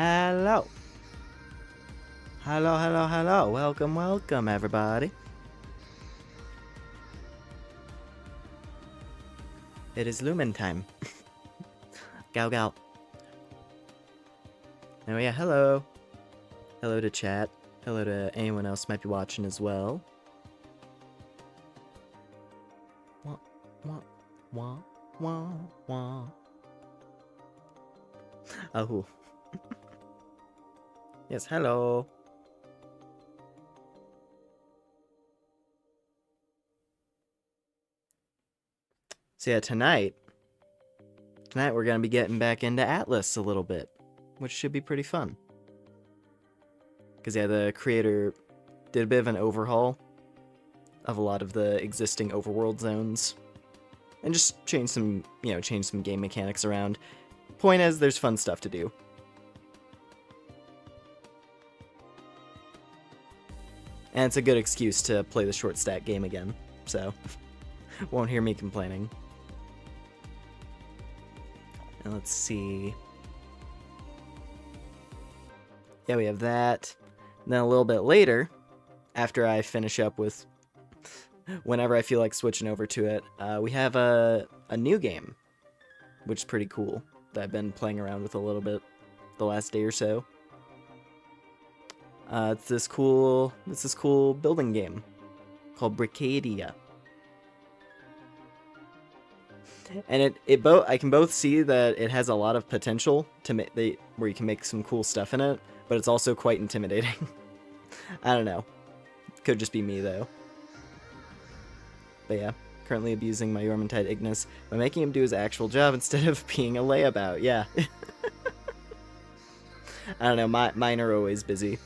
Hello. Hello, hello, hello. Welcome, welcome, everybody. It is Lumen time. Gow, gow. Oh yeah, hello. Hello to chat. Hello to anyone else might be watching as well. Wah, wah, wah, wah, wah. Oh. Yes, hello. So yeah, tonight we're gonna be getting back into Atlyss a little bit, which should be pretty fun. Cause yeah, the creator did a bit of an overhaul of a lot of the existing overworld zones, and just changed some, changed some game mechanics around. Point is, there's fun stuff to do. And it's a good excuse to play the short stack game again, so won't hear me complaining. And let's see. Yeah, we have that. And then a little bit later, after I finish up with whenever I feel like switching over to it, we have a new game, which is pretty cool, that I've been playing around with a little bit the last day or so. It's this cool building game called Brickadia. And I can both see that it has a lot of potential to where you can make some cool stuff in it, but it's also quite intimidating. I don't know. Could just be me though. But yeah, currently abusing my Yormantide Ignis by making him do his actual job instead of being a layabout. Yeah. I don't know. Mine are always busy.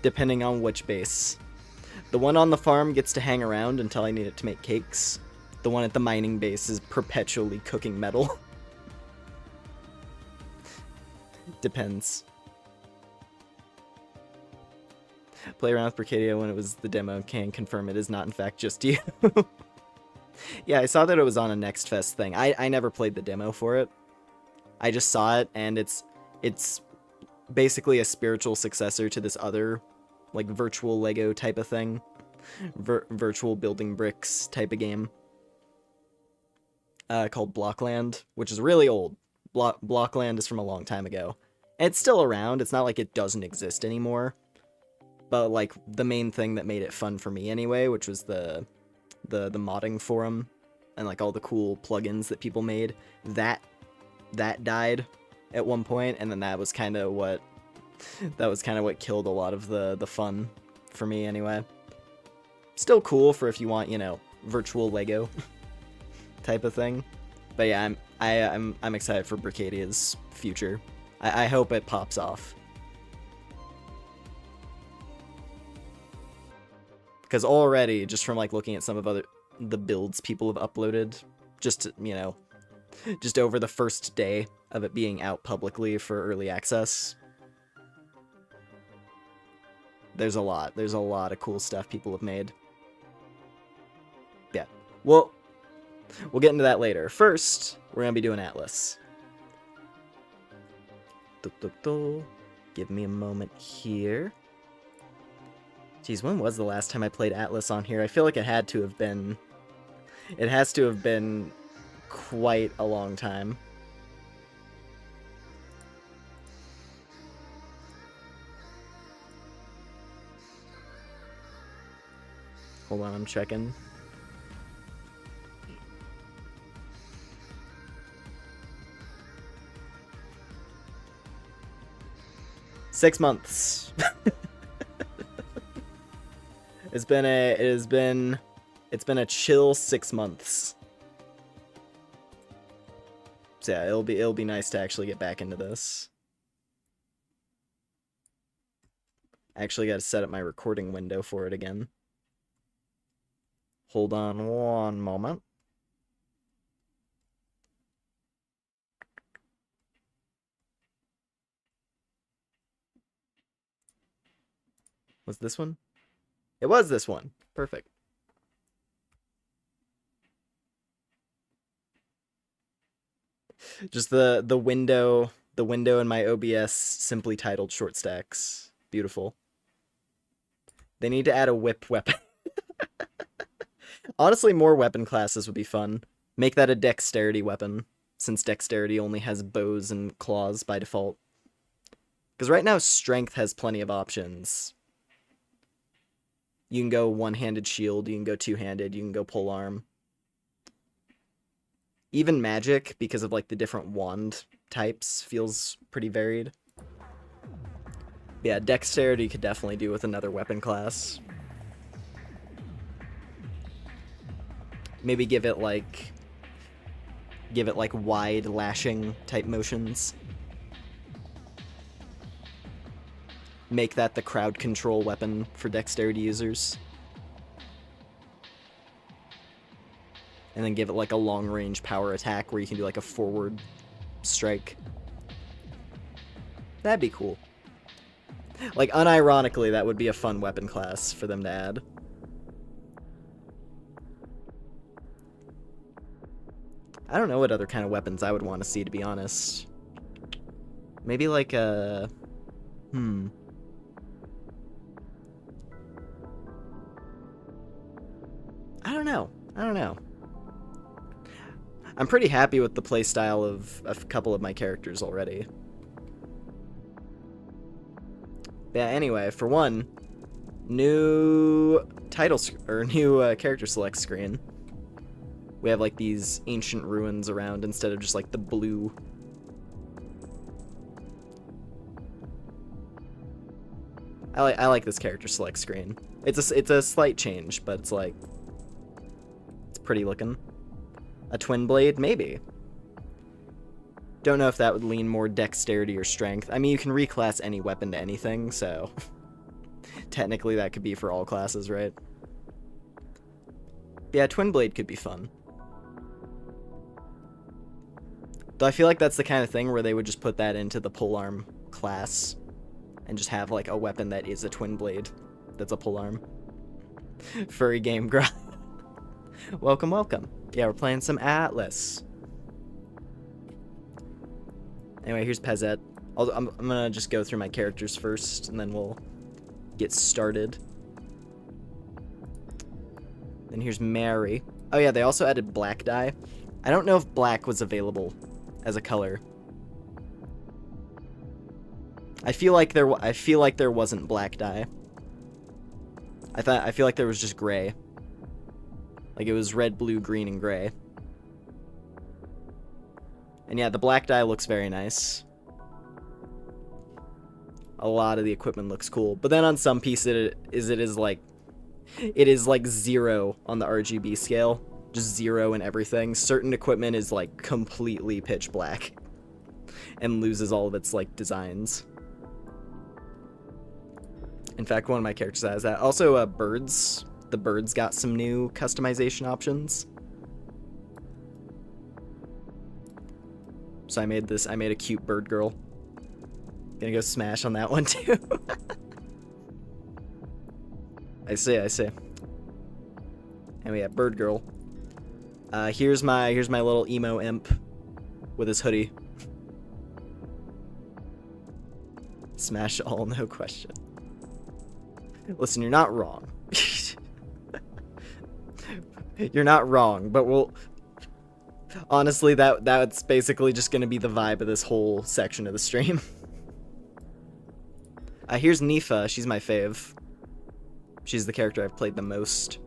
Depending on which base. The one on the farm gets to hang around until I need it to make cakes. The one at the mining base is perpetually cooking metal. Depends. Play around with Brickadia when it was the demo. Can confirm it is not in fact just you. Yeah, I saw that it was on a Next Fest thing. I never played the demo for it. I just saw it, and it's basically a spiritual successor to this other, like, virtual Lego type of thing. Virtual building bricks type of game. Called Blockland, which is really old. Blockland is from a long time ago. And it's still around. It's not like it doesn't exist anymore. But, like, the main thing that made it fun for me anyway, which was the modding forum and, like, all the cool plugins that people made, that died at one point, and then that was kind of what killed a lot of the fun for me anyway. Still cool for if you want, you know, virtual Lego type of thing. But yeah, I'm excited for Brickadia's future. I hope it pops off. Because already, just from like looking at some of the builds people have uploaded, just, you know, just over the first day of it being out publicly for early access, there's a lot of cool stuff people have made. Yeah, well, we'll get into that later. First, we're gonna be doing Atlyss. Give me a moment here. Geez, when was the last time I played Atlyss on here? I feel like it had to have been... It has to have been quite a long time. Hold on, I'm checking. Six months. It's been a chill 6 months. So yeah, it'll be nice to actually get back into this. I actually got to set up my recording window for it again. Hold on one moment. Was this one? It was this one. Perfect. Just the window in my OBS simply titled shortstacks. Beautiful. They need to add a whip weapon. Honestly, more weapon classes would be fun. Make that a dexterity weapon, since dexterity only has bows and claws by default. Because right now, strength has plenty of options. You can go one-handed shield, you can go two-handed, you can go polearm. Even magic, because of like the different wand types, feels pretty varied. Yeah, dexterity could definitely do with another weapon class. Maybe give it like wide lashing type motions. Make that the crowd control weapon for dexterity users. And then give it like a long range power attack where you can do like a forward strike. That'd be cool. Like, unironically, that would be a fun weapon class for them to add. I don't know what other kind of weapons I would want to see, to be honest. Maybe like a... I don't know. I'm pretty happy with the playstyle of a couple of my characters already. Yeah, anyway, for one, new character select screen. We have like these ancient ruins around instead of just like the blue. I like this character select screen. It's a slight change, but it's like, it's pretty looking. A twin blade, maybe. Don't know if that would lean more dexterity or strength. I mean, you can reclass any weapon to anything, so Technically, that could be for all classes, right? Yeah, Twin Blade could be fun. Though I feel like that's the kind of thing where they would just put that into the polearm class and just have like a weapon that is a Twin Blade that's a polearm. Furry game grind. Welcome, welcome. Yeah, we're playing some Atlyss. Anyway, here's Pezet. I'm gonna just go through my characters first, and then we'll get started. Then here's Mary. Oh yeah, they also added black dye. I don't know if black was available as a color. I feel like there wasn't black dye. I feel like there was just gray. Like it was red, blue, green, and gray. And yeah, the black dye looks very nice. A lot of the equipment looks cool, but then on some pieces it is like 0 on the RGB scale, just 0 in everything. Certain equipment is like completely pitch black and loses all of its like designs. In fact, one of my characters has that. Also, birds. The birds got some new customization options. So I made a cute bird girl. Gonna go smash on that one too. I see. And we have bird girl. Here's my little emo imp with his hoodie. Smash all, no question. Listen, you're not wrong. You're not wrong, but we'll... Honestly, that's basically just gonna be the vibe of this whole section of the stream. Here's Nifa. She's my fave. She's the character I've played the most.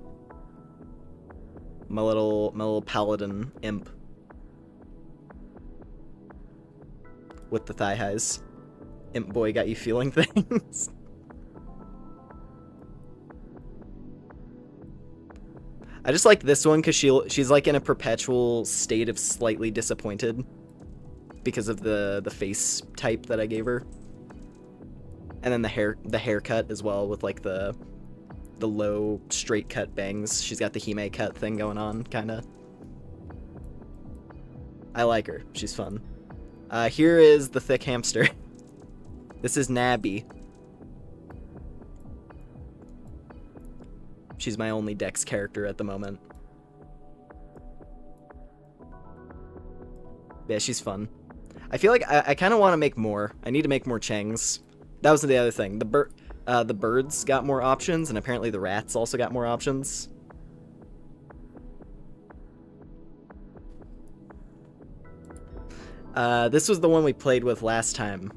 My little paladin imp. With the thigh highs. Imp boy got you feeling things. I just like this one because she's like in a perpetual state of slightly disappointed because of the face type that I gave her, and then the haircut as well with like the low straight cut bangs. She's got the Hime cut thing going on, kind of. I like her. She's fun. Here is the thick hamster. This is Nabby. She's my only Dex character at the moment. Yeah, she's fun. I feel like I kind of want to make more. I need to make more Changs. That was the other thing. The birds got more options, and apparently the rats also got more options. This was the one we played with last time.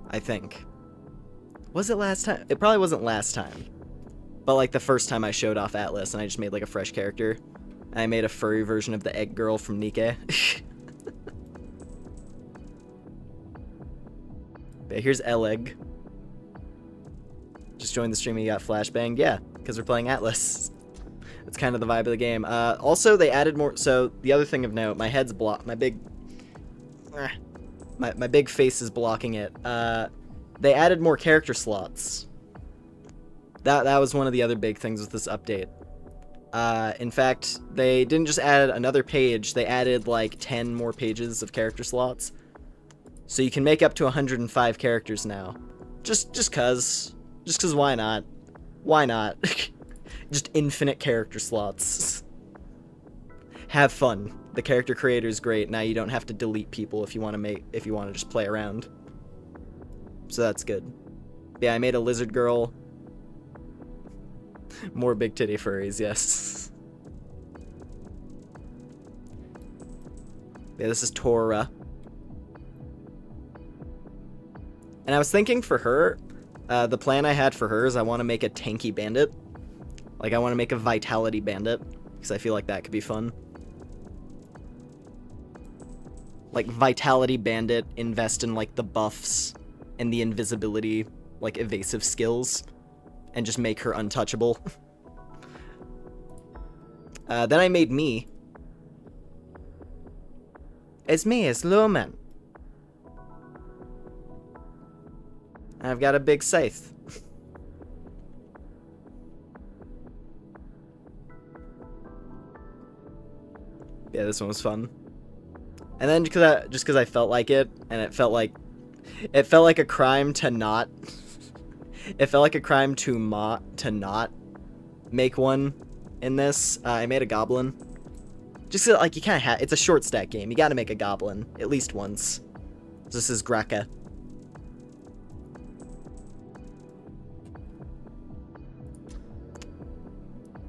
I think. Was it last time? It probably wasn't last time. But like the first time I showed off Atlyss and I just made like a fresh character. I made a furry version of the egg girl from Nikke. But here's Eleg. Just joined the stream and you got flashbanged. Yeah, because we're playing Atlyss. That's kind of the vibe of the game. Also, they added more. So the other thing of note, my head's blocked. My big face is blocking it. They added more character slots. That was one of the other big things with this update. In fact, they didn't just add another page, they added like 10 more pages of character slots. So you can make up to 105 characters now. Just cause why not? Why not? Just infinite character slots. Have fun. The character creator is great. Now you don't have to delete people if you want to just play around. So that's good. Yeah, I made a lizard girl. More big titty furries, yes. Yeah, this is Tora. And I was thinking for her, the plan I had for her is I want to make a tanky bandit. Like, I want to make a vitality bandit, because I feel like that could be fun. Like, vitality bandit, invest in, like, the buffs and the invisibility, like, evasive skills. And just make her untouchable. Then I made me. It's me, it's Lumen. I've got a big scythe. Yeah, this one was fun. And then just because I felt like it, and it felt like a crime to not. It felt like a crime to not make one in this. I made a goblin. Just so, like, you kind of it's a short stack game. You got to make a goblin at least once. This is Graka.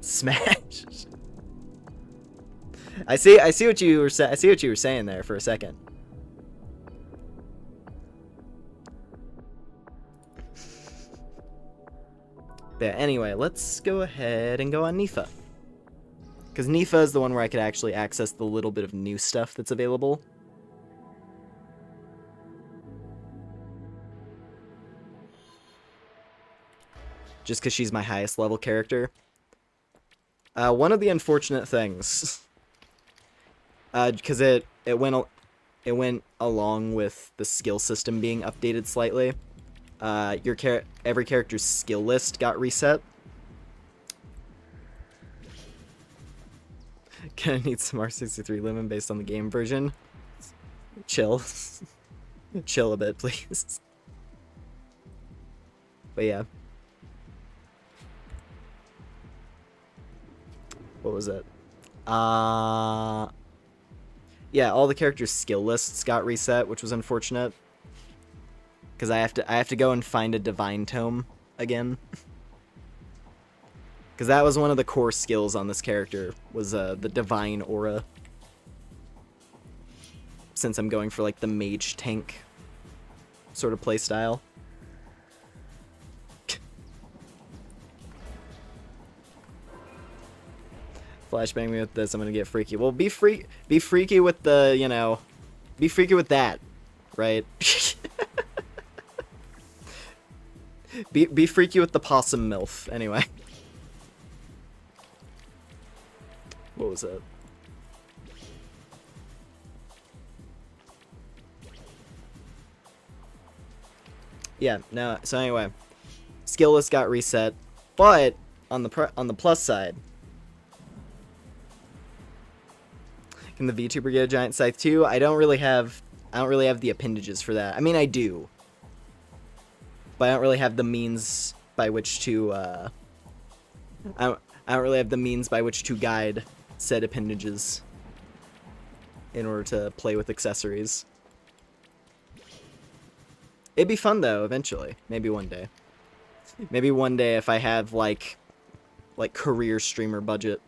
Smash. I see what you were saying there for a second. But anyway, let's go ahead and go on Nifa. Because Nifa is the one where I could actually access the little bit of new stuff that's available. Just because she's my highest level character. One of the unfortunate things, because it went along with the skill system being updated slightly. Every character's skill list got reset. Gonna need some R63 Lumen based on the game version. Chill. Chill a bit, please. But yeah. What was it? Yeah, all the characters' skill lists got reset, which was unfortunate. Because I have to go and find a divine tome again. Because that was one of the core skills on this character, was the divine aura. Since I'm going for like the mage tank sort of playstyle. Flashbang me with this, I'm gonna get freaky. Well, be freaky with the, you know, be freaky with that, right? be freaky with the possum MILF, anyway. What was it? Yeah, no, so anyway, skill list got reset, but on the plus side, can the VTuber get a giant scythe too? I don't really have the appendages for that. I mean, I do, but I don't really have the means by which to I don't really have the means by which to guide said appendages in order to play with accessories. It'd be fun though, eventually. Maybe one day. Maybe one day if I have like career streamer budget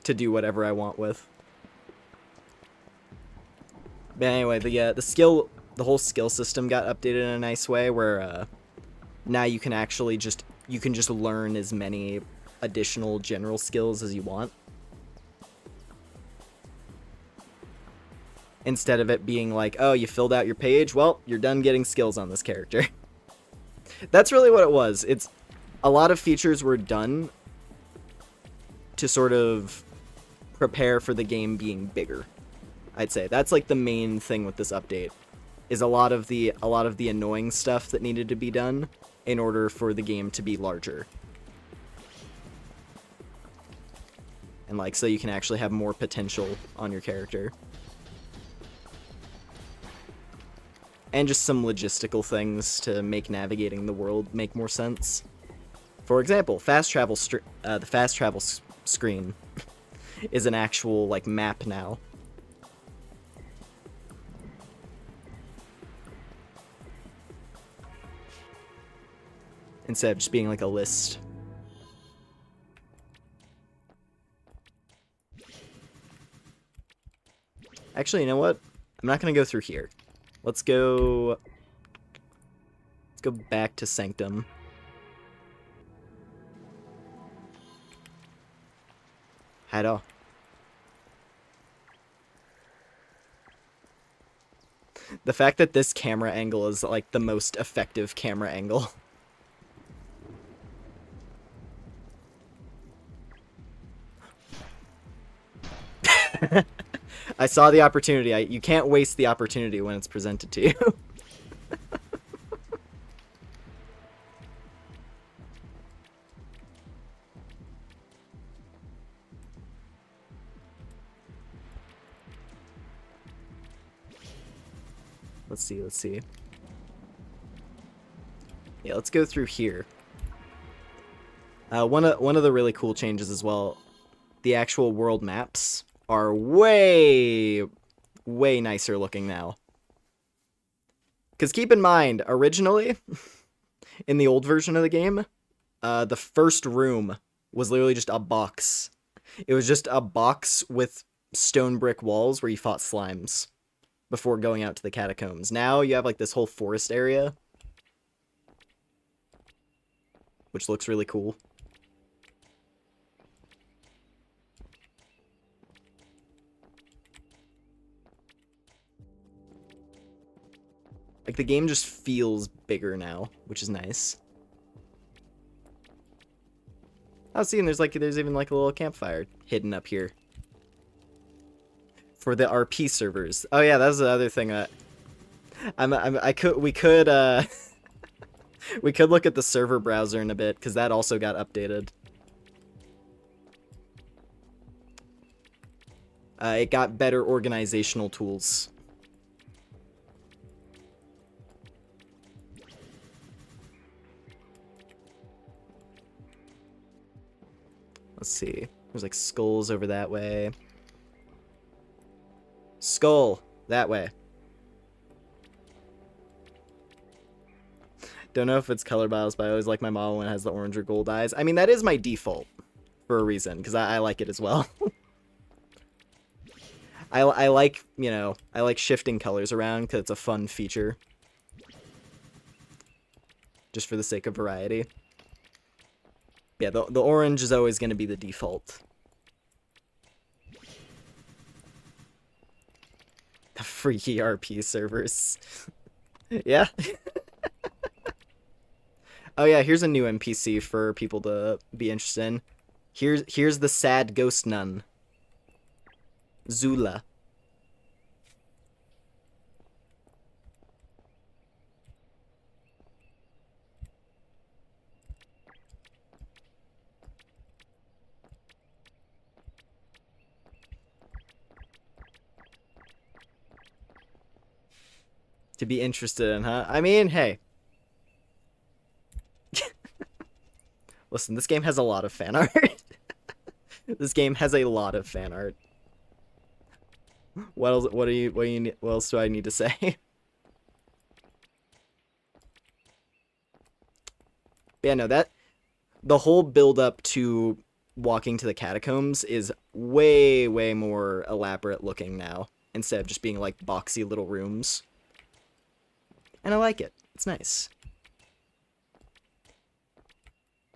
to do whatever I want with. But anyway, the whole skill system got updated in a nice way where now you can actually just learn as many additional general skills as you want. Instead of it being like, oh, you filled out your page, well, you're done getting skills on this character. That's really what it was. It's a lot of features were done to sort of prepare for the game being bigger. I'd say that's like the main thing with this update, is a lot of the annoying stuff that needed to be done in order for the game to be larger. And like, so you can actually have more potential on your character. And just some logistical things to make navigating the world make more sense. For example, the fast travel screen is an actual like map now. Instead of just being like a list. Actually, you know what? I'm not gonna go through here. Let's go back to Sanctum. Hello. The fact that this camera angle is like the most effective camera angle. I saw the opportunity. You can't waste the opportunity when it's presented to you. Let's see. Yeah, let's go through here. One of the really cool changes as well, the actual world maps are way nicer looking now. Because keep in mind, originally, in the old version of the game, the first room was literally just a box. It was just a box with stone brick walls where you fought slimes before going out to the catacombs. Now you have like this whole forest area, which looks really cool. Like, the game just feels bigger now, which is nice. Oh, see, and there's even like a little campfire hidden up here for the RP servers. Oh yeah, that's the other thing that we could we could look at the server browser in a bit, because that also got updated. It got better organizational tools. Let's see. There's like skulls over that way. Skull that way. Don't know if it's color biased, but I always like my model when it has the orange or gold eyes. I mean, that is my default for a reason, because I like it as well. I like, you know, I like shifting colors around because it's a fun feature. Just for the sake of variety. Yeah, the orange is always going to be the default. The freaky RP servers. Yeah. Oh yeah, here's a new NPC for people to be interested in. Here's the sad ghost nun. Zula. To be interested in, huh? I mean, hey. Listen, this game has a lot of fan art. This game has a lot of fan art. What else? What else do I need to say? Yeah, no, the whole build up to walking to the catacombs is way more elaborate looking now, instead of just being like boxy little rooms. And I like it. It's nice.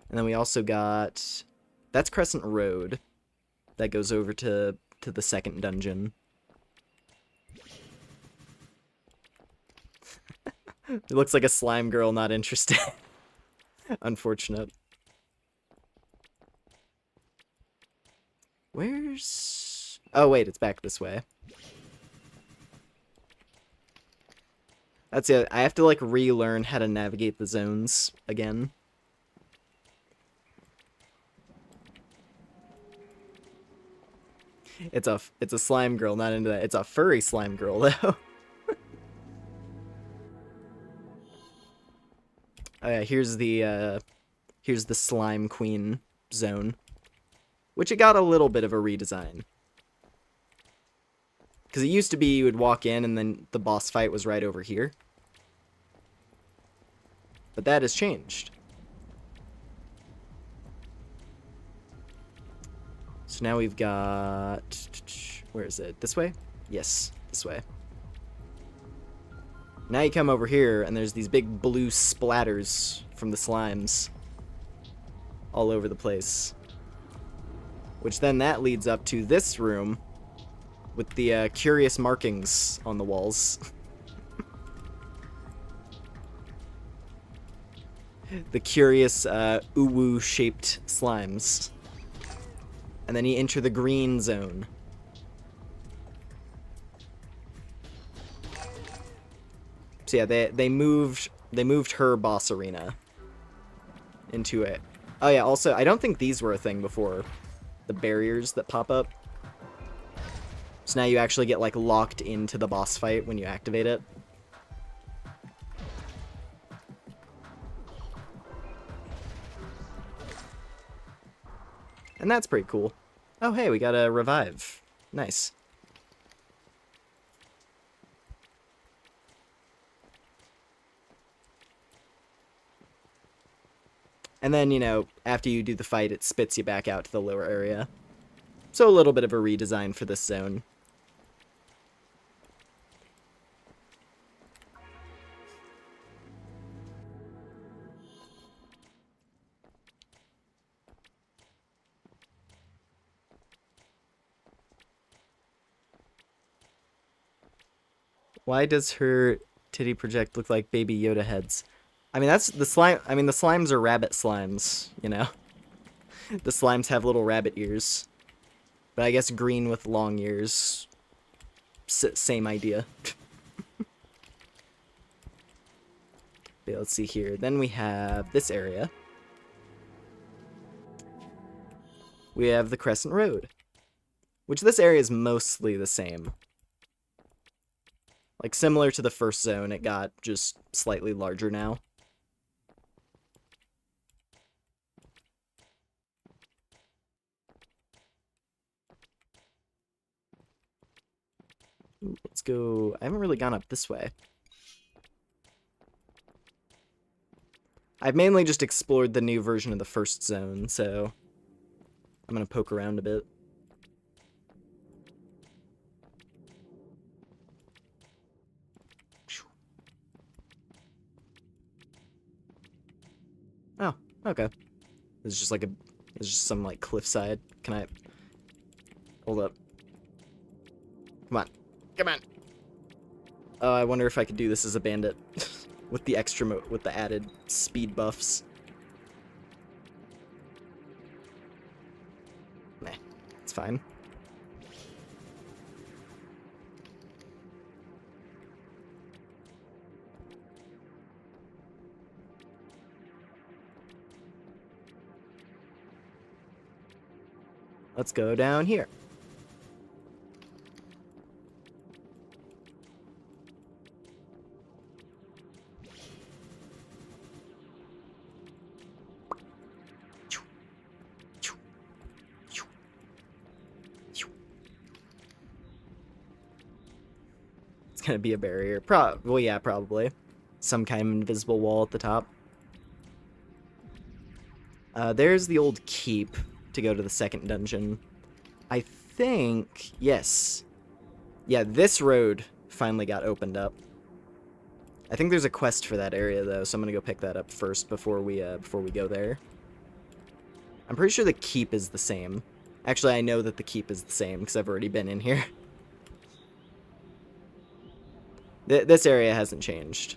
And then we also got... That's Crescent Road. That goes over to the second dungeon. It looks like a slime girl not interested. Unfortunate. Where's... Oh, wait, it's back this way. That's it. I have to, like, relearn how to navigate the zones again. It's a slime girl, not into that. It's a furry slime girl, though. Oh yeah, here's the slime queen zone, which it got a little bit of a redesign. Because it used to be you would walk in and then the boss fight was right over here. But that has changed. So now we've got... Where is it? This way? Yes, this way. Now you come over here and there's these big blue splatters from the slimes all over the place. Which then that leads up to this room with the curious markings on the walls. The curious uwu-shaped slimes. And then you enter the green zone. So yeah, they moved her boss arena into it. Oh yeah, also I don't think these were a thing before. The barriers that pop up. So now you actually get like locked into the boss fight when you activate it. And that's pretty cool. Oh, hey, we got a revive. Nice. And then, you know, after you do the fight, it spits you back out to the lower area. So a little bit of a redesign for this zone. Why does her titty project look like baby Yoda heads? I mean, that's the slime. I mean, the slimes are rabbit slimes, you know? The slimes have little rabbit ears. But I guess green with long ears. Same idea. Okay, let's see here. Then we have this area. We have the Crescent Road. Which this area is mostly the same. Like, similar to the first zone, it got just slightly larger now. Ooh, let's go. I haven't really gone up this way. I've mainly just explored the new version of the first zone, so I'm gonna poke around a bit. Oh, okay. It's just like it's just some like cliffside. Can I hold up? Come on. Come on. Oh, I wonder if I could do this as a bandit with the with the added speed buffs. Nah, it's fine. Let's go down here. It's gonna be a barrier. Well, yeah, probably. Some kind of invisible wall at the top. There's the old keep to go to the second dungeon. I think, yes. Yeah, this road finally got opened up. I think there's a quest for that area though, so I'm gonna go pick that up first before we go there. I'm pretty sure the keep is the same. Actually, I know that the keep is the same because I've already been in here. This area hasn't changed.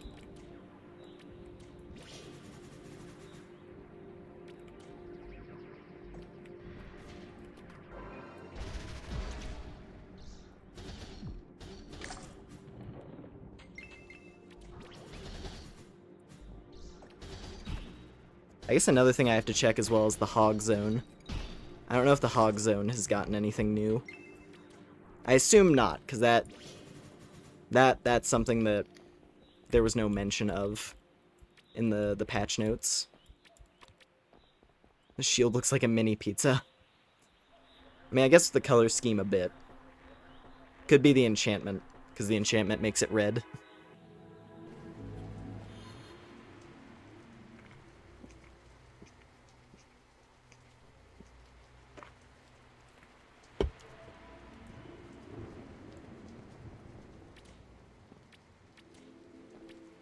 I guess another thing I have to check as well is the hog zone. I don't know if the hog zone has gotten anything new. I assume not, because that's something that there was no mention of in the patch notes. The shield looks like a mini pizza. I mean, I guess the color scheme a bit. Could be the enchantment, because the enchantment makes it red.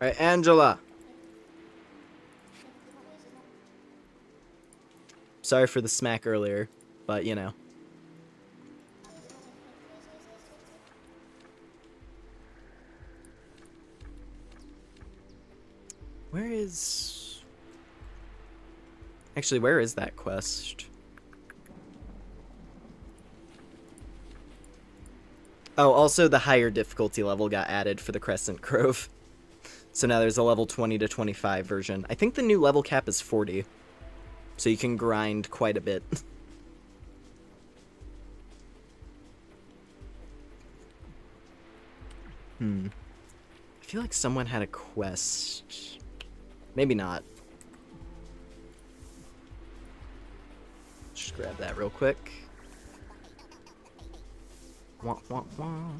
Alright, Angela. Sorry for the smack earlier, but you know. Where is... Actually, where is that quest? Oh, also the higher difficulty level got added for the Crescent Grove. So now there's a level 20 to 25 version. I think the new level cap is 40. So you can grind quite a bit. I feel like someone had a quest. Maybe not. Just Grab that real quick. Wah, wah, wah.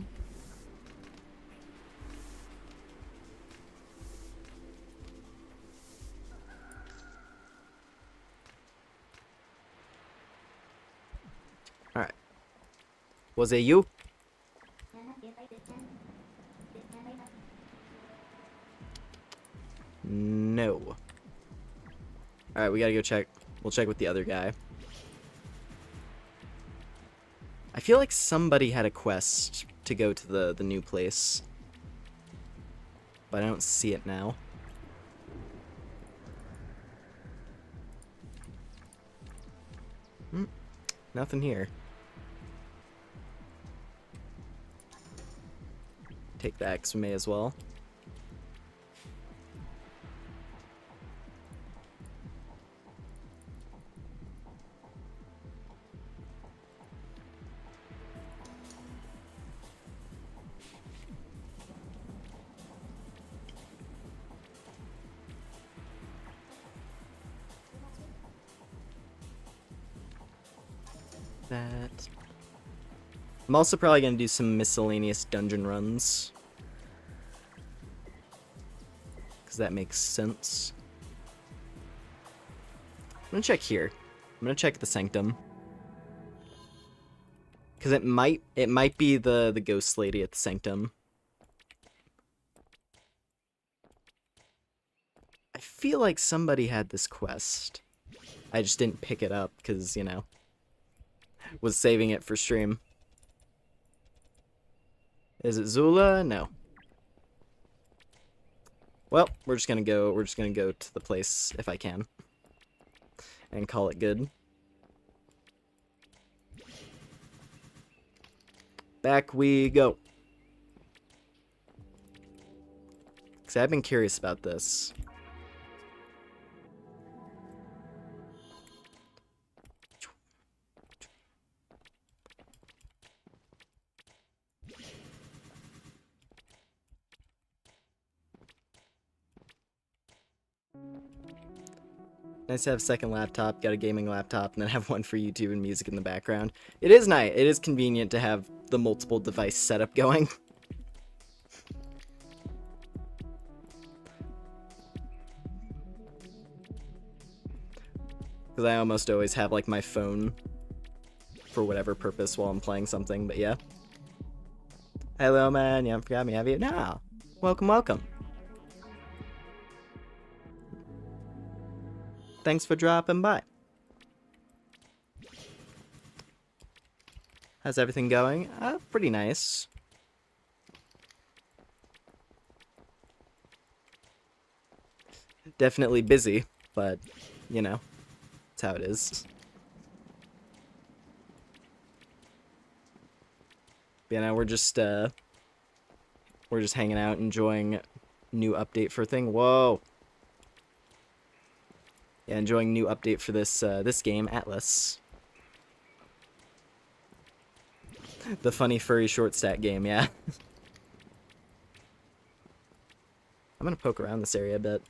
Alright. Was it you? No. Alright, we gotta go check. We'll check with the other guy. I feel like somebody had a quest to go to the new place. But I don't see it now. Nothing here. Take that, because we may as well. That. I'm also probably going to do some miscellaneous dungeon runs. Because that makes sense. I'm going to check here. I'm going to check the sanctum. Because it might be the ghost lady at the sanctum. I feel like somebody had this quest. I just didn't pick it up because, you know, was saving it for stream. Is it Zula? No. Well, we're just gonna go to the place if I can. And call it good. Back we go. Because I've been curious about this. Nice to have a second laptop, got a gaming laptop, and then have one for YouTube and music in the background. It is nice. It is convenient to have the multiple device setup going. Because I almost always have, like, my phone for whatever purpose while I'm playing something, but yeah. Hello, man. You haven't forgot me, have you? No. Welcome, welcome. Thanks for dropping by. How's everything going? Pretty nice. Definitely busy, but, you know, that's how it is. You know, we're just hanging out, enjoying new update for thing. Whoa. Yeah, enjoying new update for this this game, Atlyss. The funny furry short stack game, yeah. I'm gonna poke around this area a bit.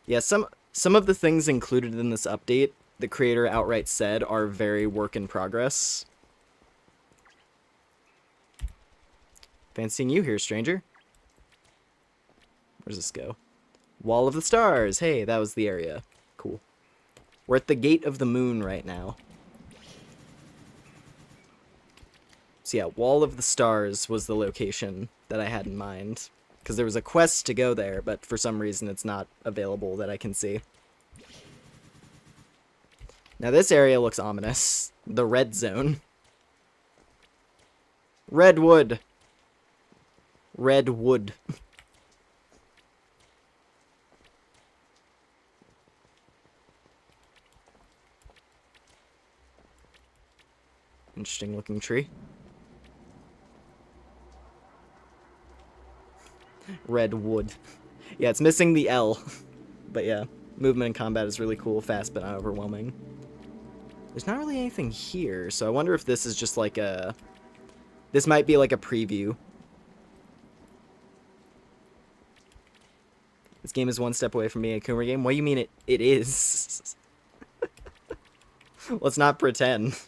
Yeah, some of the things included in this update, the creator outright said, are very work in progress. Fancying you here, stranger. Where's this go? Wall of the Stars! Hey, that was the area. Cool. We're at the Gate of the Moon right now. So yeah, Wall of the Stars was the location that I had in mind. Because there was a quest to go there, but for some reason it's not available that I can see. Now this area looks ominous. The red zone. Redwood! Redwood. Interesting looking tree. Redwood. Yeah, it's missing the L. But yeah, movement and combat is really cool, fast but not overwhelming. There's not really anything here, so I wonder if this is just like a... This might be like a preview. This game is one step away from being a Coomer game. What do you mean it is? Let's not pretend.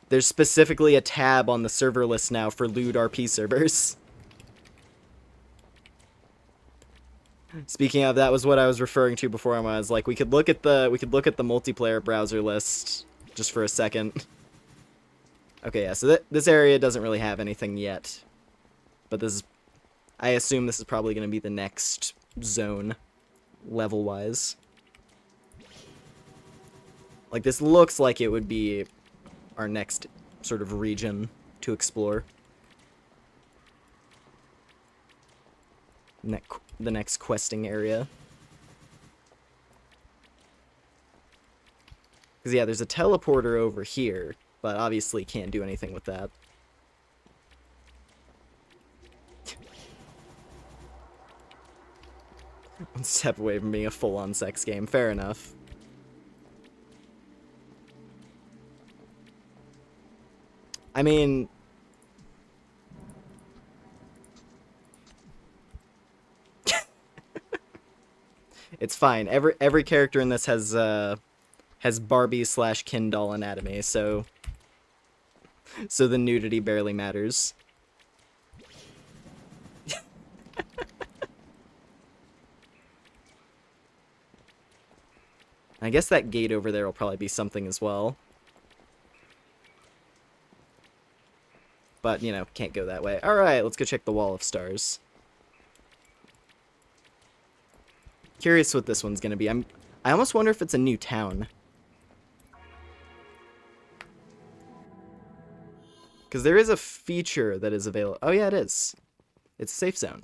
There's specifically a tab on the server list now for lewd RP servers. Speaking of, that was what I was referring to before. I was like, we could look at the multiplayer browser list just for a second. Okay, yeah. So this area doesn't really have anything yet, but this is, I assume this is probably going to be the next zone, level-wise. Like, this looks like it would be our next sort of region to explore. The next questing area. Because, yeah, there's a teleporter over here, but obviously can't do anything with that. One step away from being a full-on sex game. Fair enough. I mean... It's fine. Every character in this has Barbie/Ken doll anatomy, so the nudity barely matters. I guess that gate over there will probably be something as well. But, you know, can't go that way. Alright, let's go check the Wall of Stars. Curious what this one's gonna be. I almost wonder if it's a new town. Because there is a feature that is available. Oh yeah, it is. It's a safe zone.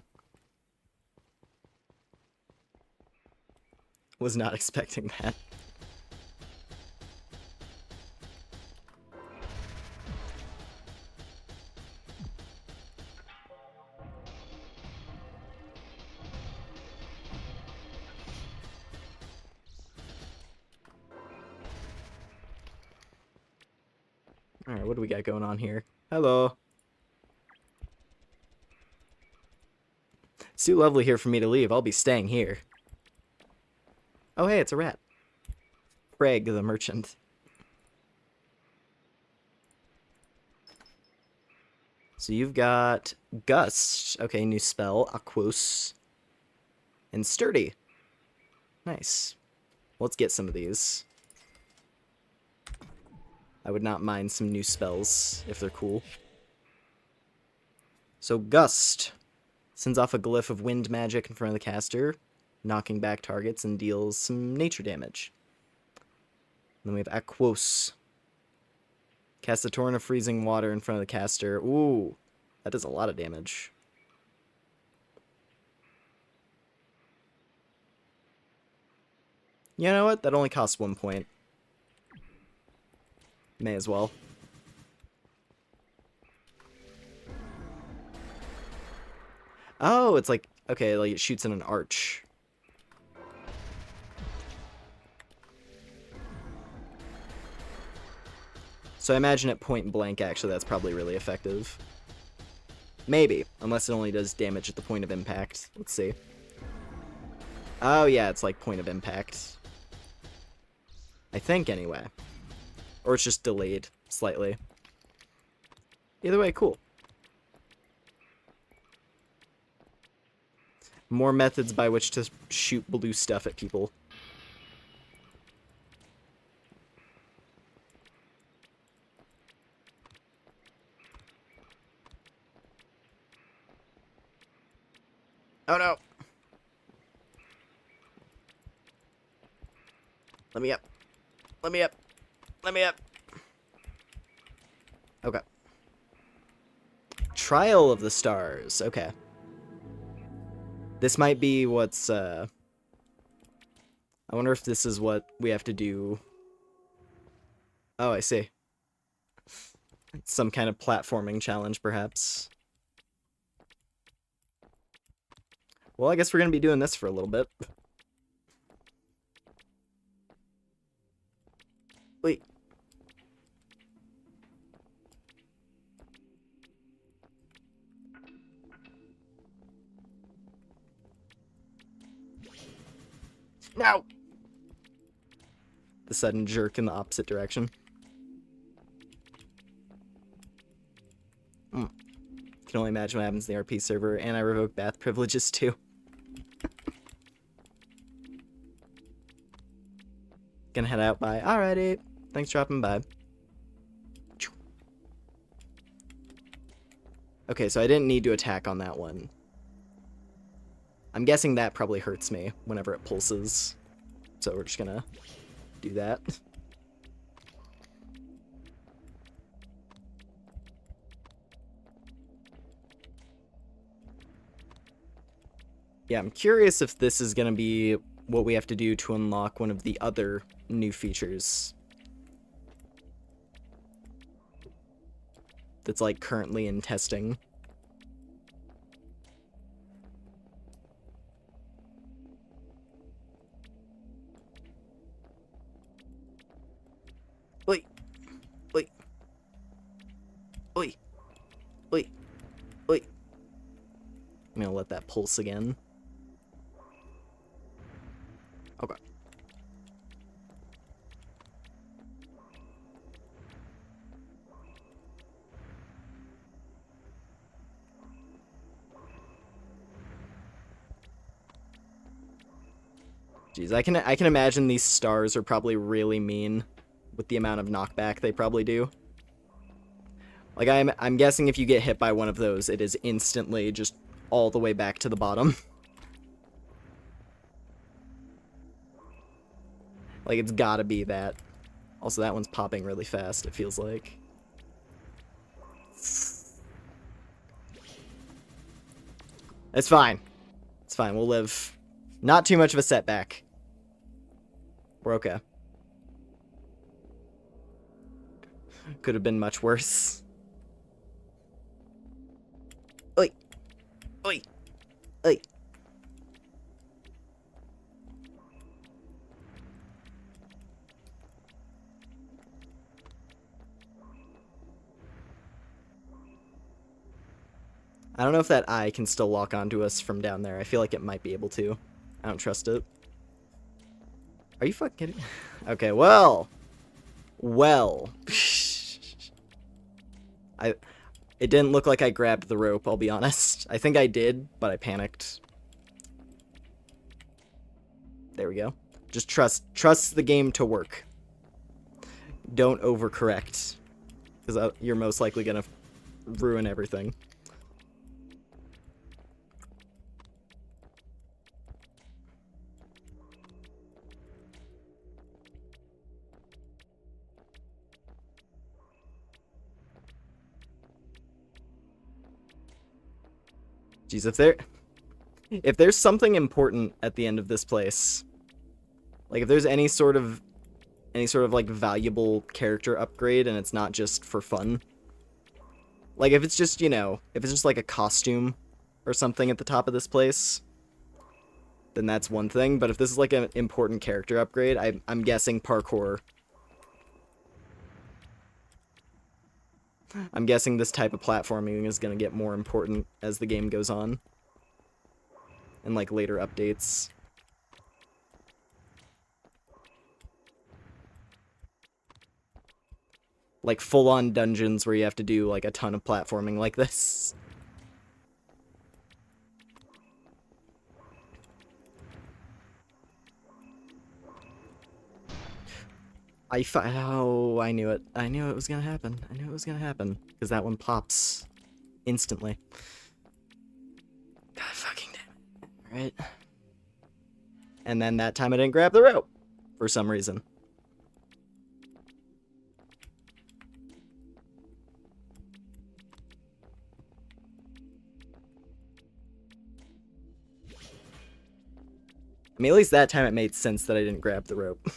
Was not expecting that. Alright, what do we got going on here? Hello. It's too lovely here for me to leave. I'll be staying here. Oh, hey, it's a rat. Craig, the merchant. So you've got Gust. Okay, new spell. Aquos. And Sturdy. Nice. Let's get some of these. I would not mind some new spells, if they're cool. So Gust sends off a glyph of wind magic in front of the caster, knocking back targets and deals some nature damage. And then we have Aquos. Cast a torrent of freezing water in front of the caster. Ooh, that does a lot of damage. You know what? That only costs 1 point. May as well. Oh, it's like, okay, like it shoots in an arch. So I imagine at point blank, actually, that's probably really effective. Maybe, unless it only does damage at the point of impact. Let's see. Oh yeah, it's like point of impact. I think, anyway. Or it's just delayed slightly. Either way, cool. More methods by which to shoot blue stuff at people. Oh no! Let me up. Let me up. Let me up. Okay. Trial of the Stars. Okay. This might be what's, I wonder if this is what we have to do. Oh, I see. Some kind of platforming challenge, perhaps. Well, I guess we're gonna be doing this for a little bit. Wait. No! The sudden jerk in the opposite direction. Can only imagine what happens in the RP server, and I revoke bath privileges too. Gonna head out by. Alrighty. Thanks for dropping by. Okay, so I didn't need to attack on that one. I'm guessing that probably hurts me whenever it pulses. So we're just gonna do that. Yeah, I'm curious if this is gonna be what we have to do to unlock one of the other new features that's like currently in testing. Oi! Oi! Oi! Oi! Oi! I'm gonna let that pulse again. Okay. Jeez, I can imagine these stars are probably really mean with the amount of knockback they probably do. Like I'm guessing if you get hit by one of those, it is instantly just all the way back to the bottom. Like it's gotta be that. Also, that one's popping really fast, it feels like. It's fine. It's fine, we'll live. Not too much of a setback. We're okay. Could have been much worse. Oi! Oi! Oi! I don't know if that eye can still lock onto us from down there. I feel like it might be able to. I don't trust it. Are you fucking kidding? Okay, well. Well. It didn't look like I grabbed the rope, I'll be honest. I think I did, but I panicked. There we go. Just trust the game to work. Don't overcorrect. Because you're most likely gonna ruin everything. Jeez, if there's something important at the end of this place, like if there's any sort of like valuable character upgrade and it's not just for fun, like if it's just, you know, if it's just like a costume or something at the top of this place, then that's one thing. But if this is like an important character upgrade, I'm guessing parkour. I'm guessing this type of platforming is going to get more important as the game goes on. And like later updates. Like full-on dungeons where you have to do like a ton of platforming like this. Oh, I knew it. I knew it was gonna happen. I knew it was gonna happen. Because that one pops instantly. God fucking damn it. Alright. And then that time I didn't grab the rope. For some reason. I mean, at least that time it made sense that I didn't grab the rope.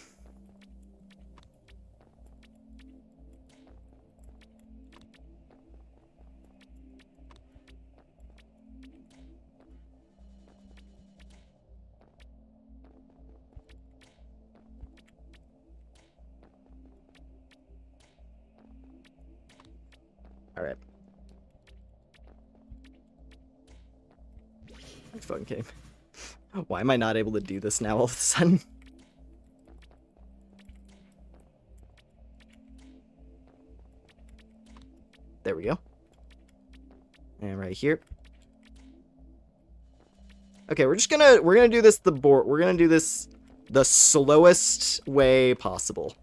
Alright. I fucking came. Why am I not able to do this now all of a sudden? There we go. And right here. Okay, we're gonna do this we're gonna do this the slowest way possible.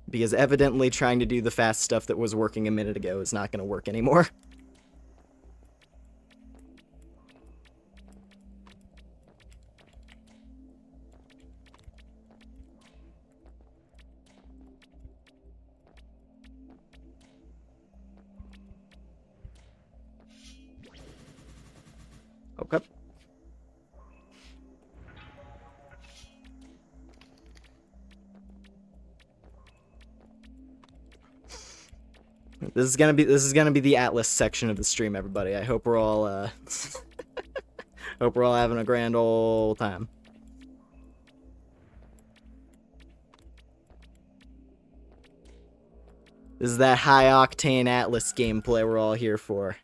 Because evidently trying to do the fast stuff that was working a minute ago is not gonna work anymore. Okay. This is gonna be the Atlyss section of the stream, everybody. I hope we're all hope we're all having a grand old time. This is that high octane Atlyss gameplay we're all here for.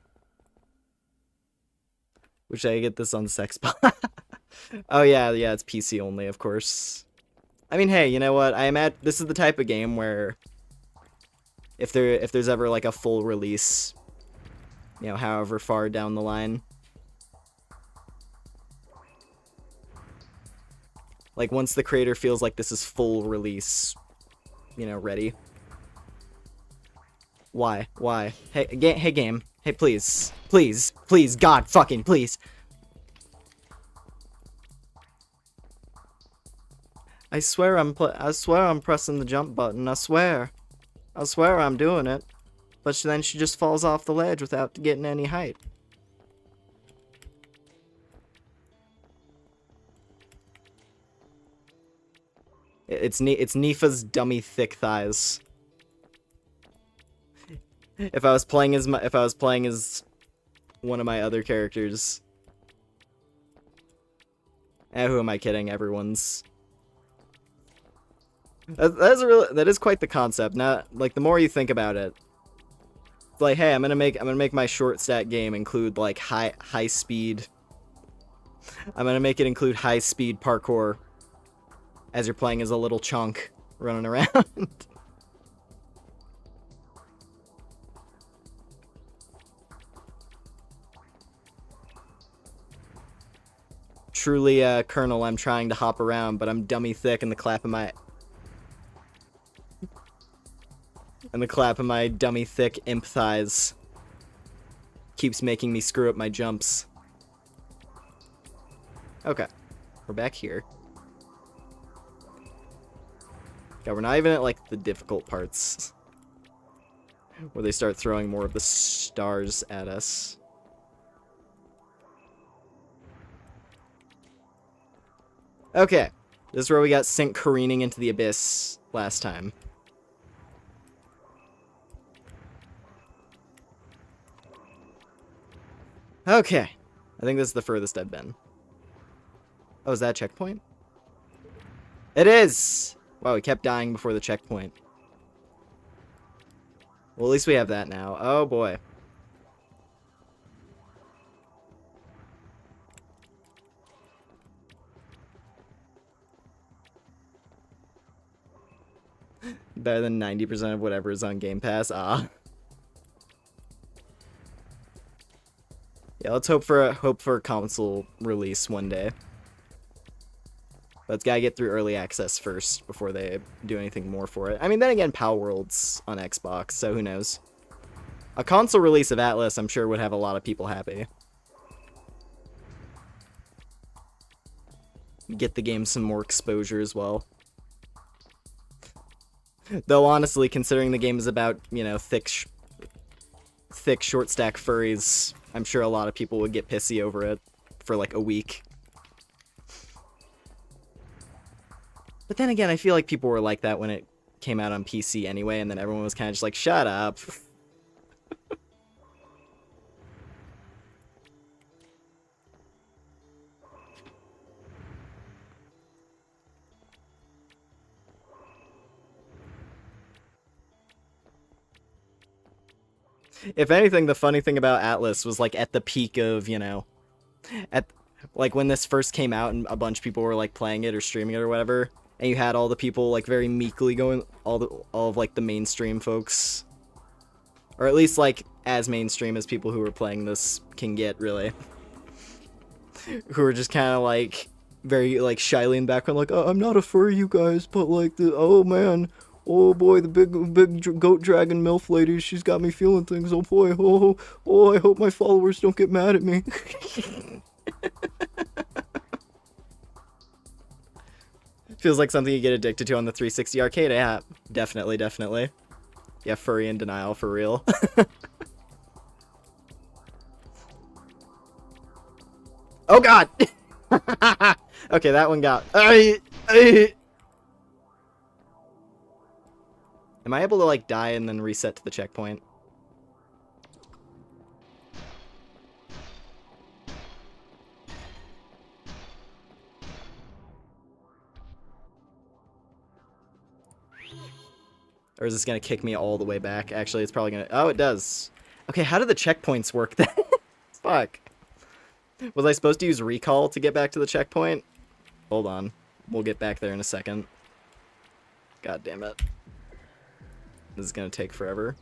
Wish I could get this on the sex bot. Oh yeah, it's PC only, of course. I mean, hey, you know what? This is the type of game where if there's ever like a full release, you know, however far down the line, like once the creator feels like this is full release, you know, ready. Why? Hey game. Hey, please, God, fucking please. I swear I'm pressing the jump button. I swear I'm doing it. But then she just falls off the ledge without getting any height. It's Nifa's dummy thick thighs. If I was playing as one of my other characters. Who am I kidding? Everyone's. That is quite the concept. Now, like, the more you think about it, it's like, hey, I'm gonna make my short stat game include like high speed. I'm gonna make it include high speed parkour as you're playing as a little chunk running around. Truly, Colonel, I'm trying to hop around, but I'm dummy thick, and the clap of my dummy thick imp thighs keeps making me screw up my jumps. Okay, we're back here. God, we're not even at like the difficult parts where they start throwing more of the stars at us. Okay, this is where we got sent careening into the abyss last time. Okay, I think this is the furthest I've been. Oh, is that a checkpoint? It is! Wow, we kept dying before the checkpoint. Well, at least we have that now. Oh boy. Better than 90% of whatever is on Game Pass. Ah. Yeah, let's hope for a console release one day. But it's gotta get through early access first before they do anything more for it. I mean, then again, Pal World's on Xbox, so who knows? A console release of Atlyss, I'm sure, would have a lot of people happy. Get the game some more exposure as well. Though honestly, considering the game is about, you know, thick short stack furries, I'm sure a lot of people would get pissy over it for like a week. But then again, I feel like people were like that when it came out on PC anyway, and then everyone was kind of just like, shut up. If anything, the funny thing about Atlyss was like at the peak of, at like when this first came out and a bunch of people were like playing it or streaming it or whatever, and you had all the people like very meekly going, all of like the mainstream folks, or at least like as mainstream as people who were playing this can get, really, who were just kind of like very like shyly in the background, like, oh, I'm not a furry, you guys, but like oh man, oh boy, the big goat dragon MILF lady, she's got me feeling things. Oh boy, oh, I hope my followers don't get mad at me. Feels like something you get addicted to on the 360 arcade app. Definitely, definitely. Yeah, furry in denial for real. Oh god! Okay, that one got... Am I able to, like, die and then reset to the checkpoint? Or is this gonna kick me all the way back? Actually, it's probably gonna... Oh, it does. Okay, how do the checkpoints work then? Fuck. Was I supposed to use recall to get back to the checkpoint? Hold on. We'll get back there in a second. God damn it. This is gonna take forever.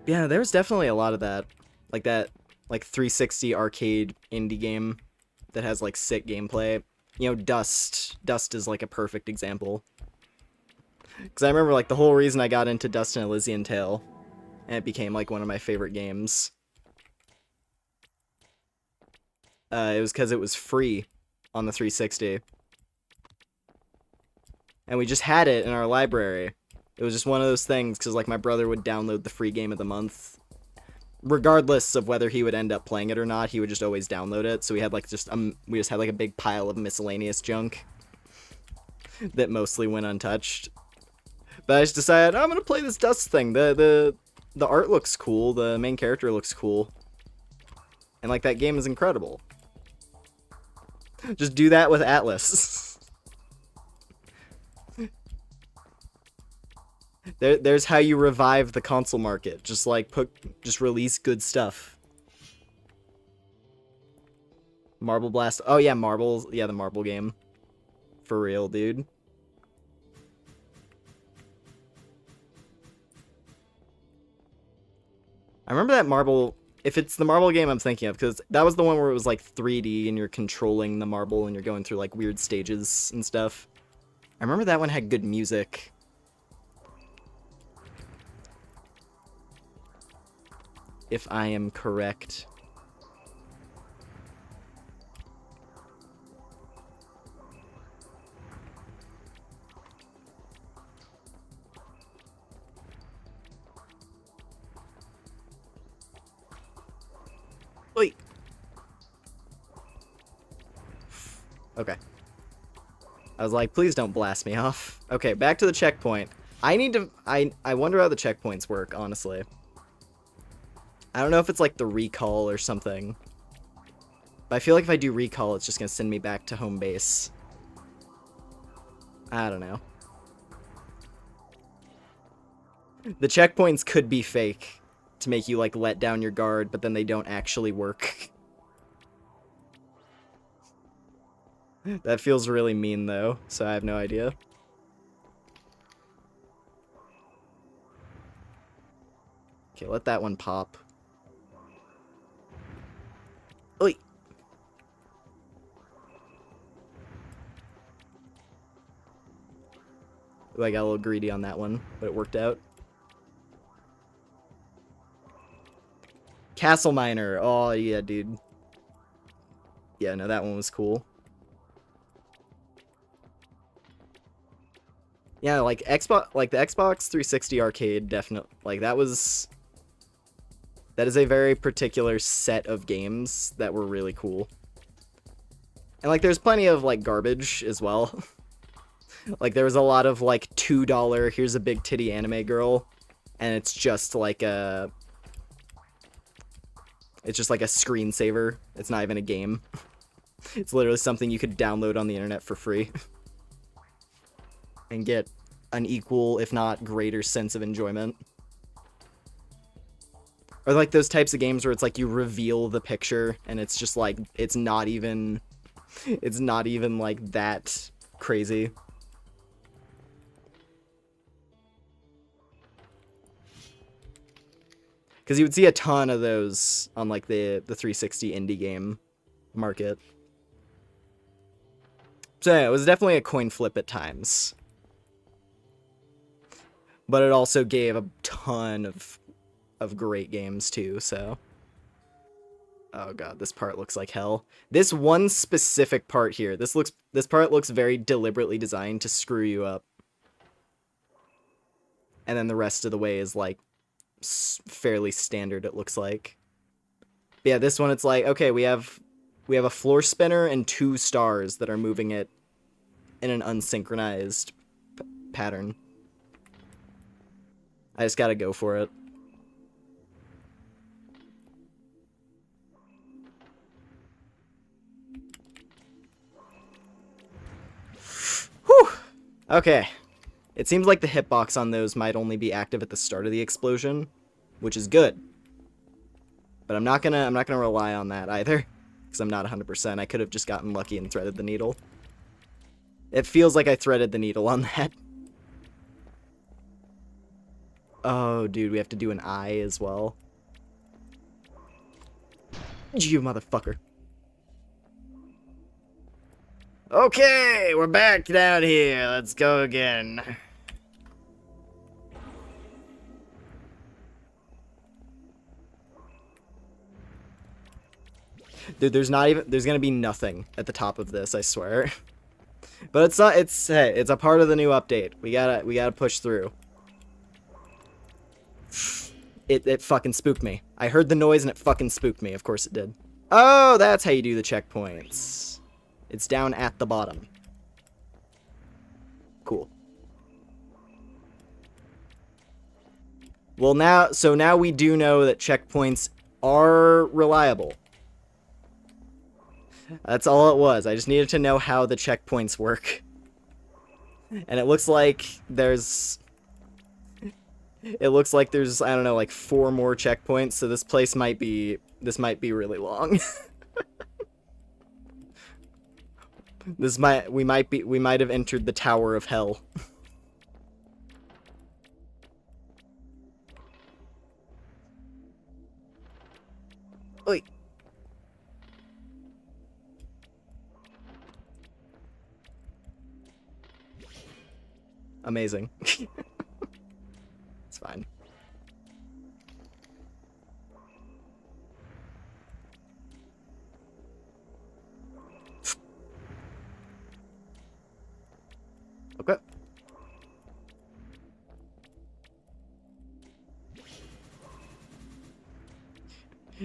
Yeah, there's definitely a lot of that. Like that, like 360 arcade indie game that has like sick gameplay. You know, Dust. Dust is like a perfect example. Because I remember like the whole reason I got into Dust and Elysian Tale, and it became like one of my favorite games. It was because it was free on the 360. And we just had it in our library. It was just one of those things, because like my brother would download the free game of the month. Regardless of whether he would end up playing it or not, he would just always download it. So we had like we just had like a big pile of miscellaneous junk that mostly went untouched. But I just decided I'm gonna play this Dust thing. The art looks cool. The main character looks cool, and like that game is incredible. Just do that with Atlyss. There's how you revive the console market. Just like just release good stuff. Marble Blast. Oh yeah, Marbles. Yeah, the Marble game. For real, dude. I remember that Marble, if it's the Marble game I'm thinking of, because that was the one where it was like 3D and you're controlling the marble and you're going through like weird stages and stuff. I remember that one had good music. If I am correct. Wait. Okay. I was like, please don't blast me off. Okay, back to the checkpoint. I need to... I wonder how the checkpoints work, honestly. I don't know if it's like the recall or something. But I feel like if I do recall, it's just going to send me back to home base. I don't know. The checkpoints could be fake to make you like let down your guard, but then they don't actually work. That feels really mean though, so I have no idea. Okay, let that one pop. Oi! Ooh, I got a little greedy on that one, but it worked out. Castle Miner. Oh, yeah, dude. Yeah, no, that one was cool. Yeah, like Xbox, like the Xbox 360 arcade, definitely, like that is a very particular set of games that were really cool. And like there's plenty of like garbage as well. Like there was a lot of like $2 here's a big titty anime girl, and it's just like a screensaver. It's not even a game. It's literally something you could download on the internet for free. And get an equal, if not greater, sense of enjoyment. Or like those types of games where it's like you reveal the picture and it's just like it's not even like that crazy. Because you would see a ton of those on like the 360 indie game market. So yeah, it was definitely a coin flip at times. But it also gave a ton of great games too, so. Oh god, this part looks like hell. This one specific part here, this part looks very deliberately designed to screw you up. And then the rest of the way is like fairly standard, it looks like. But yeah, this one it's like, okay, we have a floor spinner and 2 stars that are moving it in an unsynchronized pattern. I just gotta go for it. Whew! Okay. It seems like the hitbox on those might only be active at the start of the explosion, which is good. But I'm not gonna rely on that either, because I'm not 100%. I could have just gotten lucky and threaded the needle. It feels like I threaded the needle on that. Oh, dude, we have to do an eye as well. You motherfucker. Okay, we're back down here. Let's go again. Dude, there's gonna be nothing at the top of this, I swear. But it's not, hey, it's a part of the new update. We gotta push through. It fucking spooked me. I heard the noise and it fucking spooked me. Of course it did. Oh, that's how you do the checkpoints. It's down at the bottom. Cool. Well, now we do know that checkpoints are reliable. That's all it was. I just needed to know how the checkpoints work. And it looks like there's... I don't know, like 4 more checkpoints, so this might be really long. We might have entered the Tower of Hell. Oi. Amazing. It's fine. Okay.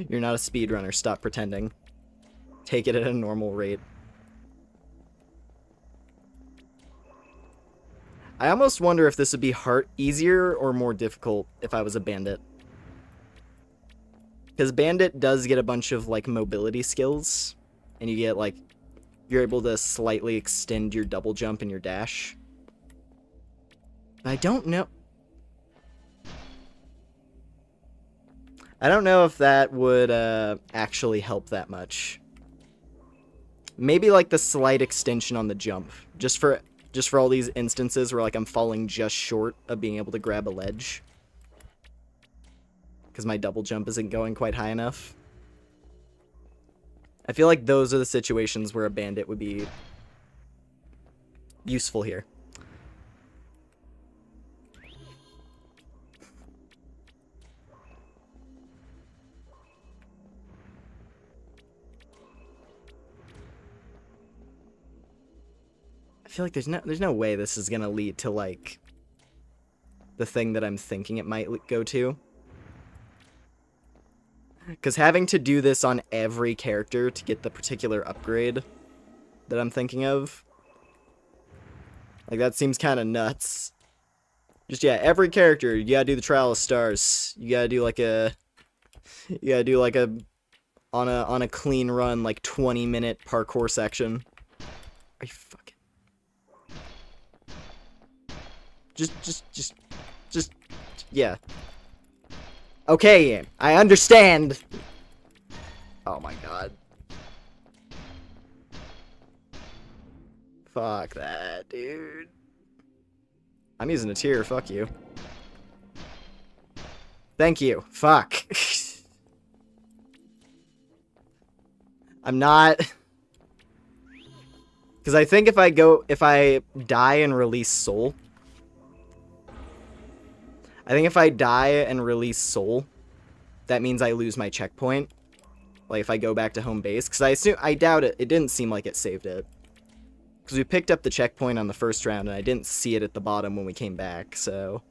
You're not a speedrunner. Stop pretending. Take it at a normal rate. I almost wonder if this would be easier or more difficult if I was a bandit. Because bandit does get a bunch of, like, mobility skills. And you get, like, you're able to slightly extend your double jump and your dash. I don't know. I don't know if that would actually help that much. Maybe, like, the slight extension on the jump. Just for all these instances where, like, I'm falling just short of being able to grab a ledge. Because my double jump isn't going quite high enough. I feel like those are the situations where a bandit would be useful here. I feel like there's no way this is gonna lead to, like, the thing that I'm thinking it might go to. Because having to do this on every character to get the particular upgrade that I'm thinking of, like, that seems kind of nuts. Just, yeah, every character, you gotta do the Trial of Stars. You gotta do, like, on a clean run, like, 20-minute parkour section. Are you fucking... Just, yeah. Okay, I understand. Oh my god. Fuck that, dude. I'm using a tier, fuck you. Thank you. Fuck. I'm not... Because I think if I die and release soul... I think if I die and release soul, that means I lose my checkpoint. Like, if I go back to home base. Because I doubt it. It didn't seem like it saved it. Because we picked up the checkpoint on the first round, and I didn't see it at the bottom when we came back, so...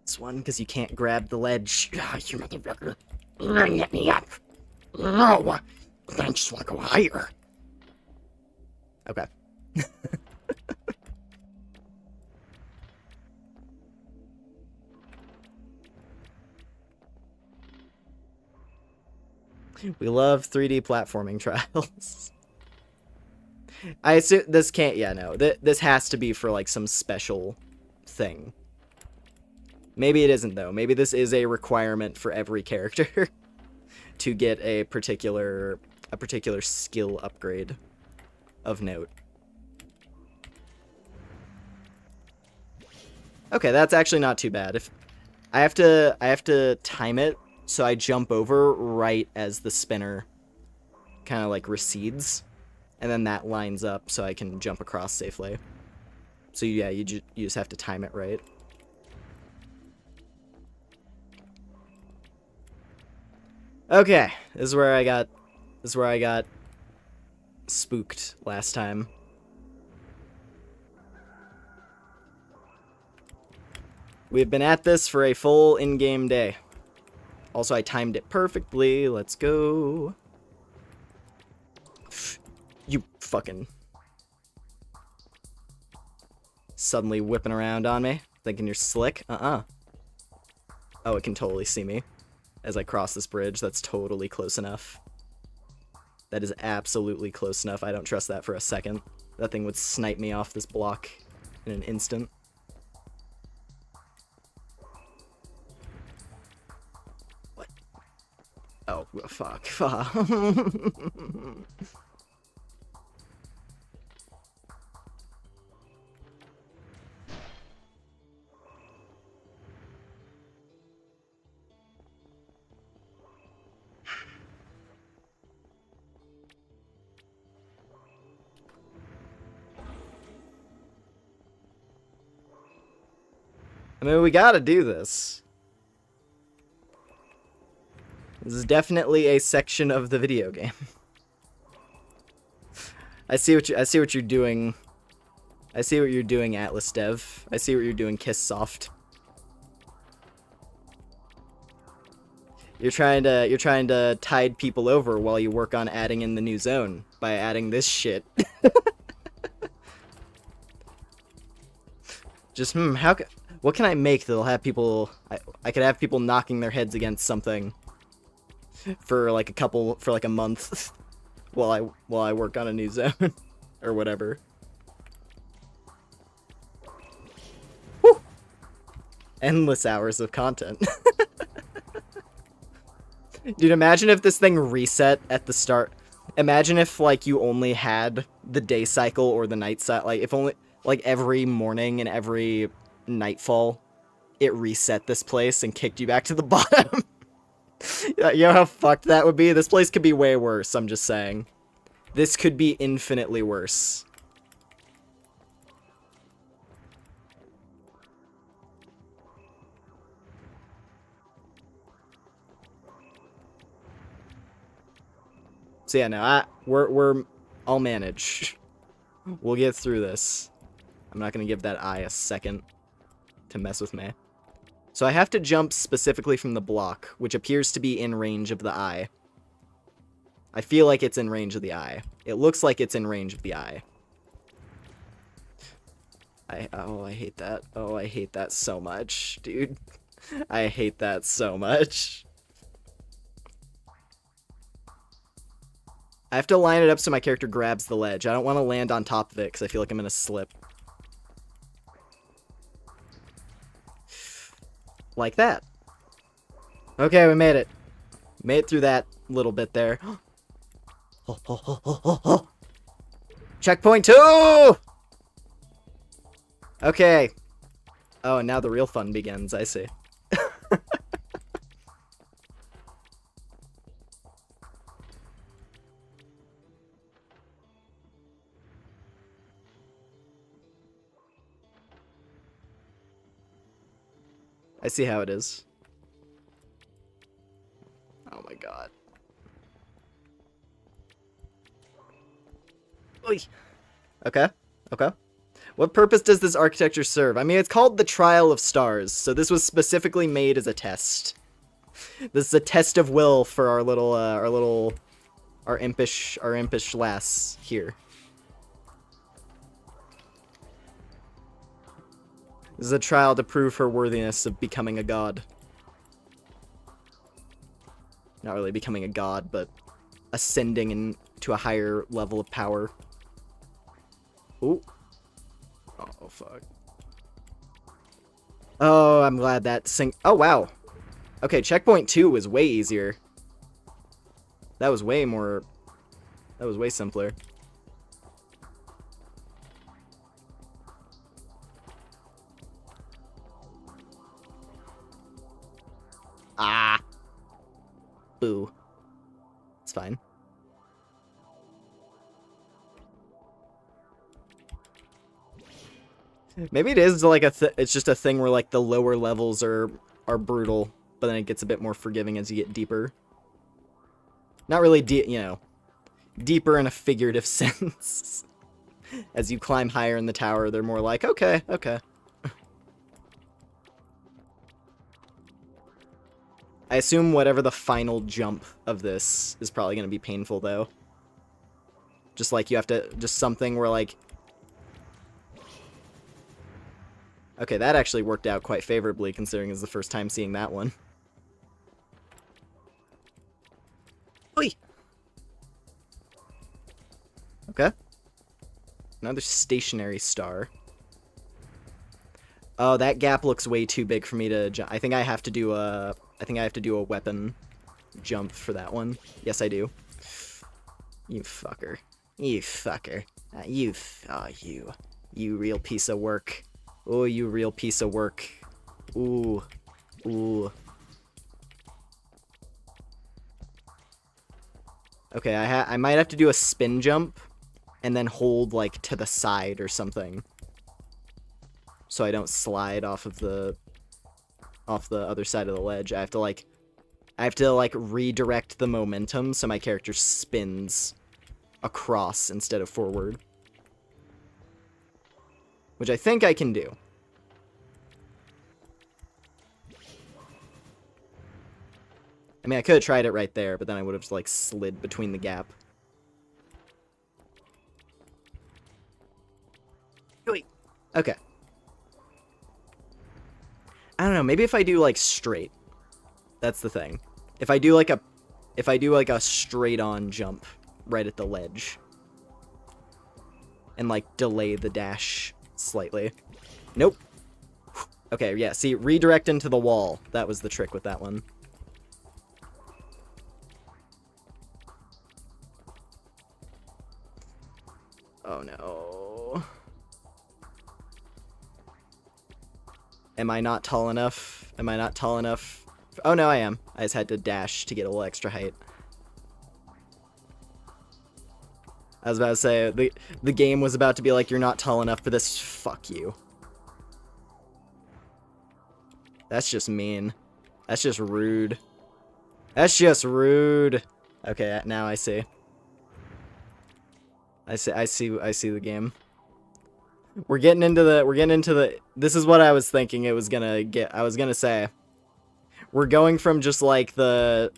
This one, because you can't grab the ledge. Ah, you motherfucker. Get me up. No. I just want to go higher. Okay. We love 3D platforming trials. I assume this can't, yeah, no. This has to be for, like, some special thing. Maybe it isn't, though. Maybe this is a requirement for every character to get a particular skill upgrade of note. Okay, that's actually not too bad. If I have to time it so I jump over right as the spinner kind of like recedes, and then that lines up so I can jump across safely. So yeah, you just have to time it right. Okay, this is where I got spooked last time. We've been at this for a full in-game day. Also, I timed it perfectly. Let's go. You fucking... Suddenly whipping around on me, thinking you're slick. Oh, it can totally see me. As I cross this bridge, that's totally close enough. That is absolutely close enough. I don't trust that for a second. That thing would snipe me off this block in an instant. What? Oh, fuck. I mean, we gotta do this. This is definitely a section of the video game. I see what you're doing. I see what you're doing, Atlyss Dev. I see what you're doing, Kiss Soft. You're trying to tide people over while you work on adding in the new zone by adding this shit. Just what can I make that'll have people... I could have people knocking their heads against something for like a month while I work on a new zone or whatever. Whew. Endless hours of content. Dude, imagine if this thing reset at the start. Imagine if like you only had the day cycle or the night cycle. Like if only like every morning and every nightfall, it reset this place and kicked you back to the bottom. You know how fucked that would be? This place could be way worse, I'm just saying. This could be infinitely worse. So yeah, no, I'll manage. We'll get through this. I'm not gonna give that eye a second to mess with me. So I have to jump specifically from the block, which appears to be in range of the eye. I feel like it's in range of the eye. It looks like it's in range of the eye. Oh, I hate that. Oh, I hate that so much, dude. I hate that so much. I have to line it up so my character grabs the ledge. I don't want to land on top of it because I feel like I'm going to slip. Like that. Okay, we made it. Made it through that little bit there. Checkpoint 2! Okay. Oh, and now the real fun begins, I see. I see how it is. Oh my god. Oy. Okay, okay. What purpose does this architecture serve? I mean, it's called the Trial of Stars, so this was specifically made as a test. This is a test of will for our impish lass here. This is a trial to prove her worthiness of becoming a god. Not really becoming a god, but ascending into a higher level of power. Ooh. Oh, fuck. Oh, I'm glad that oh, wow. Okay, checkpoint 2 was way easier. That was way more... That was way simpler. Ah. Boo. It's fine. Maybe it is like it's just a thing where like the lower levels are brutal, but then it gets a bit more forgiving as you get deeper. Not really deeper in a figurative sense. As you climb higher in the tower, they're more like, okay, okay. I assume whatever the final jump of this is probably going to be painful, though. Just like you have to... Just something where, like... Okay, that actually worked out quite favorably, considering it's the first time seeing that one. Oi! Okay. Another stationary star. Oh, that gap looks way too big for me to jump. I think I have to do a... I think I have to do a weapon jump for that one. Yes, I do. You fucker. You fucker. You real piece of work. Oh, you real piece of work. Ooh. Ooh. Okay, I might have to do a spin jump and then hold, like, to the side or something. So I don't slide off the other side of the ledge. I have to redirect the momentum so my character spins across instead of forward. Which I think I can do. I mean, I could have tried it right there, but then I would have, like, slid between the gap. Wait. Okay. I don't know, maybe if I do, like, straight. That's the thing. If I do, like, a straight-on jump right at the ledge. And, like, delay the dash slightly. Nope. Okay, yeah, see, redirect into the wall. That was the trick with that one. Oh, no. Am I not tall enough? Am I not tall enough? Oh, no, I am. I just had to dash to get a little extra height. I was about to say, the game was about to be like, you're not tall enough for this. Fuck you. That's just mean. That's just rude. That's just rude. Okay, now I see. I see the game. We're getting into the, this is what I was thinking it was gonna get. I was gonna say, we're going from just like the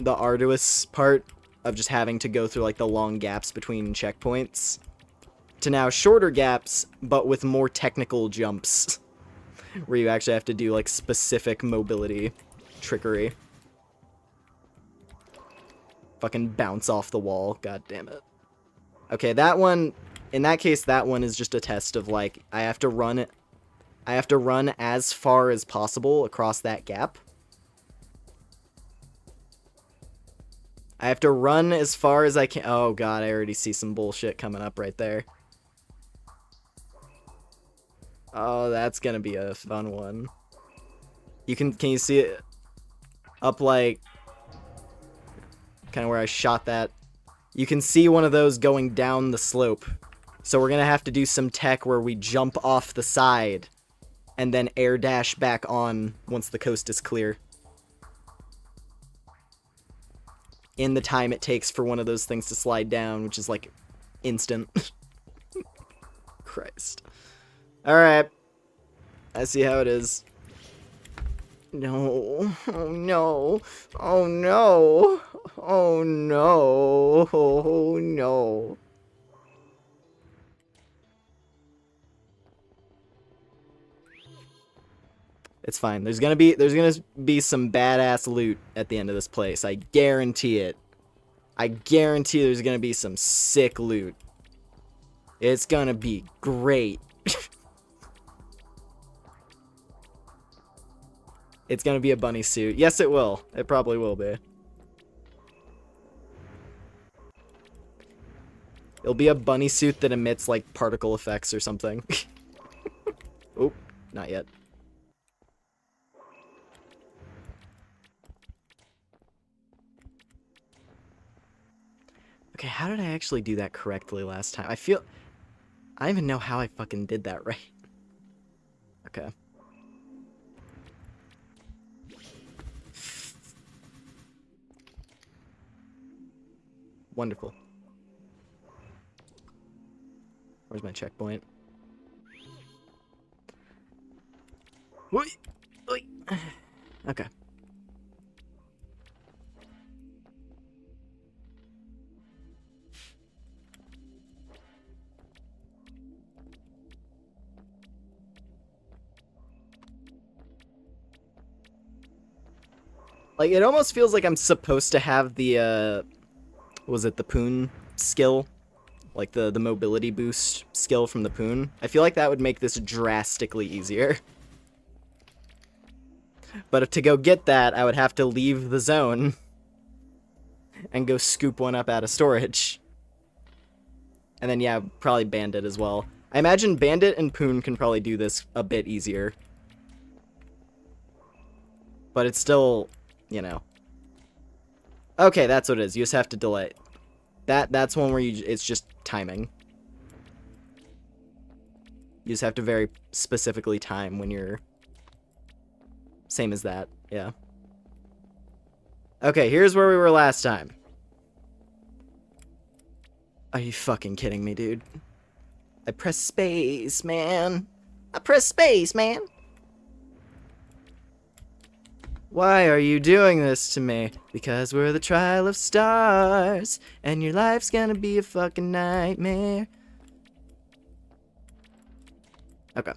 arduous part of just having to go through like the long gaps between checkpoints to now shorter gaps, but with more technical jumps, where you actually have to do, like, specific mobility trickery. Fucking bounce off the wall. God damn it. Okay, that one, in that case, that one is just a test of, like, I have to run as far as possible across that gap. I have to run as far as I can. Oh god, I already see some bullshit coming up right there. Oh, that's gonna be a fun one. Can you see it? Up, like, kind of where I shot that. You can see one of those going down the slope. So we're gonna have to do some tech where we jump off the side and then air dash back on once the coast is clear. In the time it takes for one of those things to slide down, which is, like, instant. Christ. Alright. I see how it is. No. Oh, no. Oh, no. Oh, no. Oh, no. It's fine. There's gonna be some badass loot at the end of this place. I guarantee it. I guarantee there's gonna be some sick loot. It's gonna be great. It's gonna be a bunny suit. Yes, it will. It probably will be. It'll be a bunny suit that emits, like, particle effects or something. Oh, not yet. Okay, how did I actually do that correctly last time? I don't even know how I fucking did that right. Okay. Wonderful. Where's my checkpoint? Okay. Like, it almost feels like I'm supposed to have the, was it the Poon skill? Like, the mobility boost skill from the Poon? I feel like that would make this drastically easier. But to go get that, I would have to leave the zone and go scoop one up out of storage. And then, yeah, probably Bandit as well. I imagine Bandit and Poon can probably do this a bit easier. But it's still, you know. Okay, that's what it is. You just have to delay. That's one where it's just timing. You just have to very specifically time when you're... Same as that, yeah. Okay, here's where we were last time. Are you fucking kidding me, dude? I pressed space, man. I pressed space, man. Why are you doing this to me? Because we're the trial of stars, and your life's gonna be a fucking nightmare. Okay.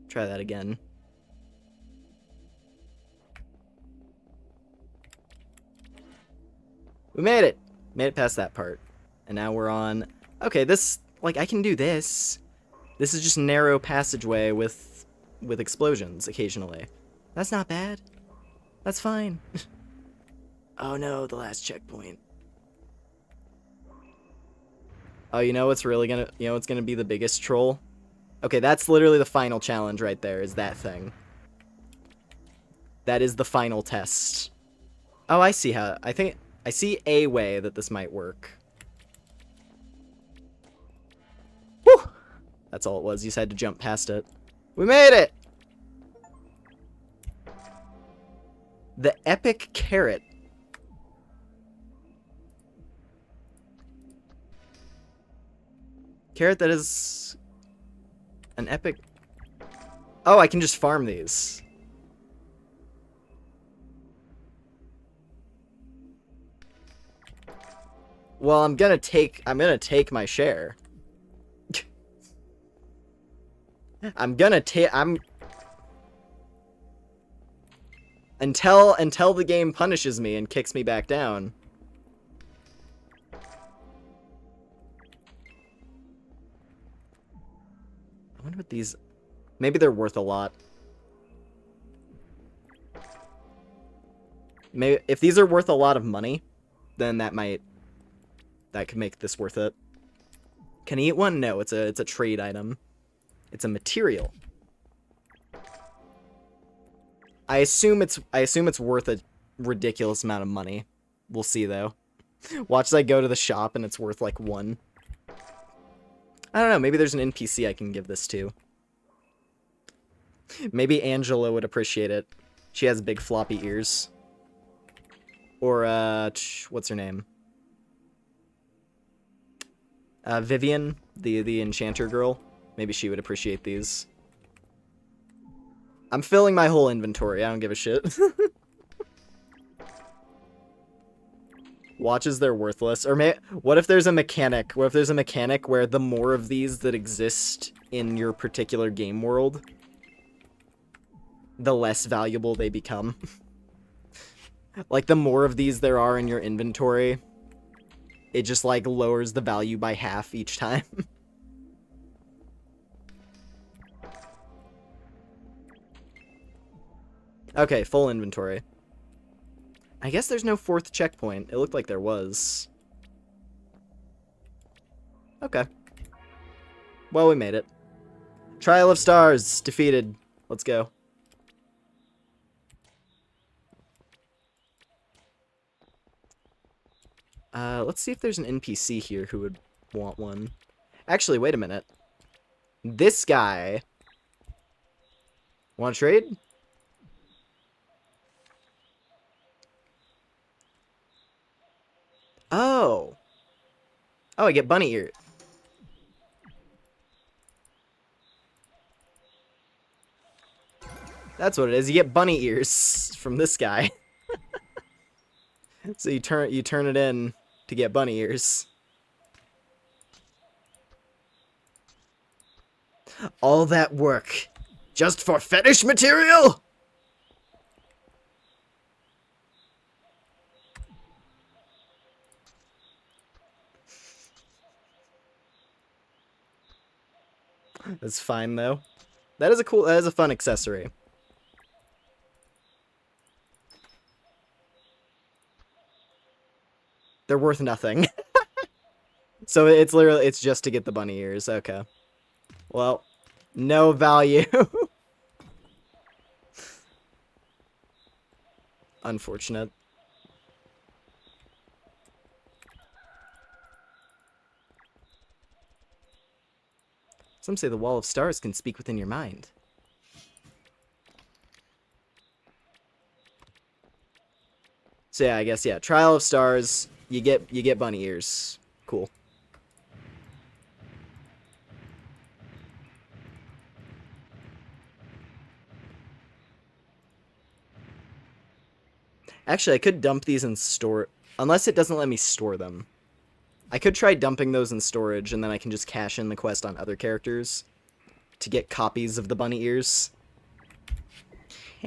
Try that again. We made it! Made it past that part. And now we're on... Okay, this... Like, I can do this. This is just narrow passageway with explosions occasionally. That's not bad. That's fine. Oh no, the last checkpoint. Oh, you know what's really gonna... You know what's gonna be the biggest troll? Okay, that's literally the final challenge right there, is that thing. That is the final test. Oh, I see how... I see a way that this might work. Woo! That's all it was. You just had to jump past it. We made it! The epic carrot. Carrot that is... an epic... Oh, I can just farm these. Well, I'm gonna take my share. I'm until the game punishes me and kicks me back down. I wonder what these, maybe they're worth a lot. Maybe if these are worth a lot of money, then that could make this worth it. Can I eat one? No, it's a trade item. It's a material. I assume it's worth a ridiculous amount of money. We'll see though. Watch as I go to the shop and it's worth like 1. I don't know, maybe there's an NPC I can give this to. Maybe Angela would appreciate it. She has big floppy ears. Or what's her name? Vivian, the enchanter girl. Maybe she would appreciate these. I'm filling my whole inventory. I don't give a shit. Watches, they're worthless. Or what if there's a mechanic? What if there's a mechanic where the more of these that exist in your particular game world, the less valuable they become? Like, the more of these there are in your inventory, it just, like, lowers the value by half each time. Okay, full inventory. I guess there's no 4th checkpoint. It looked like there was. Okay. Well, we made it. Trial of Stars defeated. Let's go. Let's see if there's an NPC here who would want one. Actually, wait a minute. This guy. Want to trade? Oh. Oh, I get bunny ear. That's what it is. You get bunny ears from this guy. So you turn it in to get bunny ears. All that work just for fetish material? That's fine though. That is a fun accessory. They're worth nothing. So it's just to get the bunny ears. Okay. Well, no value. Unfortunate. Some say the Wall of Stars can speak within your mind. So yeah, I guess yeah. Trial of Stars, you get bunny ears. Cool. Actually, I could dump these in store, unless it doesn't let me store them. I could try dumping those in storage, and then I can just cash in the quest on other characters to get copies of the bunny ears.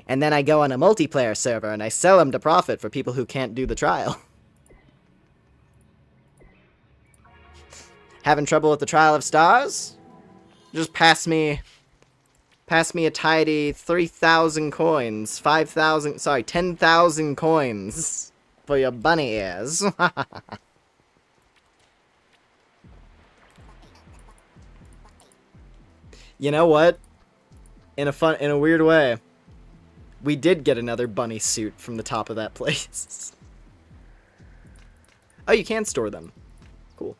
And then I go on a multiplayer server, and I sell them to profit for people who can't do the trial. Having trouble with the Trial of Stars? Just pass me a tidy 3,000 coins. 5,000, sorry, 10,000 coins for your bunny ears. You know what? In a weird way, we did get another bunny suit from the top of that place. Oh, you can store them. Cool.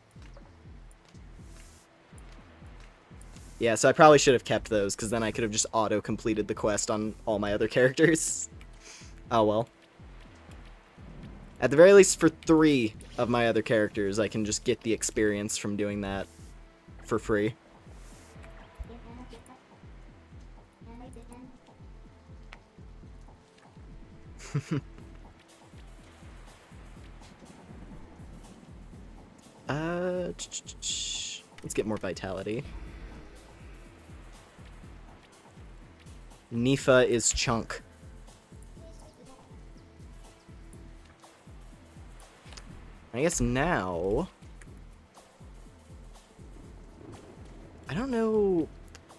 Yeah, so I probably should have kept those, because then I could have just auto-completed the quest on all my other characters. Oh well. At the very least, for 3 of my other characters, I can just get the experience from doing that for free. Let's get more vitality. Nifa is chunk. I guess now... I don't know...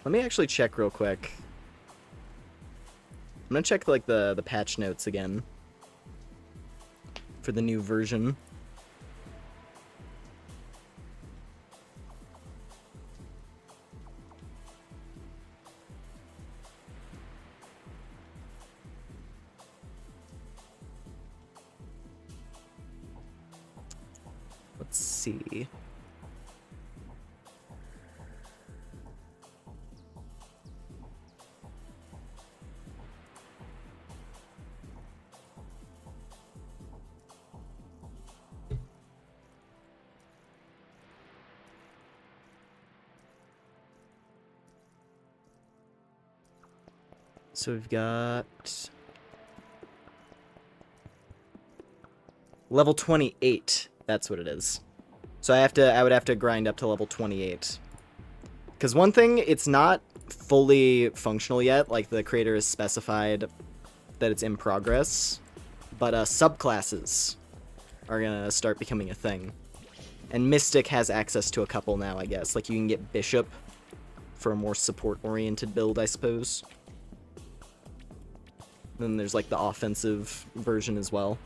Let me actually check real quick. I'm gonna check, like, the patch notes again. For the new version. Let's see. So we've got level 28. That's what it is. So I would have to grind up to level 28. Because one thing, it's not fully functional yet. Like, the creator has specified that it's in progress. But subclasses are gonna start becoming a thing. And Mystic has access to a couple now, I guess. Like, you can get Bishop for a more support-oriented build, I suppose. Then there's, like, the offensive version as well.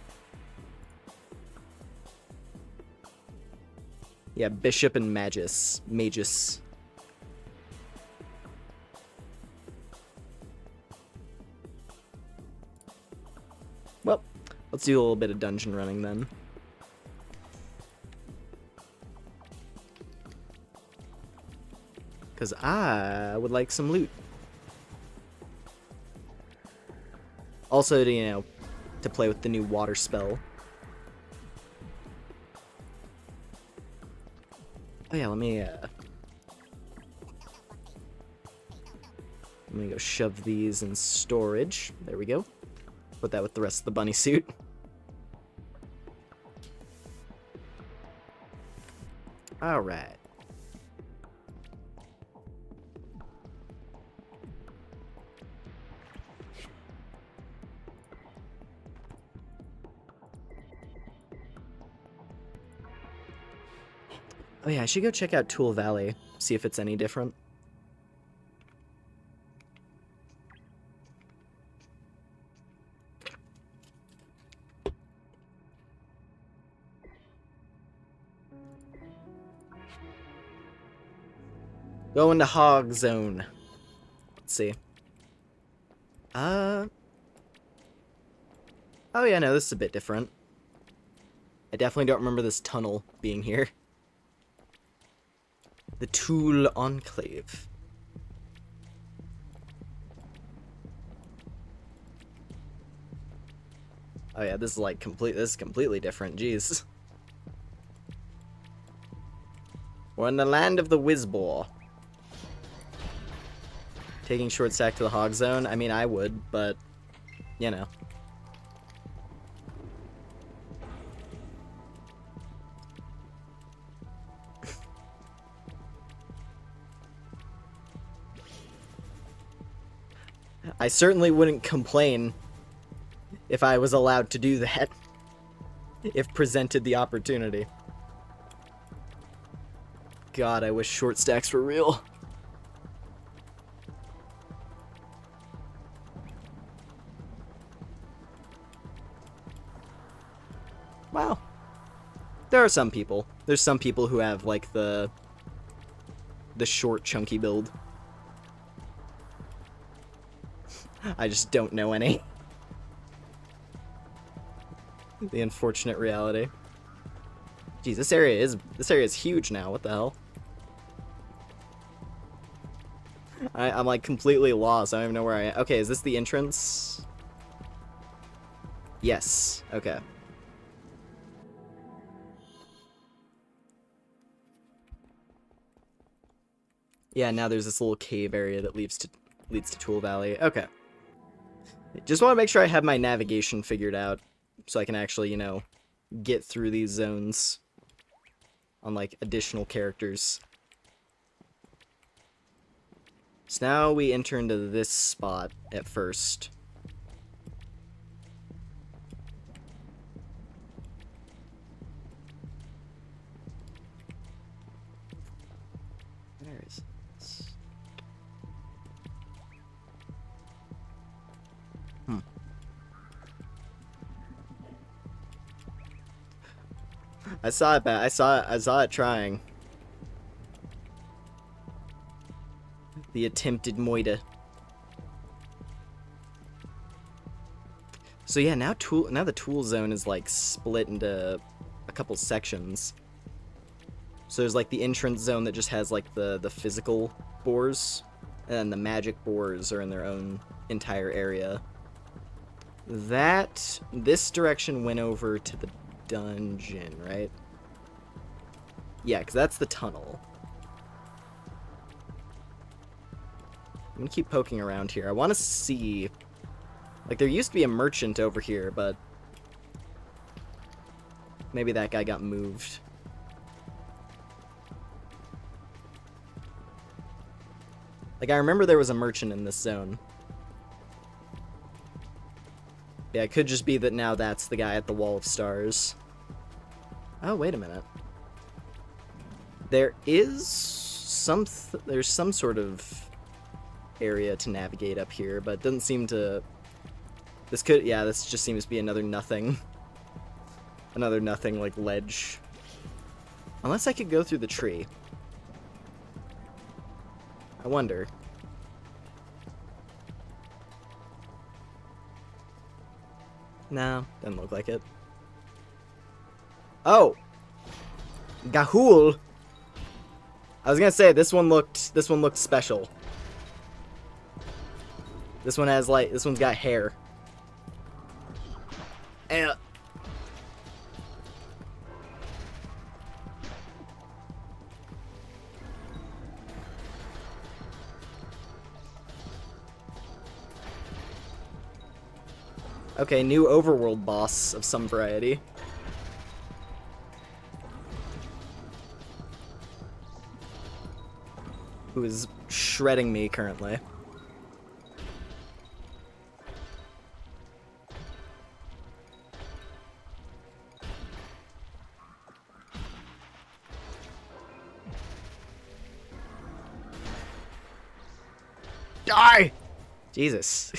Yeah, Bishop and Magus. Well, let's do a little bit of dungeon running then. Because I would like some loot. Also, to, you know, to play with the new water spell. Oh yeah, let me go shove these in storage. There we go. Put that with the rest of the bunny suit. Alright. Oh yeah, I should go check out Tool Valley, see if it's any different. Go into Hog Zone. Let's see. Oh yeah, no, this is a bit different. I definitely don't remember this tunnel being here. The Tool Enclave. Oh yeah, this is completely different, jeez. We're in the land of the Whizball. Taking short stack to the Hog Zone? I mean, I would, but, you know. I certainly wouldn't complain if I was allowed to do that, if presented the opportunity. God, I wish short stacks were real. Wow. There are some people. There's some people who have, like, the short, chunky build. I just don't know any. The unfortunate reality. Geez, this area is huge now. What the hell? I'm like completely lost. I don't even know where I am. Okay, is this the entrance? Yes. Okay. Yeah, now there's this little cave area that leads to Tool Valley. Okay. Just want to make sure I have my navigation figured out so I can actually, you know, get through these zones on, like, additional characters. So now we enter into this spot at first. Where is this? I saw it. I saw it trying. The attempted moida. So yeah, now the tool zone is like split into a couple sections. So there's like the entrance zone that just has like the physical boars, and then the magic boars are in their own entire area. This direction went over to the dungeon, right? Yeah, because that's the tunnel. I'm gonna keep poking around here. I want to see... Like, there used to be a merchant over here, but... maybe that guy got moved. Like, I remember there was a merchant in this zone. Yeah, it could just be that now that's the guy at the Wall of Stars. Oh, wait a minute. There's some sort of area to navigate up here, but it doesn't seem to... This just seems to be another nothing. Another nothing, like, ledge. Unless I could go through the tree. I wonder. No, doesn't look like it. Oh! Gahul! I was gonna say, this one looked special. This one has, like, this one's got hair. Okay, new overworld boss of some variety. Who is shredding me currently. Die! Jesus.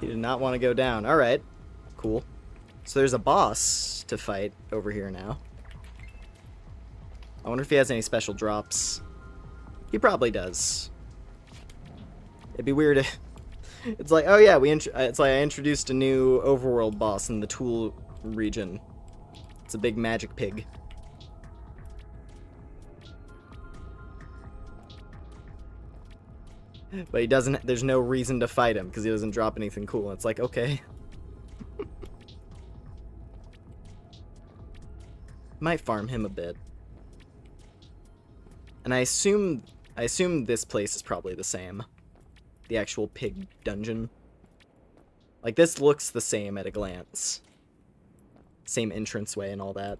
He did not want to go down. Alright. Cool. So there's a boss to fight over here now. I wonder if he has any special drops. He probably does. It'd be weird if... It's like, oh yeah, it's like I introduced a new overworld boss in the Tool region. It's a big magic pig. But he doesn't, there's no reason to fight him because he doesn't drop anything cool. It's like, okay. Might farm him a bit. And I assume this place is probably the same. The actual pig dungeon. Like, this looks the same at a glance. Same entranceway and all that.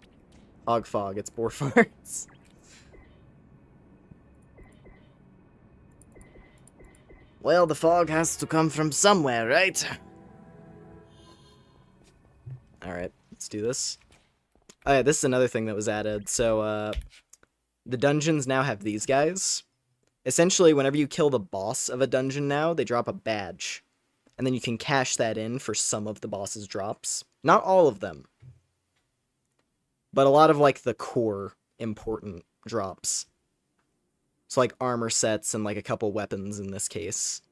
Hog fog, it's boar farts. Well, the fog has to come from somewhere, right? Alright, let's do this. Oh yeah, this is another thing that was added. So, the dungeons now have these guys. Essentially, whenever you kill the boss of a dungeon now, they drop a badge. And then you can cash that in for some of the boss's drops. Not all of them. But a lot of, like, the core important drops. So, like, armor sets and, like, a couple weapons in this case.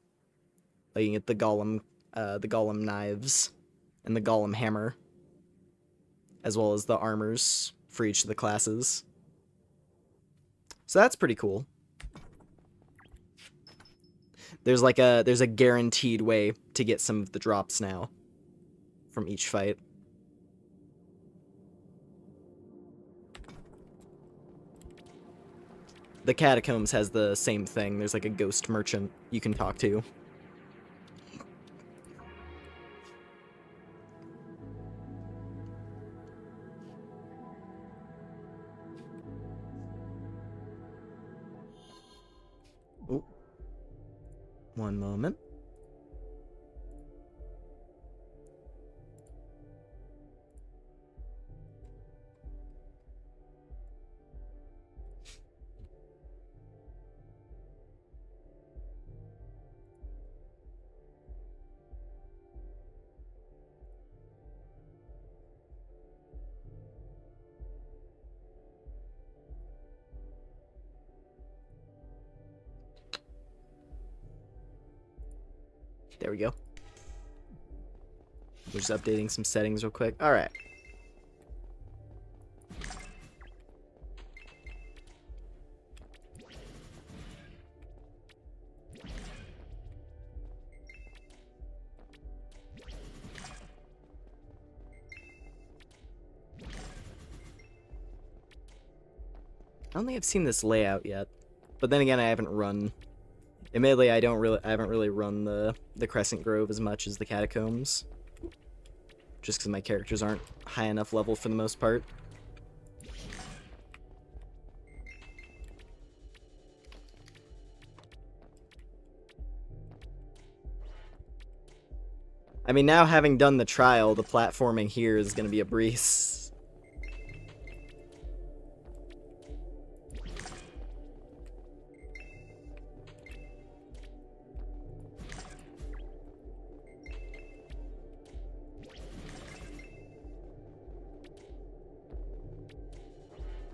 Like, you can get the golem knives and the golem hammer. As well as the armors for each of the classes. So that's pretty cool. There's a guaranteed way to get some of the drops now. From each fight. The Catacombs has the same thing. There's like a ghost merchant you can talk to. One moment. There we go. We're just updating some settings real quick. All right. I don't think I've seen this layout yet, but then again, I haven't run. Admittedly, I haven't really run the Crescent Grove as much as the Catacombs, just because my characters aren't high enough level for the most part. I mean, now having done the trial, the platforming here is going to be a breeze.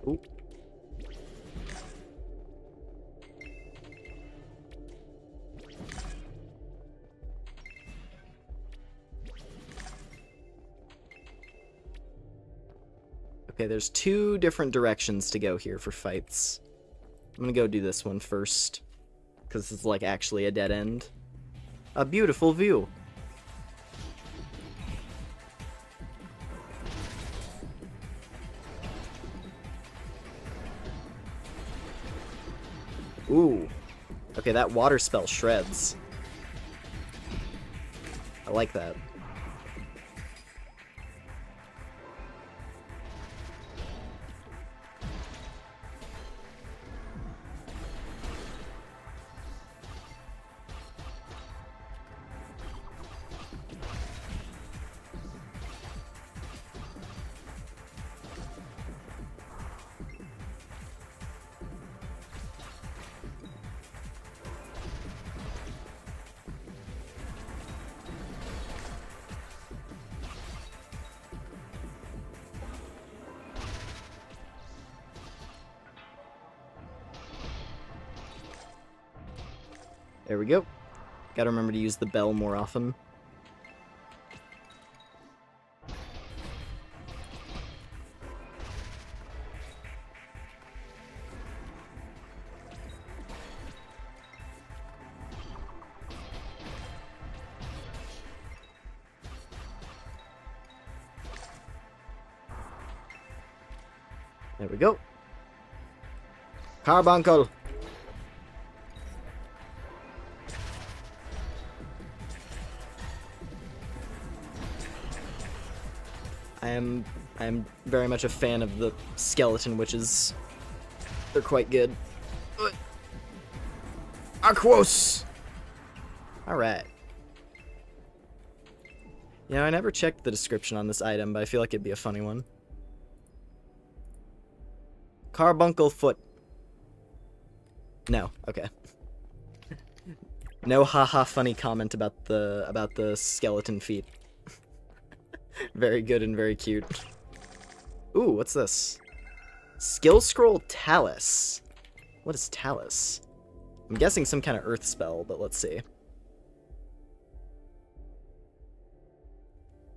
Ooh. Okay, there's two different directions to go here for fights. I'm gonna go do this one first, because it's like actually a dead end. A beautiful view. Ooh. Okay, that water spell shreds. I like that. There we go. Gotta remember to use the bell more often. There we go. Carbuncle! I am very much a fan of the skeleton witches. They're quite good. Aquos! Alright. You know, I never checked the description on this item, but I feel like it'd be a funny one. Carbuncle foot. No, okay. No haha funny comment about the skeleton feet. Very good and very cute. Ooh, what's this? Skill scroll Atlyss. What is Atlyss? I'm guessing some kind of earth spell, but let's see.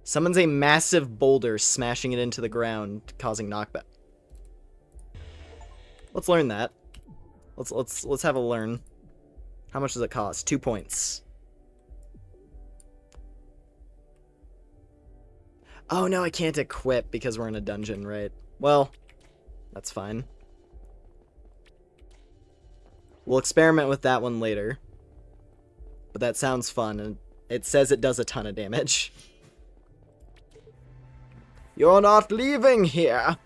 Summons a massive boulder, smashing it into the ground, causing knockback. Let's learn that. Let's have a learn. How much does it cost? 2 points. Oh no, I can't equip because we're in a dungeon, right? Well, that's fine. We'll experiment with that one later. But that sounds fun, and it says it does a ton of damage. You're not leaving here!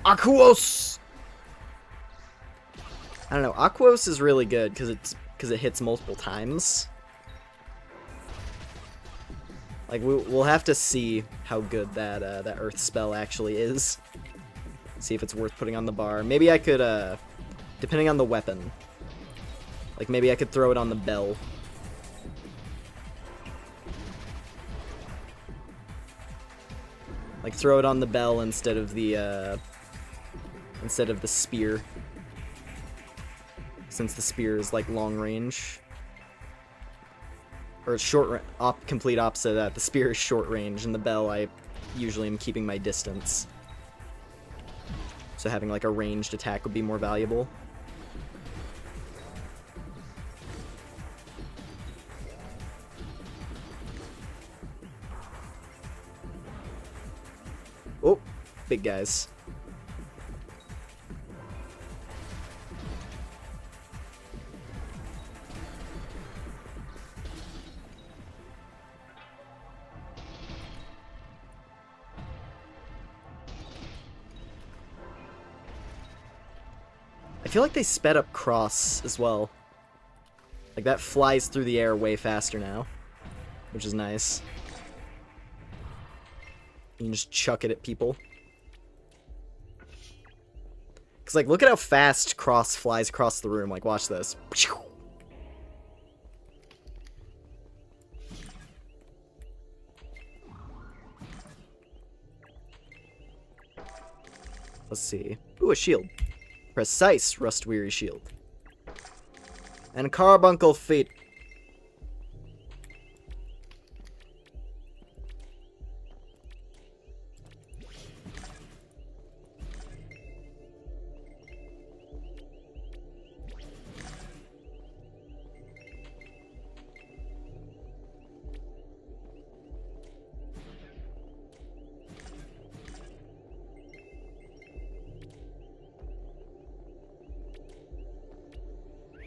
Aquos! I don't know. Aquos is really good because it hits multiple times. Like we'll have to see how good that that Earth spell actually is. See if it's worth putting on the bar. Maybe I could, depending on the weapon. Like maybe I could throw it on the bell. Like throw it on the bell instead of the spear. Since the spear is like long range. Or it's short, complete opposite of that. The spear is short range, and the bell I usually am keeping my distance. So having like a ranged attack would be more valuable. Oh, big guys. I feel like they sped up cross as well. Like that flies through the air way faster now, which is nice. You can just chuck it at people. Cause like look at how fast cross flies across the room. Like watch this. Let's see. Ooh, a shield. Precise rust-weary shield. And carbuncle feet.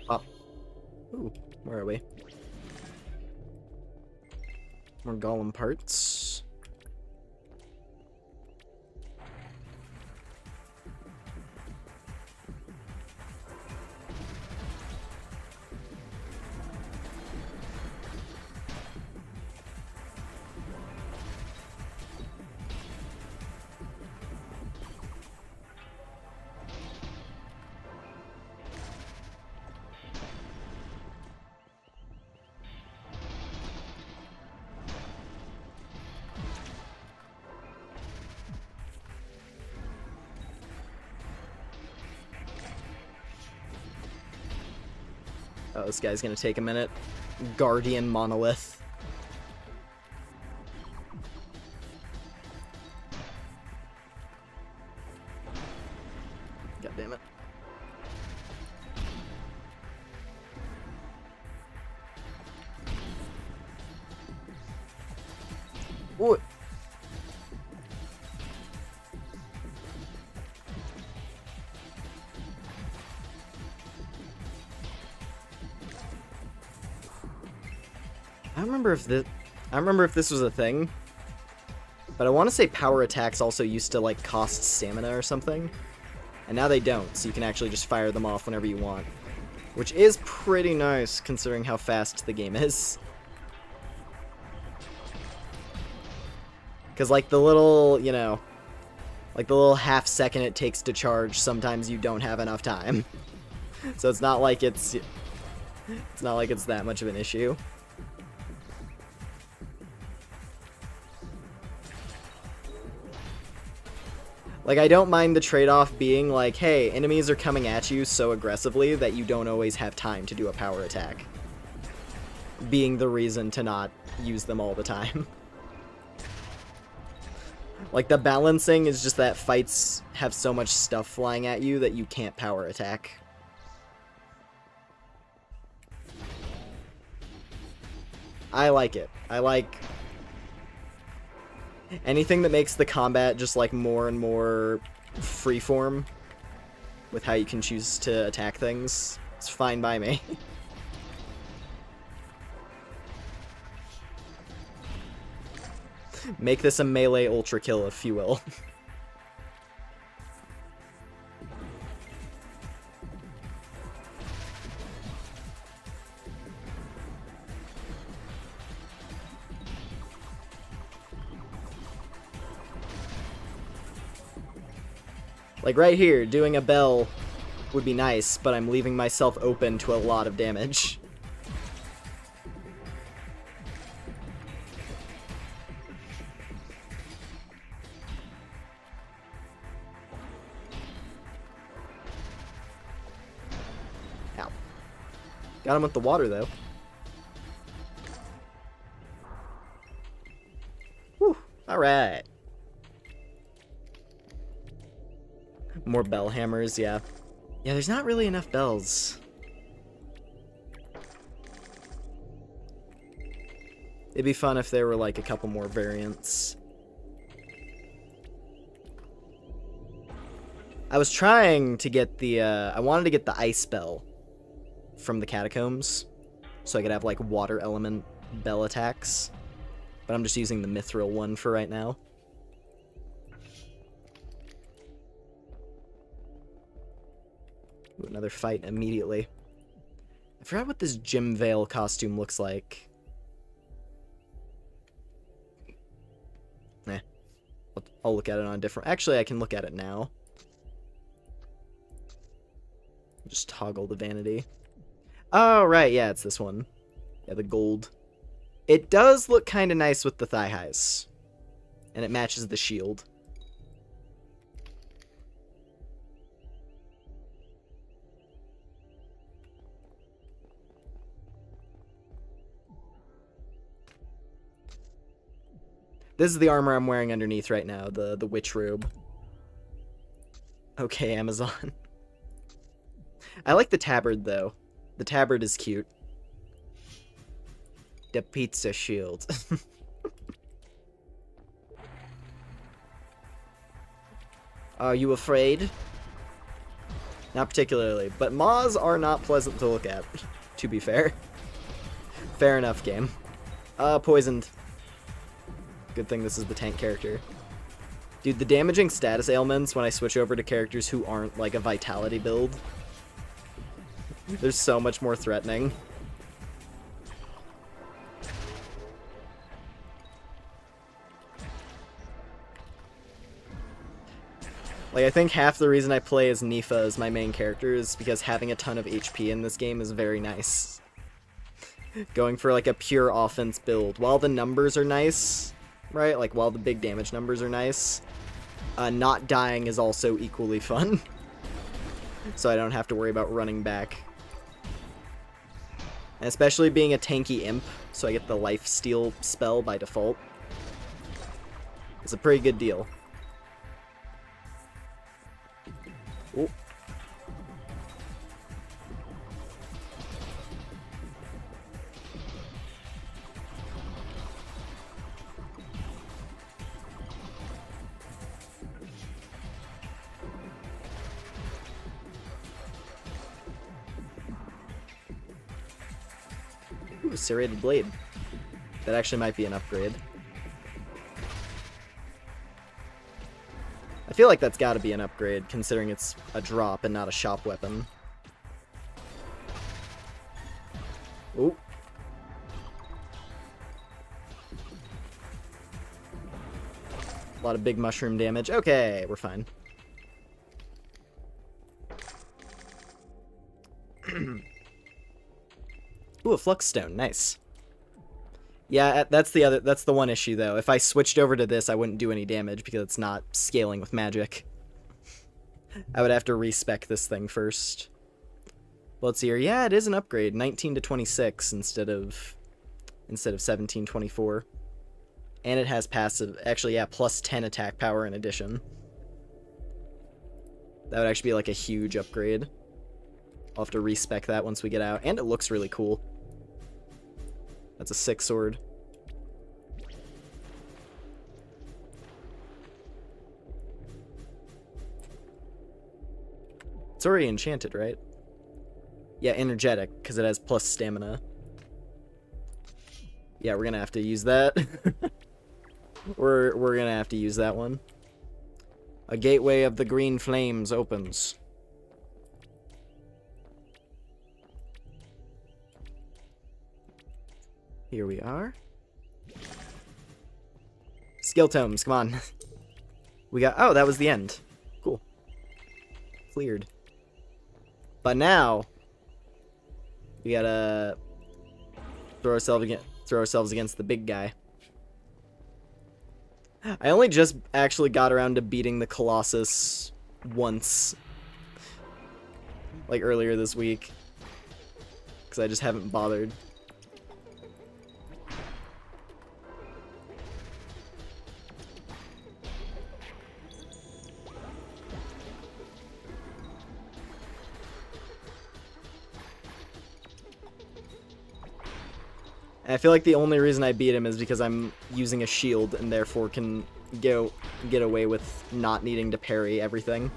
Up. Ooh, where are we? More golem parts. Oh, this guy's gonna take a minute. Guardian Monolith. God damn it. Ooh. I don't remember if this was a thing, but I want to say power attacks also used to like cost stamina or something, and now they don't, so you can actually just fire them off whenever you want, which is pretty nice considering how fast the game is. Because like the little, you know, like the little half second it takes to charge, sometimes you don't have enough time. So it's not like it's that much of an issue. Like, I don't mind the trade-off being like, hey, enemies are coming at you so aggressively that you don't always have time to do a power attack. Being the reason to not use them all the time. Like, the balancing is just that fights have so much stuff flying at you that you can't power attack. I like it. I like anything that makes the combat just like more and more freeform with how you can choose to attack things. It's fine by me. Make this a melee ultra kill, if you will. Like right here, doing a bell would be nice, but I'm leaving myself open to a lot of damage. Ow. Got him with the water, though. Whew. Alright. More bell hammers, yeah. Yeah, there's not really enough bells. It'd be fun if there were, like, a couple more variants. I was trying to get the, I wanted to get the ice bell from the catacombs, so I could have, like, water element bell attacks. But I'm just using the mithril one for right now. Ooh, another fight immediately. I forgot what this Jim Vale costume looks like. Nah. I'll look at it on a different... Actually, I can look at it now. Just toggle the vanity. Oh, right, yeah, it's this one. Yeah, the gold. It does look kind of nice with the thigh highs. And it matches the shield. This is the armor I'm wearing underneath right now, the witch robe. Okay, Amazon. I like the tabard, though. The tabard is cute. The pizza shield. Are you afraid? Not particularly, but maws are not pleasant to look at, to be fair. Fair enough, game. Poisoned. Good thing this is the tank character. Dude, the damaging status ailments when I switch over to characters who aren't, like, a vitality build. They're so much more threatening. Like, I think half the reason I play as Nifa as my main character is because having a ton of HP in this game is very nice. Going for, like, a pure offense build. While the numbers are nice, right? Like, while the big damage numbers are nice, not dying is also equally fun. So I don't have to worry about running back. And especially being a tanky imp, so I get the lifesteal spell by default. It's a pretty good deal. Ooh. Ooh, serrated blade. That actually might be an upgrade. I feel like that's got to be an upgrade, considering it's a drop and not a shop weapon. Ooh. A lot of big mushroom damage. Okay, we're fine. Ooh, a flux stone. Nice. Yeah, that's the one issue though. If I switched over to this, I wouldn't do any damage because it's not scaling with magic. I would have to respec this thing first. Well, let's see here. Yeah, it is an upgrade. 19 to 26 instead of 17-24. And it has passive, actually, yeah, plus 10 attack power in addition. That would actually be like a huge upgrade. I'll have to respec that once we get out. And it looks really cool. That's a 6 sword. It's already enchanted, right? Yeah, energetic, because it has plus stamina. Yeah, we're gonna have to use that. we're gonna have to use that one. A gateway of the green flames opens. Here we are. Skill tomes, come on. We got... Oh, that was the end. Cool. cleared. But now, we gotta throw ourselves against the big guy. I only just actually got around to beating the Colossus once. Like earlier this week. Because I just haven't bothered. And I feel like the only reason I beat him is because I'm using a shield and therefore can get away with not needing to parry everything.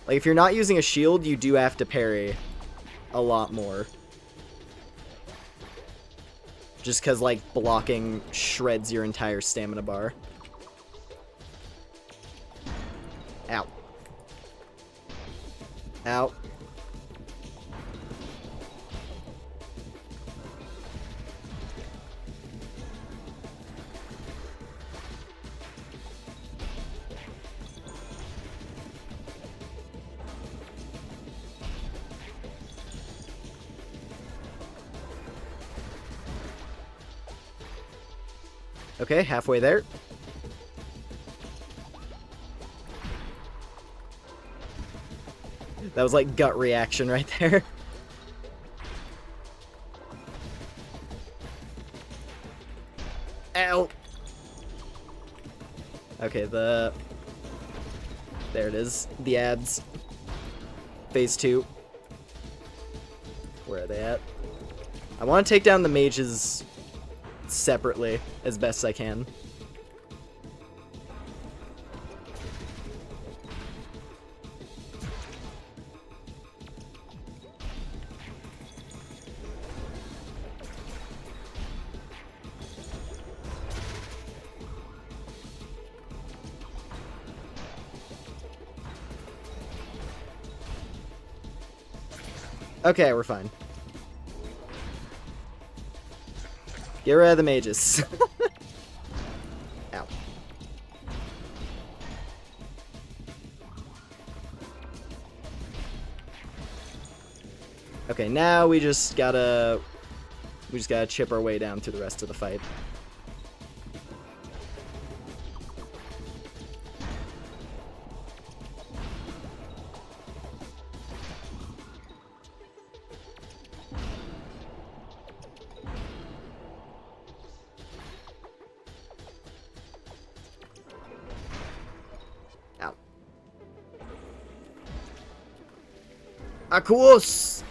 Like, if you're not using a shield, you do have to parry a lot more. Just because, like, blocking shreds your entire stamina bar. Ow. Ow. Okay, halfway there. That was like gut reaction right there. Ow! Okay, there it is. The ads. Phase 2. Where are they at? I want to take down the mages separately as best I can. Okay, we're fine. Get rid of the mages. Ow. Okay, now we just gotta chip our way down through the rest of the fight. Aquos!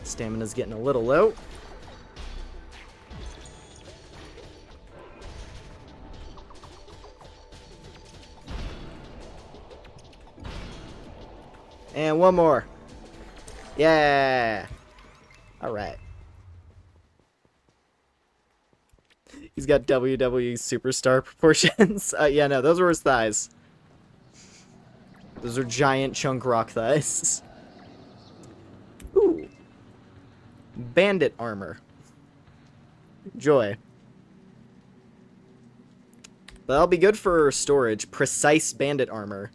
Stamina's getting a little low. And one more. Yeah. All right. He's got WWE superstar proportions. Yeah, no, those were his thighs. Those are giant chunk rock thighs. Ooh. Bandit armor. Joy. But that'll be good for storage. Precise bandit armor.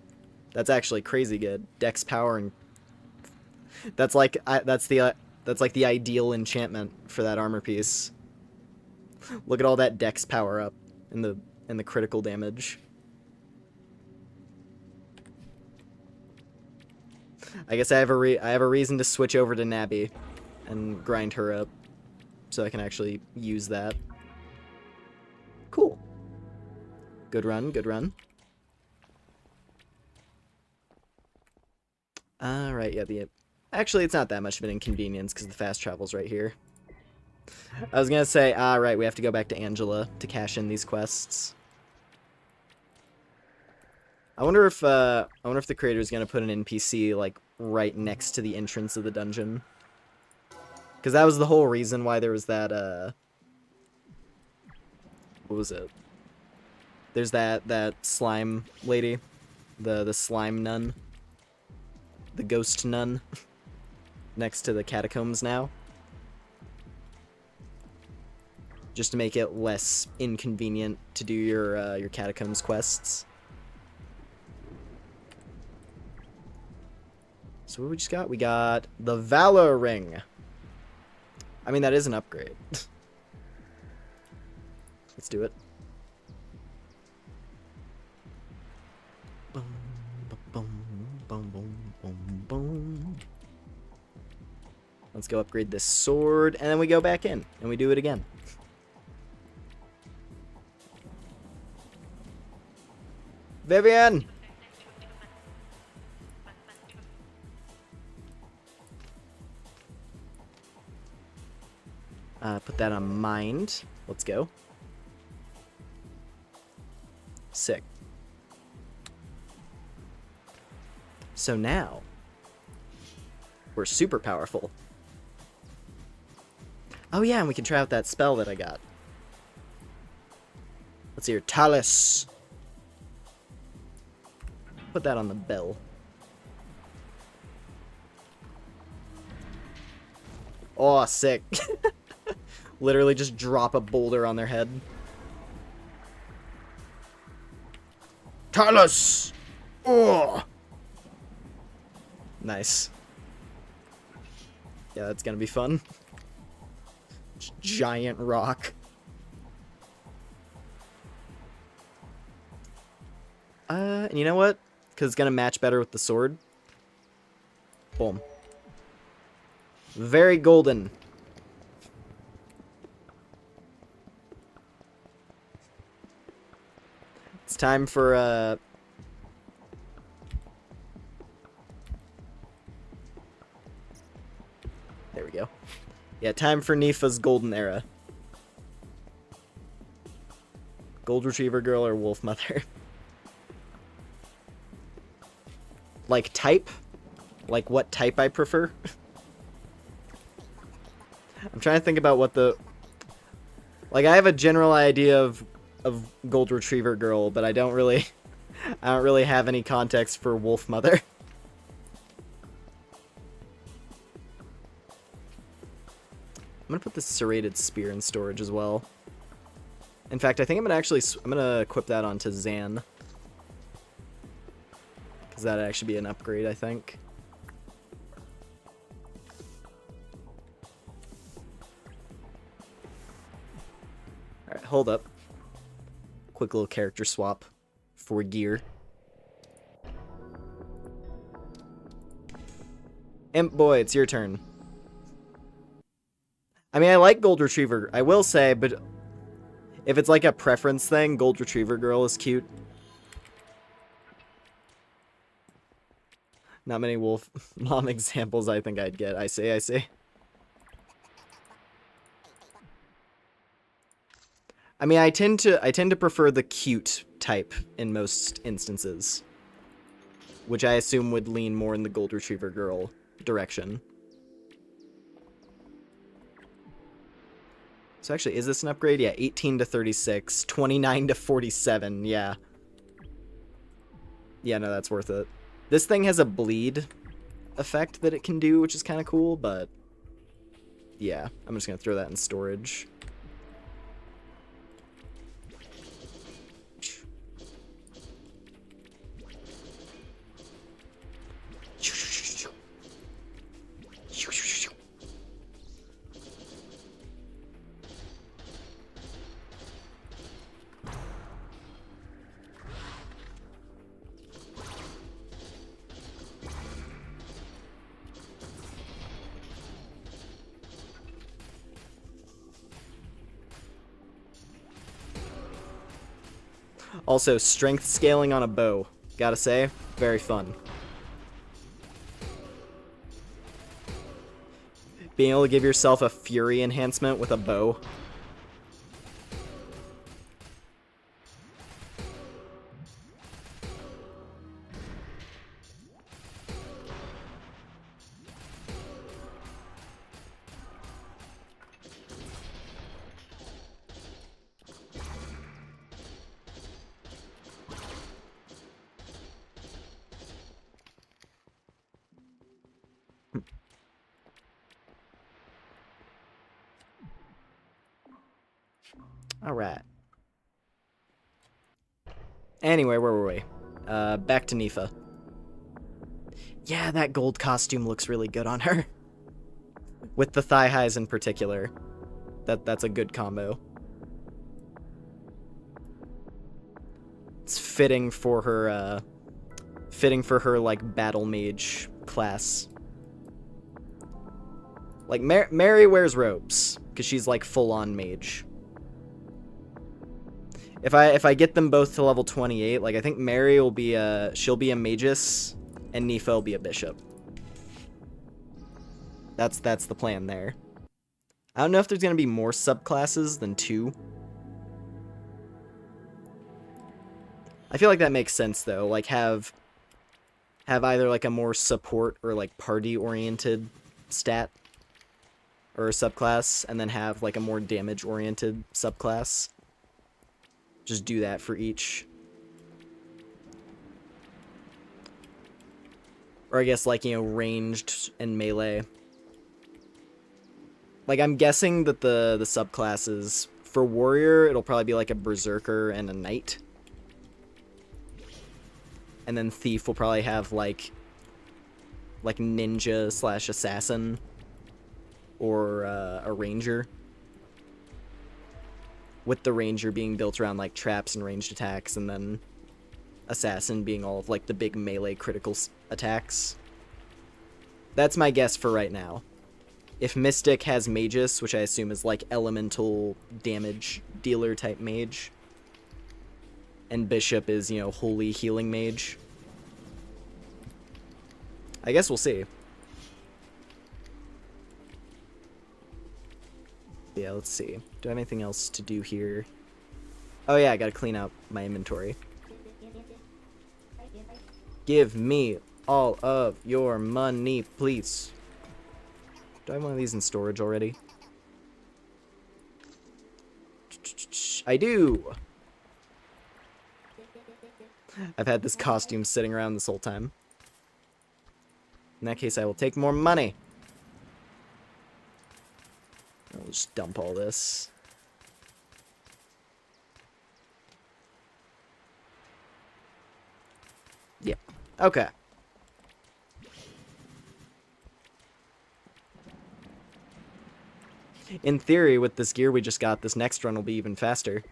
That's actually crazy good. Dex power and that's like the ideal enchantment for that armor piece. Look at all that dex power up in the critical damage. I guess I have a reason to switch over to Nabby and grind her up so I can actually use that. Cool. Good run, good run. Alright, yeah, actually, it's not that much of an inconvenience because the fast travel's right here. I was gonna say, right, we have to go back to Angela to cash in these quests. I wonder if the creator's gonna put an NPC, like, right next to the entrance of the dungeon. Because that was the whole reason why there was that what was it? There's that slime lady, the slime nun, the ghost nun, next to the catacombs now, just to make it less inconvenient to do your catacombs quests. So what we just got? We got the Valor Ring. I mean, that is an upgrade. Let's do it. Boom, boom, boom, boom, boom, boom. Let's go upgrade this sword, and then we go back in, and we do it again. Vivian! Put that on mind. Let's go. Sick. So now, we're super powerful. Oh yeah, and we can try out that spell that I got. Let's see here. Atlyss. Put that on the bell. Oh, sick. Literally just drop a boulder on their head. Atlyss! Oh! Nice. Yeah, that's gonna be fun. Giant rock. And you know what? Because it's gonna match better with the sword. Boom. Very golden. It's time for, there we go. Yeah, time for Nifa's golden era. Gold Retriever Girl or Wolf Mother? Like type? Like what type I prefer? I'm trying to think about what the... Like, I have a general idea of Gold Retriever Girl, but I don't really have any context for Wolf Mother. I'm gonna put the serrated spear in storage as well. In fact, I think I'm gonna equip that onto Zan, because that'd actually be an upgrade, I think. All right, hold up. Quick little character swap for gear. Imp Boy, it's your turn. I mean, I like Gold Retriever, I will say, but if it's like a preference thing, Gold Retriever Girl is cute. Not many Wolf Mom examples I think I'd get. I see. I mean, I tend to prefer the cute type in most instances, which I assume would lean more in the Gold Retriever Girl direction. So actually, is this an upgrade? Yeah, 18 to 36, 29 to 47, yeah. Yeah, no, that's worth it. This thing has a bleed effect that it can do, which is kind of cool, but yeah, I'm just going to throw that in storage. Also, strength scaling on a bow. Gotta say, very fun. Being able to give yourself a fury enhancement with a bow. Alright. Anyway, where were we? Back to Nifa. Yeah, that gold costume looks really good on her. With the thigh highs in particular. That's a good combo. It's fitting for her, like, battle mage class. Like, Mary wears robes, because she's, like, full-on mage. If I get them both to level 28, like, I think Mary will be she'll be a magus, and Nifa will be a bishop. That's the plan there. I don't know if there's gonna be more subclasses than 2. I feel like that makes sense, though. Like, have either, like, a more support or, like, party-oriented stat or subclass, and then have, like, a more damage-oriented subclass. Just do that for each. Or I guess, like, you know, ranged and melee. Like, I'm guessing that the subclasses... For warrior, it'll probably be, like, a berserker and a knight. And then thief will probably have, like ninja / assassin. Or a ranger. With the ranger being built around, like, traps and ranged attacks, and then assassin being all of, like, the big melee critical attacks. That's my guess for right now. If Mystic has Magus, which I assume is, like, elemental damage dealer type mage, and Bishop is, you know, holy healing mage, I guess we'll see. Yeah, let's see. Do I have anything else to do here? Oh yeah, I gotta clean out my inventory. Give me all of your money, please. Do I have one of these in storage already? I do! I've had this costume sitting around this whole time. In that case, I will take more money. I'll just dump all this. Yeah. Okay. In theory, with this gear we just got, this next run will be even faster.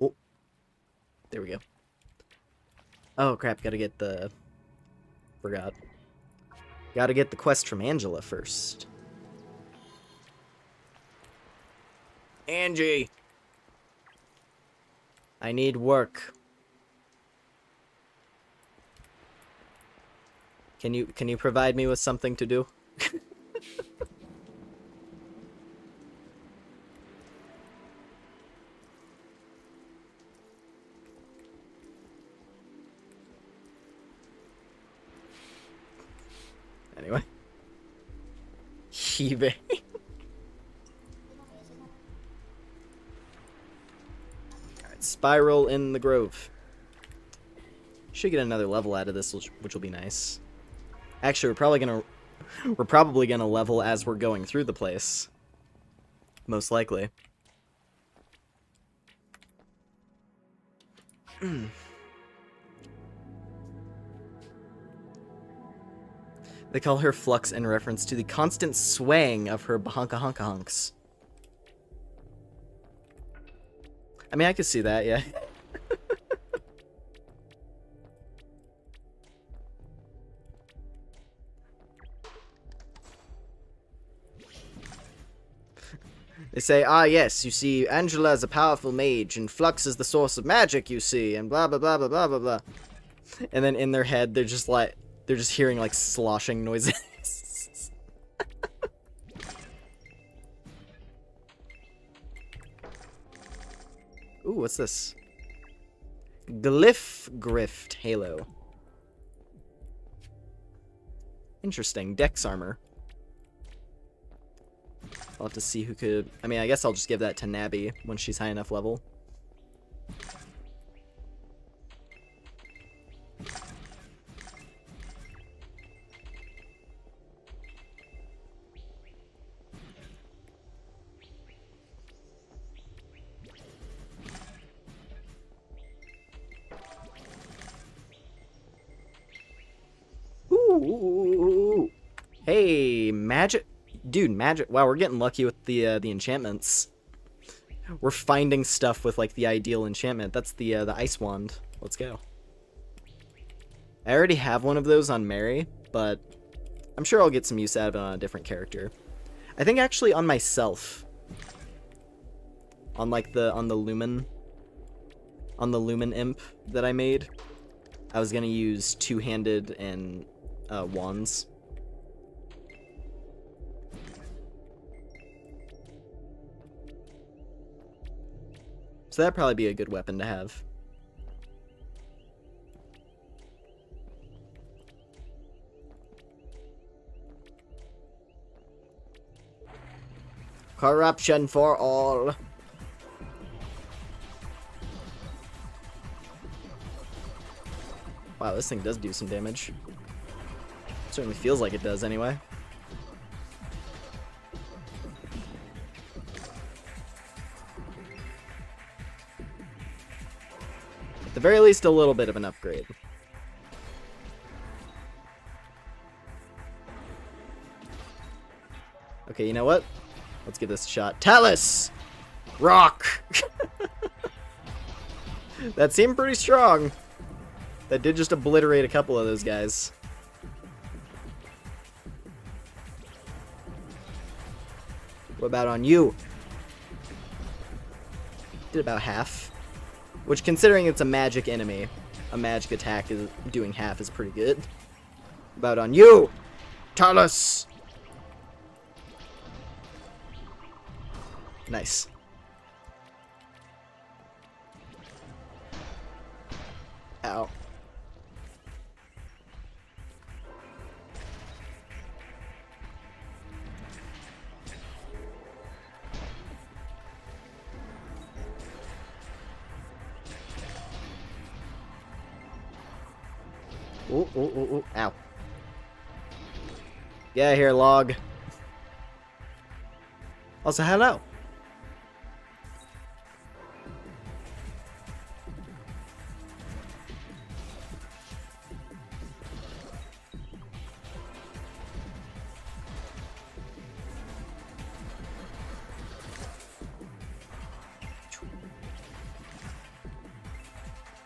Oh. There we go. Oh, crap, gotta get the... Forgot. Gotta get the quest from Angela first. Angie! I need work. Can you provide me with something to do? Anyway. eBay. Alright, Spiral in the Grove. Should get another level out of this, which will be nice. Actually, we're probably gonna level as we're going through the place. Most likely. They call her Flux in reference to the constant swaying of her bahunka-hunka-hunks. I mean, I could see that, yeah. They say, ah yes, you see, Angela is a powerful mage, and Flux is the source of magic, you see, and blah blah blah blah blah blah blah. And then in their head, they're just hearing, like, sloshing noises. Ooh, what's this? Glyph Grift Halo. Interesting. Dex armor. I'll have to see who could... I mean, I guess I'll just give that to Nabby when she's high enough level. Ooh. Hey, magic. Dude, magic. Wow, we're getting lucky with the enchantments. We're finding stuff with, like, the ideal enchantment. That's the ice wand. Let's go. I already have one of those on Mary, but I'm sure I'll get some use out of it on a different character. I think actually on myself. On, like, on the Lumen imp that I made. I was gonna use two-handed and wands. So that'd probably be a good weapon to have. Corruption for all. Wow, this thing does do some damage. Certainly feels like it does anyway. At the very least, a little bit of an upgrade. Okay, you know what? Let's give this a shot. Atlyss! Rock! That seemed pretty strong. That did just obliterate a couple of those guys. What about on you? Did about half. Which, considering it's a magic enemy, a magic attack is doing half is pretty good. About on you! Atlyss! Nice. Ow. Ooh, ooh, ooh, ooh. Ow. Get out of here, log. Also, hello.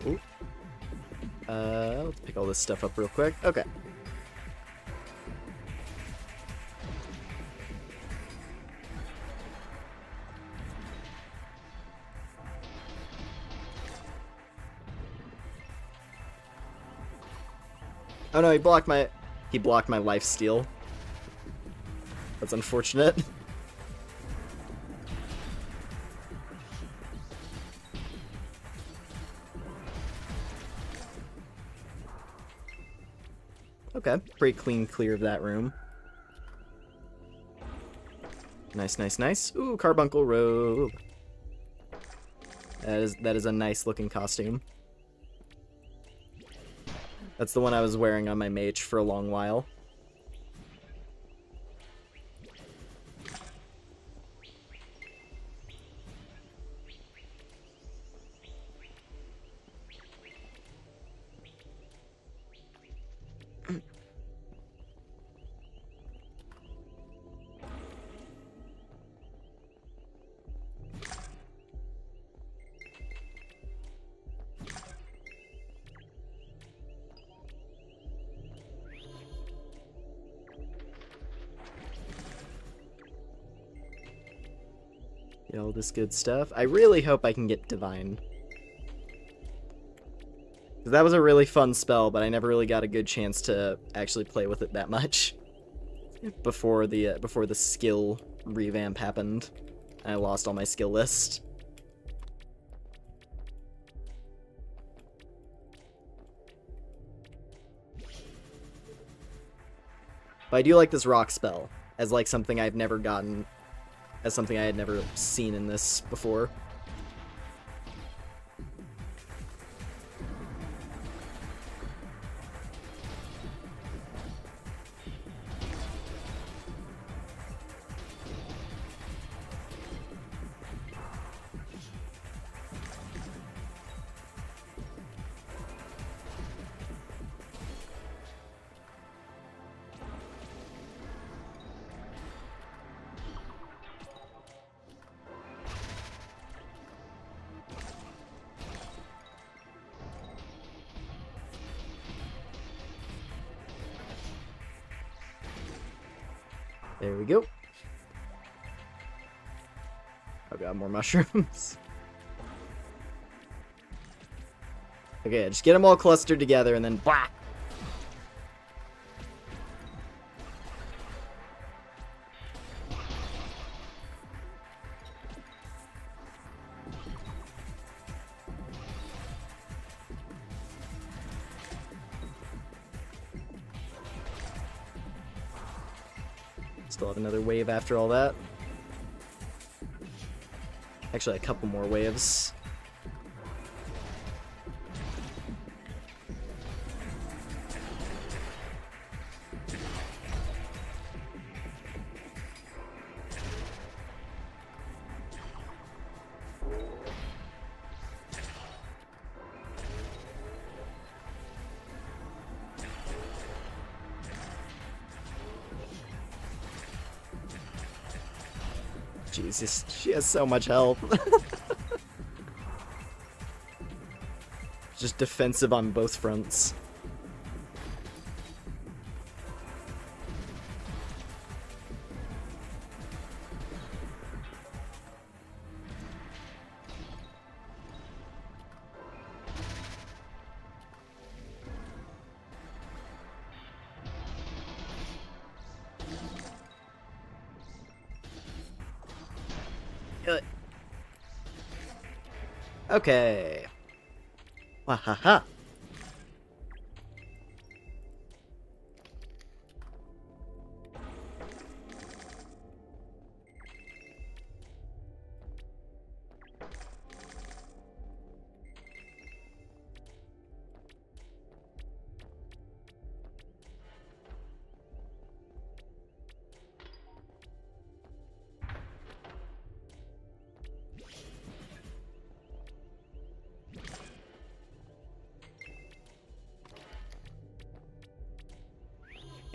Ooh. Let's pick all this stuff up real quick. Okay. Oh no, he blocked my life steal. That's unfortunate. Okay, pretty clean clear of that room. Nice, nice, nice. Ooh, carbuncle robe. That is a nice looking costume. That's the one I was wearing on my mage for a long while. Get all this good stuff. I really hope I can get Divine. That was a really fun spell, but I never really got a good chance to actually play with it that much before the skill revamp happened. I lost all my skill list. But I do like this rock spell as like something I've never gotten as something I had never seen in this before. There we go. I've got more mushrooms. Okay, just get them all clustered together and then blah! Still have another wave after all that. Actually, a couple more waves. Jesus, she has so much health. Just defensive on both fronts. Okay. Wahaha.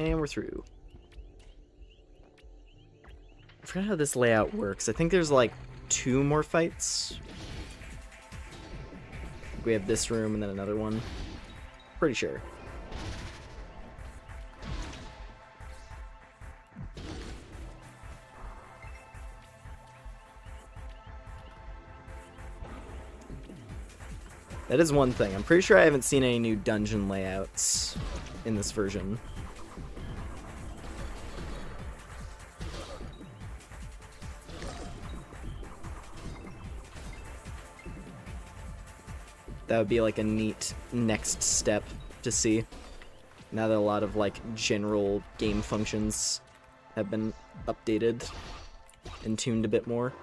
And we're through. I forgot how this layout works. I think there's like 2 more fights. We have this room and then another one. Pretty sure. That is one thing. I'm pretty sure I haven't seen any new dungeon layouts in this version. That would be like a neat next step to see. Now that a lot of like general game functions have been updated and tuned a bit more.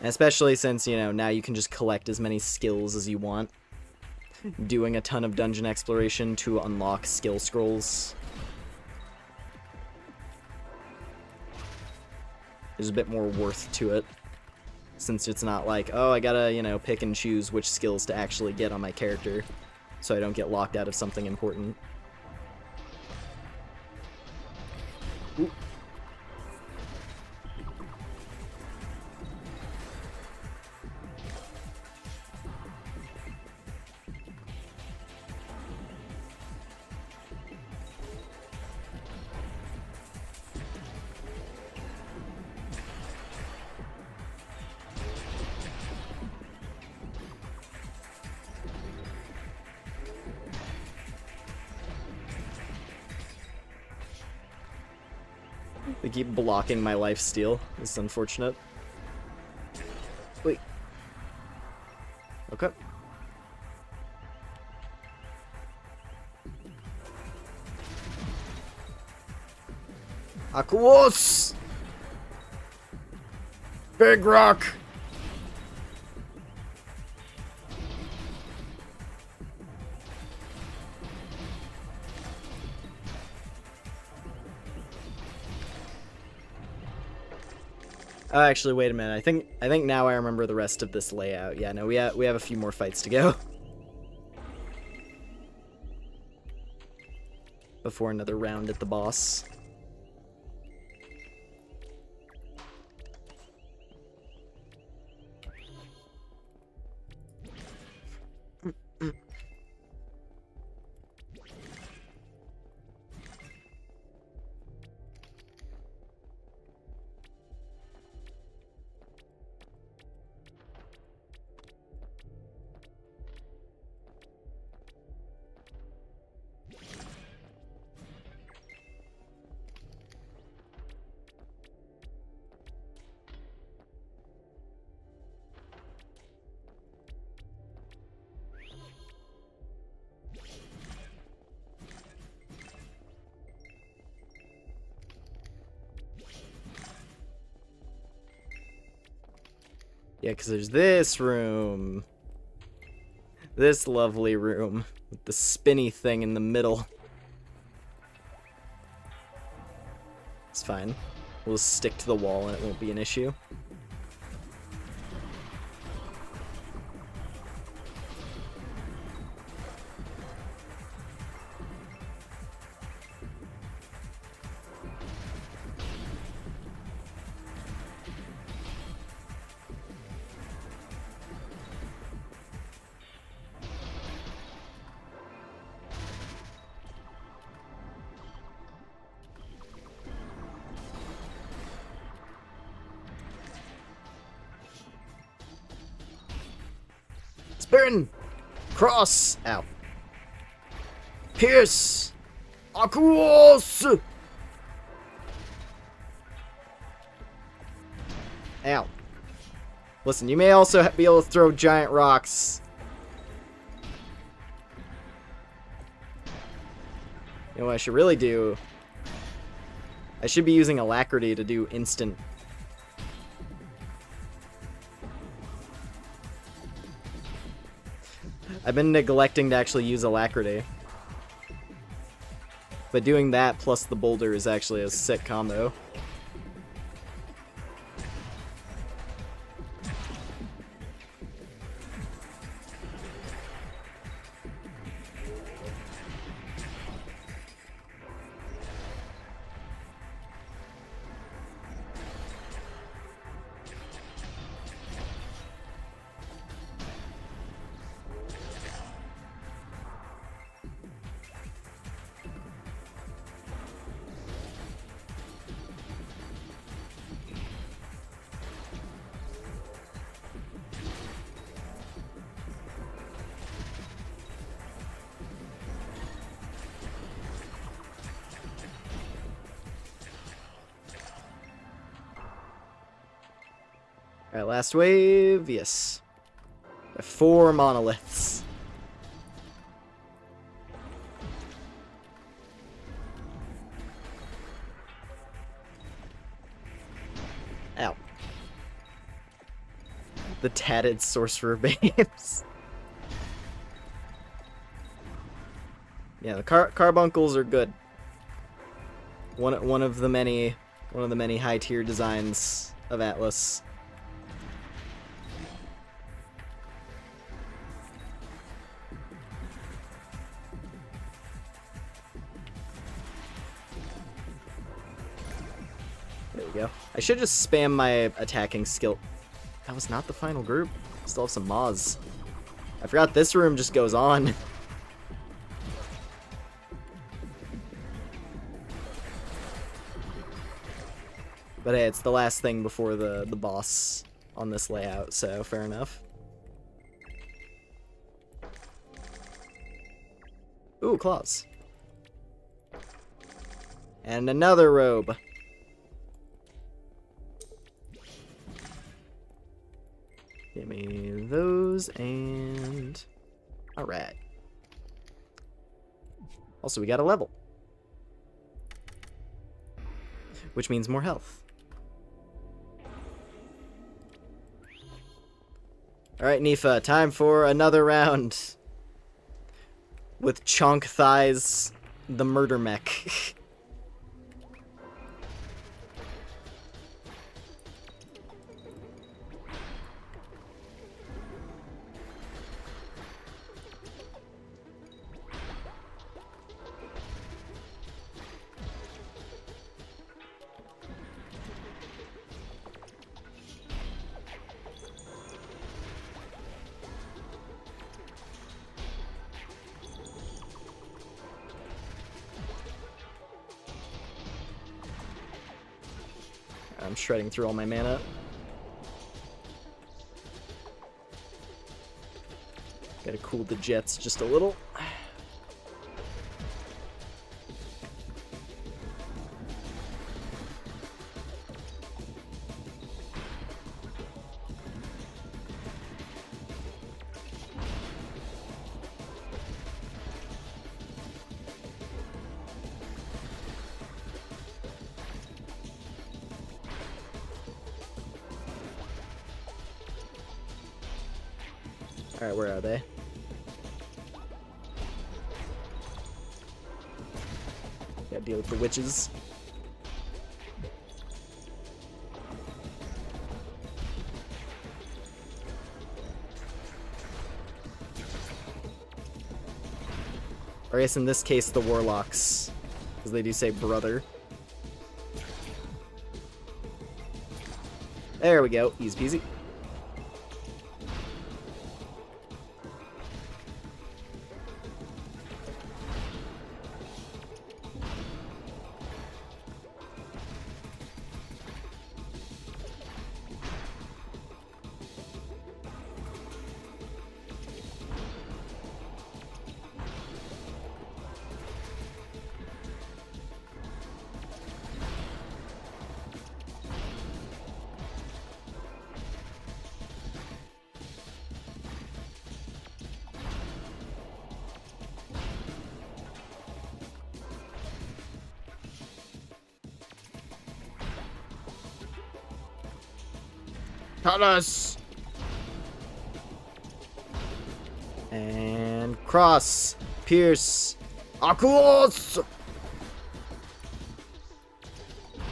And especially since, you know, now you can just collect as many skills as you want. Doing a ton of dungeon exploration to unlock skill scrolls. There's a bit more worth to it. Since it's not like, oh, I gotta, you know, pick and choose which skills to actually get on my character so I don't get locked out of something important. Ooh. They keep blocking my lifesteal. This is unfortunate. Wait. Okay. Atlyss! Big rock! Oh, actually, wait a minute. I think now I remember the rest of this layout. Yeah, no, we have a few more fights to go before another round at the boss. Yeah, because there's this room. This lovely room with the spinny thing in the middle. It's fine. We'll stick to the wall and it won't be an issue. Burn! Cross! Ow. Pierce! Atlyss! Ow. Listen, you may also be able to throw giant rocks. You know what I should really do? I should be using alacrity to do instant. I've been neglecting to actually use alacrity. But doing that plus the boulder is actually a sick combo. Alright, last wave. Yes. 4 monoliths. Ow. The tatted sorcerer babes. Yeah, the carbuncles are good. One of the many high tier designs of Atlyss. There we go. I should just spam my attacking skill. That was not the final group. Still have some mods. I forgot this room just goes on. But hey, it's the last thing before the boss on this layout, so fair enough. Ooh, claws. And another robe. Give me those and... Alright. Also, we got a level. which means more health. Alright, Nifa, time for another round. With Chonk Thighs, the murder mech. I'm shredding through all my mana. Gotta cool the jets just a little. Alright, where are they? Gotta deal with the witches. Or I guess in this case, the warlocks. Because they do say brother. There we go. Easy peasy. Atlyss! And cross, pierce, Atlyss!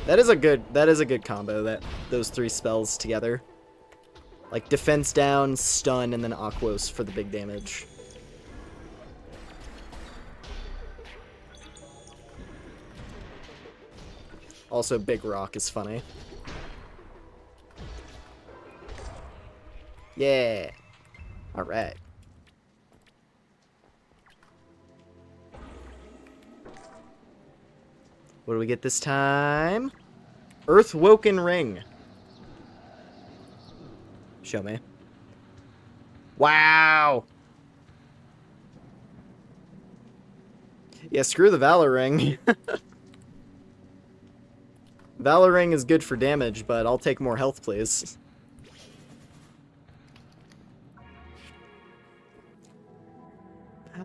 That is a good combo, that those three spells together. Like defense down, stun, and then Aquos for the big damage. Also, Big Rock is funny. Yeah. All right. What do we get this time? Earthwoken Ring. Show me. Wow. Yeah, screw the Valor Ring. Valor Ring is good for damage, but I'll take more health, please.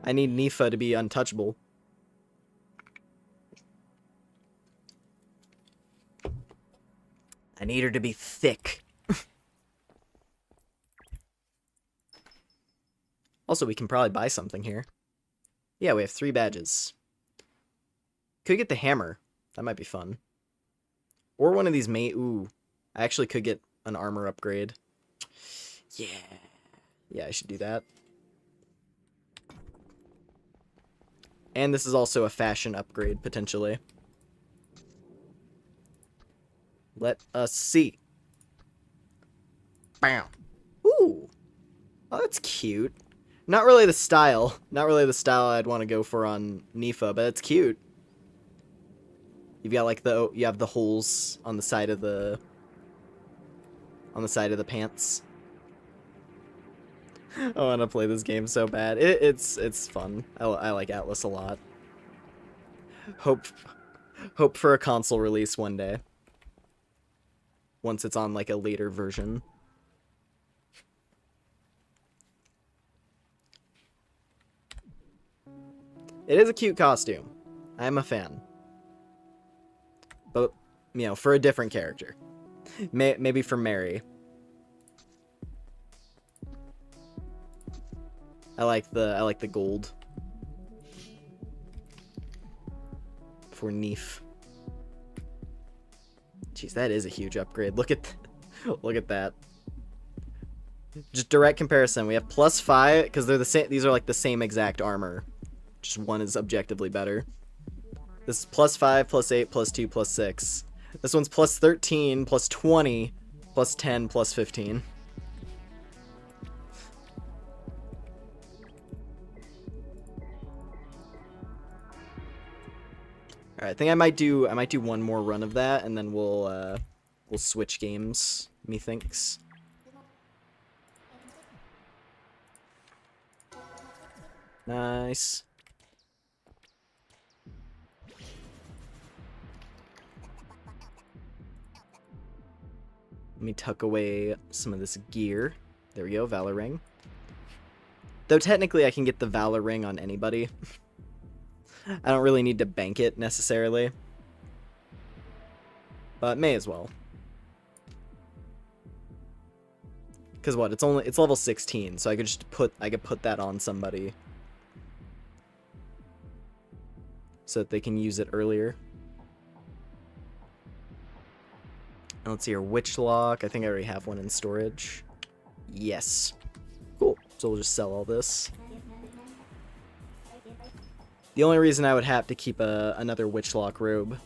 I need Nifa to be untouchable. I need her to be thick. Also, we can probably buy something here. Yeah, we have 3 badges. Could get the hammer. That might be fun. Or one of these ooh. I actually could get an armor upgrade. Yeah. Yeah, I should do that. And this is also a fashion upgrade, potentially. Let us see. Bam. Ooh. Oh, that's cute. Not really the style. Not really the style I'd want to go for on Nifa, but it's cute. You've got like you have the holes on the side of the pants. I want to play this game so bad. It's fun. I like Atlyss a lot. Hope for a console release one day. Once it's on like a later version. It is a cute costume. I'm a fan. But you know, for a different character. Maybe for Mary. I like the gold. For Neef. Jeez, that is a huge upgrade. Look at that. Just direct comparison. We have +5 because they're the same. These are like the same exact armor. Just one is objectively better. This is +5, +8, +2, +6. This one's +13, +20, +10, +15. All right, I think I might do one more run of that, and then we'll switch games. Methinks. Nice. Let me tuck away some of this gear. There we go, Valor Ring. Though technically I can get the Valor Ring on anybody. I don't really need to bank it necessarily. But may as well. Cause what, it's level 16, so I could just put that on somebody. So that they can use it earlier. And let's see here, Witch Lock. I think I already have one in storage. Yes. Cool. So we'll just sell all this. The only reason I would have to keep another Witch Lock robe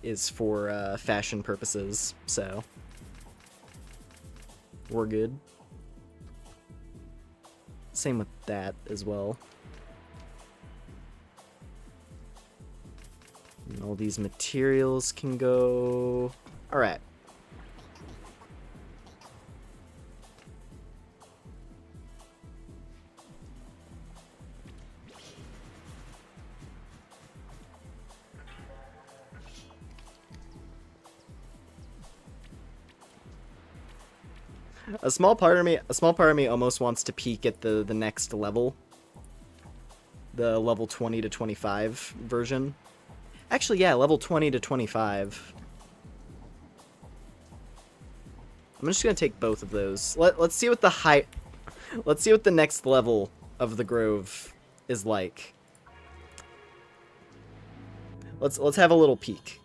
is for fashion purposes, so we're good. Same with that as well. And all these materials can go. All right. A small part of me almost wants to peek at the next level. The level 20 to 25 version. Actually, yeah, level 20 to 25. I'm just gonna take both of those. Let's see what let's see what the next level of the Grove is like. Let's have a little peek.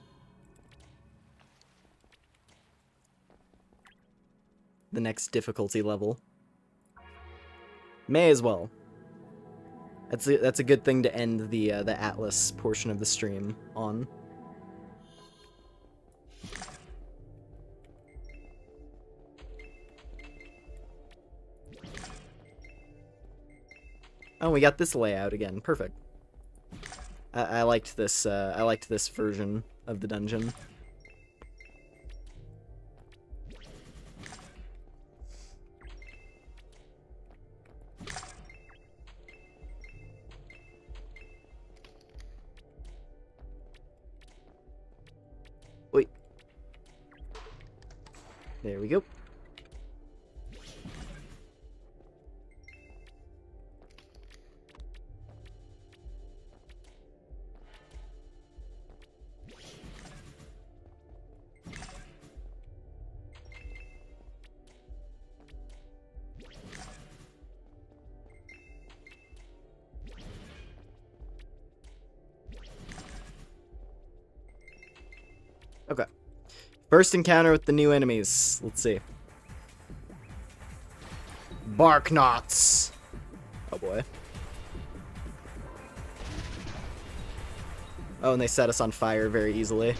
The next difficulty level. May as well. That's a good thing to end the Atlyss portion of the stream on. Oh, we got this layout again. Perfect. I liked this. I liked this version of the dungeon. Wait. There we go. Okay. First encounter with the new enemies. Let's see. Bark knots. Oh boy. Oh, and they set us on fire very easily.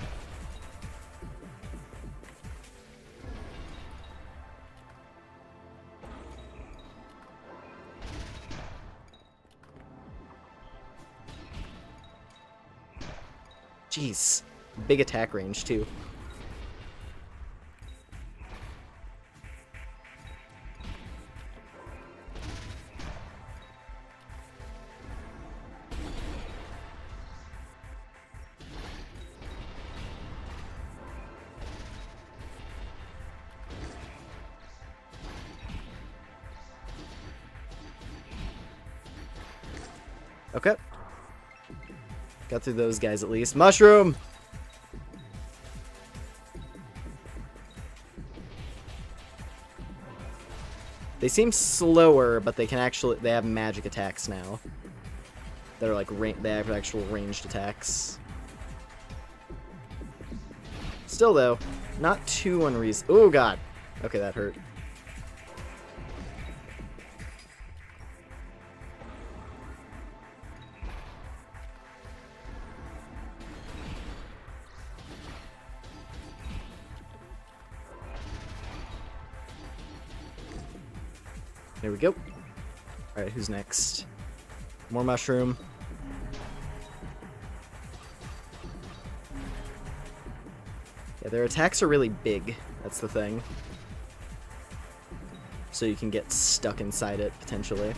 Jeez. Big attack range, too. Okay. Got through those guys at least. Mushroom! They seem slower, but they have magic attacks now. They're like, they have actual ranged attacks. Still, though, not too unreasonable. Oh, God. Okay, that hurt. There we go. Alright, who's next? More mushroom. Yeah, their attacks are really big. That's the thing. So you can get stuck inside it, potentially.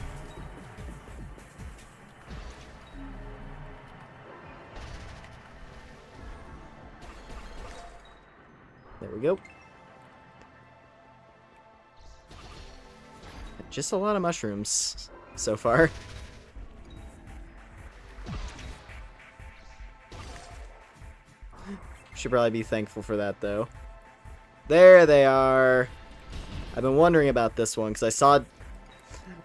There we go. Just a lot of mushrooms so far. Should probably be thankful for that, though. There they are. I've been wondering about this one because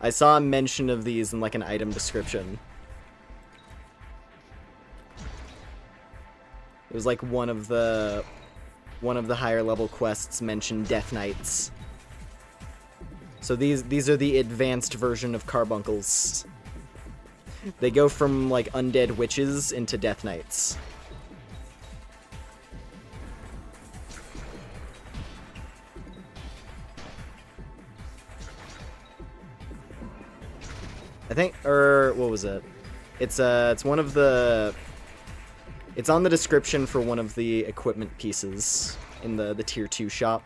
I saw a mention of these in like an item description. It was like one of the higher level quests mentioned Death Knights. So these are the advanced version of carbuncles. They go from like undead witches into Death Knights. I think, or what was it? It's one of the. It's on the description for one of the equipment pieces in the tier 2 shop.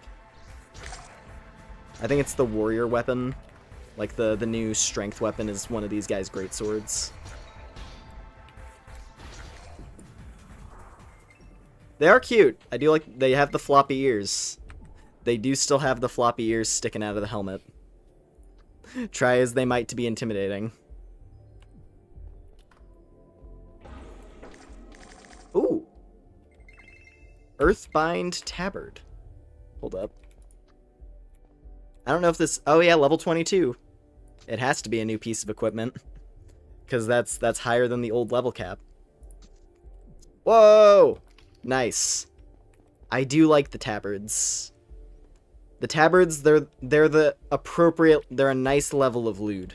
I think it's the warrior weapon. Like the new strength weapon is one of these guys' greatswords. They are cute. I do like they have the floppy ears. They do still have the floppy ears sticking out of the helmet. Try as they might to be intimidating. Ooh. Earthbind Tabard. Hold up. I don't know if this... Oh yeah, level 22. It has to be a new piece of equipment. Because that's higher than the old level cap. Whoa! Nice. I do like the tabards. The tabards, they're the appropriate... They're a nice level of lewd.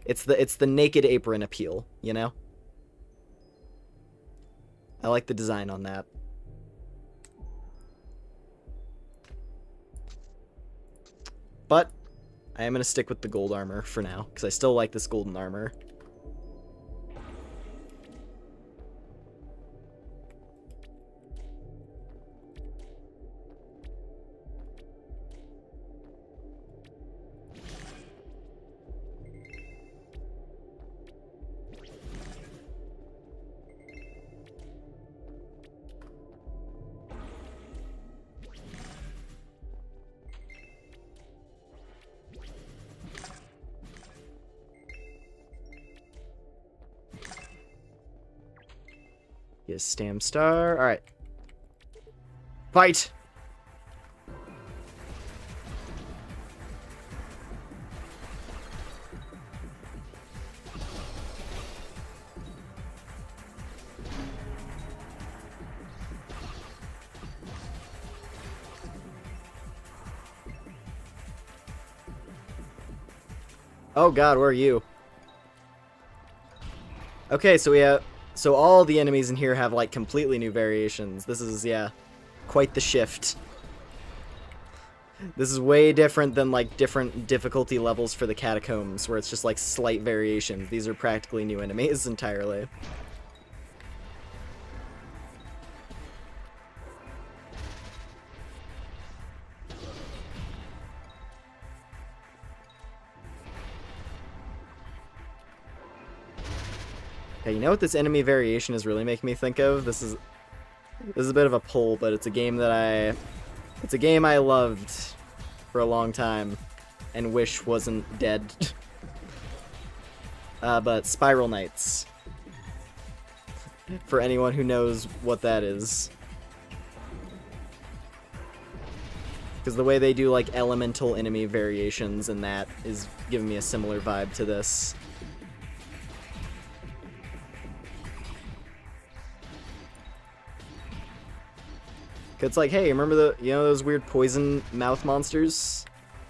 It's the naked apron appeal, you know? I like the design on that. But I am going to stick with the gold armor for now, because I still like this golden armor. Yes, Stam Star. Alright. Fight! Oh god, where are you? Okay, so we have... So all the enemies in here have, like, completely new variations. This is, yeah, quite the shift. This is way different than, like, different difficulty levels for the catacombs, where it's just, like, slight variations. These are practically new enemies entirely. Okay, you know what this enemy variation is really making me think of? This is a bit of a pull, but it's a game that it's a game I loved for a long time and wish wasn't dead. But Spiral Knights. For anyone who knows what that is. Because the way they do, like, elemental enemy variations and that is giving me a similar vibe to this. It's like, hey, remember those weird poison mouth monsters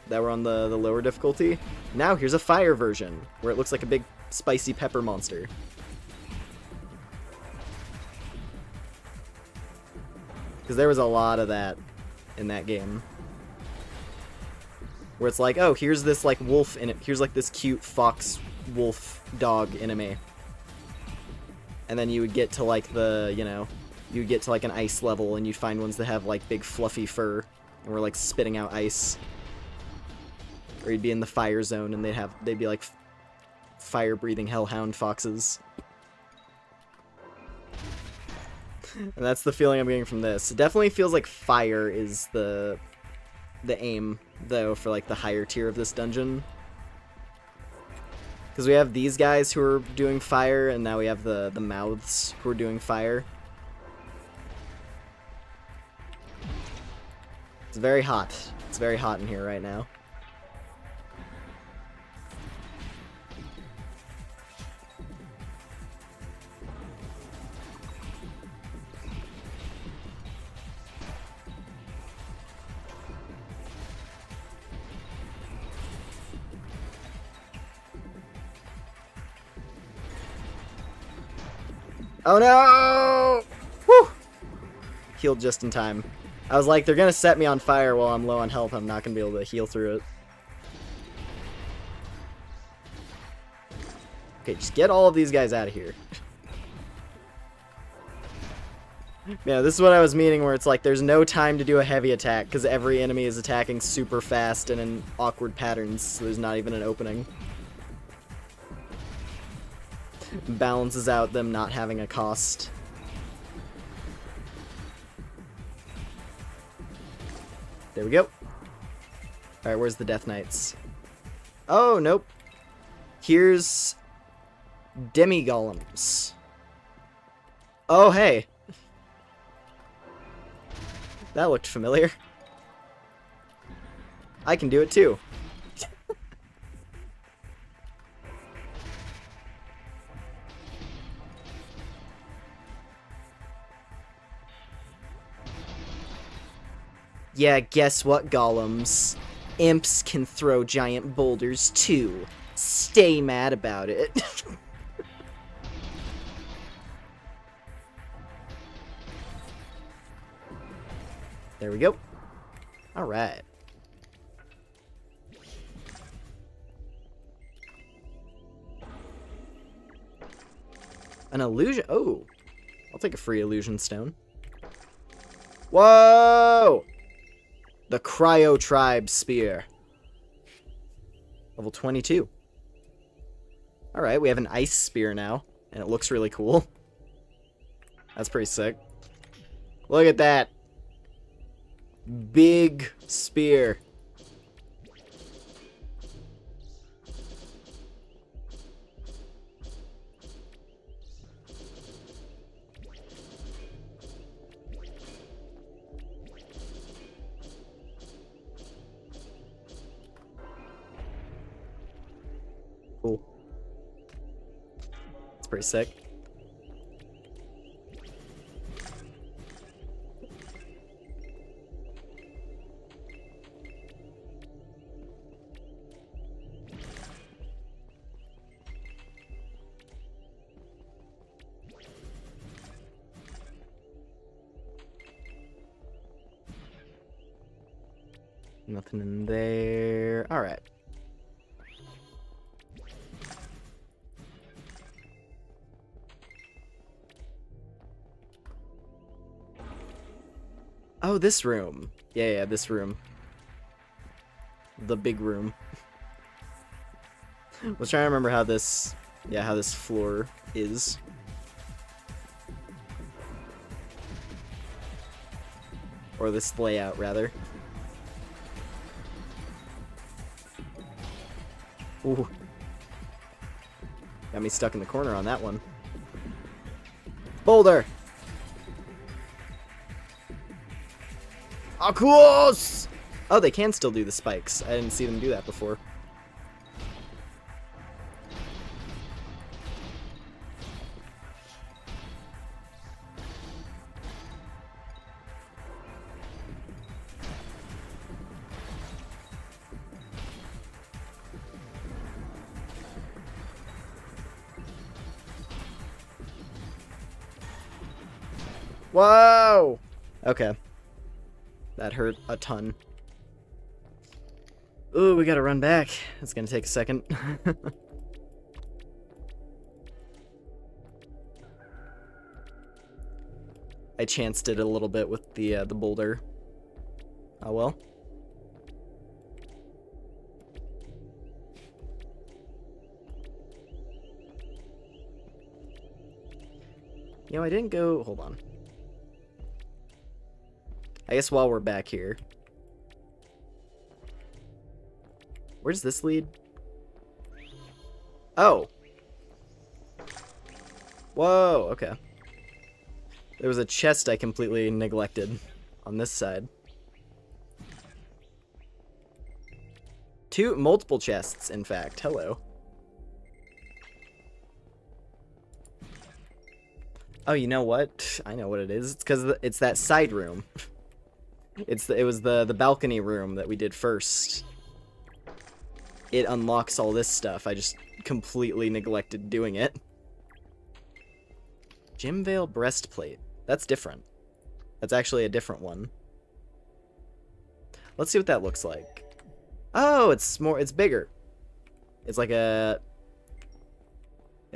that were on the lower difficulty? Now here's a fire version, where it looks like a big spicy pepper monster. Because there was a lot of that in that game. Where it's like, oh, here's this, like, wolf in it. Here's, like, this cute fox wolf dog enemy. And then you would get to, like, you would get to, like, an ice level, and you'd find ones that have, like, big fluffy fur, and were, like, spitting out ice. Or you'd be in the fire zone, and they'd be, like, fire-breathing hellhound foxes. And that's the feeling I'm getting from this. It definitely feels like fire is the aim, though, for, like, the higher tier of this dungeon. Because we have these guys who are doing fire, and now we have the mouths who are doing fire. It's very hot. It's very hot in here right now. Oh no! Whew! Healed just in time. I was like, they're gonna set me on fire while I'm low on health. I'm not gonna be able to heal through it. Okay, just get all of these guys out of here. Yeah, this is what I was meaning, where it's like there's no time to do a heavy attack because every enemy is attacking super fast and in awkward patterns, so there's not even an opening. Balances out them not having a cost. There we go. Alright, where's the Death Knights? Oh, nope. Here's demi-golems. Oh, hey. That looked familiar. I can do it too. Yeah, guess what, golems? Imps can throw giant boulders too. Stay mad about it. There we go. Alright. An illusion. Oh. I'll take a free illusion stone. Whoa! The Cryo Tribe Spear. Level 22. Alright, we have an ice spear now, and it looks really cool. That's pretty sick. Look at that. Big spear. Cool. It's pretty sick. Nothing in there. All right. Oh, this room. Yeah, this room. The big room. I was trying to remember how this, how this floor is. Or this layout, rather. Ooh. Got me stuck in the corner on that one. Boulder! Of course! Oh, they can still do the spikes. I didn't see them do that before. Whoa! Okay. That hurt a ton. Ooh, we gotta run back. It's gonna take a second. I chanced it a little bit with the boulder. Oh well. You know, I didn't go... Hold on. I guess while we're back here... Where does this lead? Oh! Whoa, okay. There was a chest I completely neglected on this side. Multiple chests, in fact. Hello. Oh, you know what? I know what it is. It's because it's that side room. It was the balcony room that we did first. It unlocks all this stuff. I just completely neglected doing it. Gemvale breastplate. That's different. That's actually a different one. Let's see what that looks like. Oh, it's bigger. It's like it's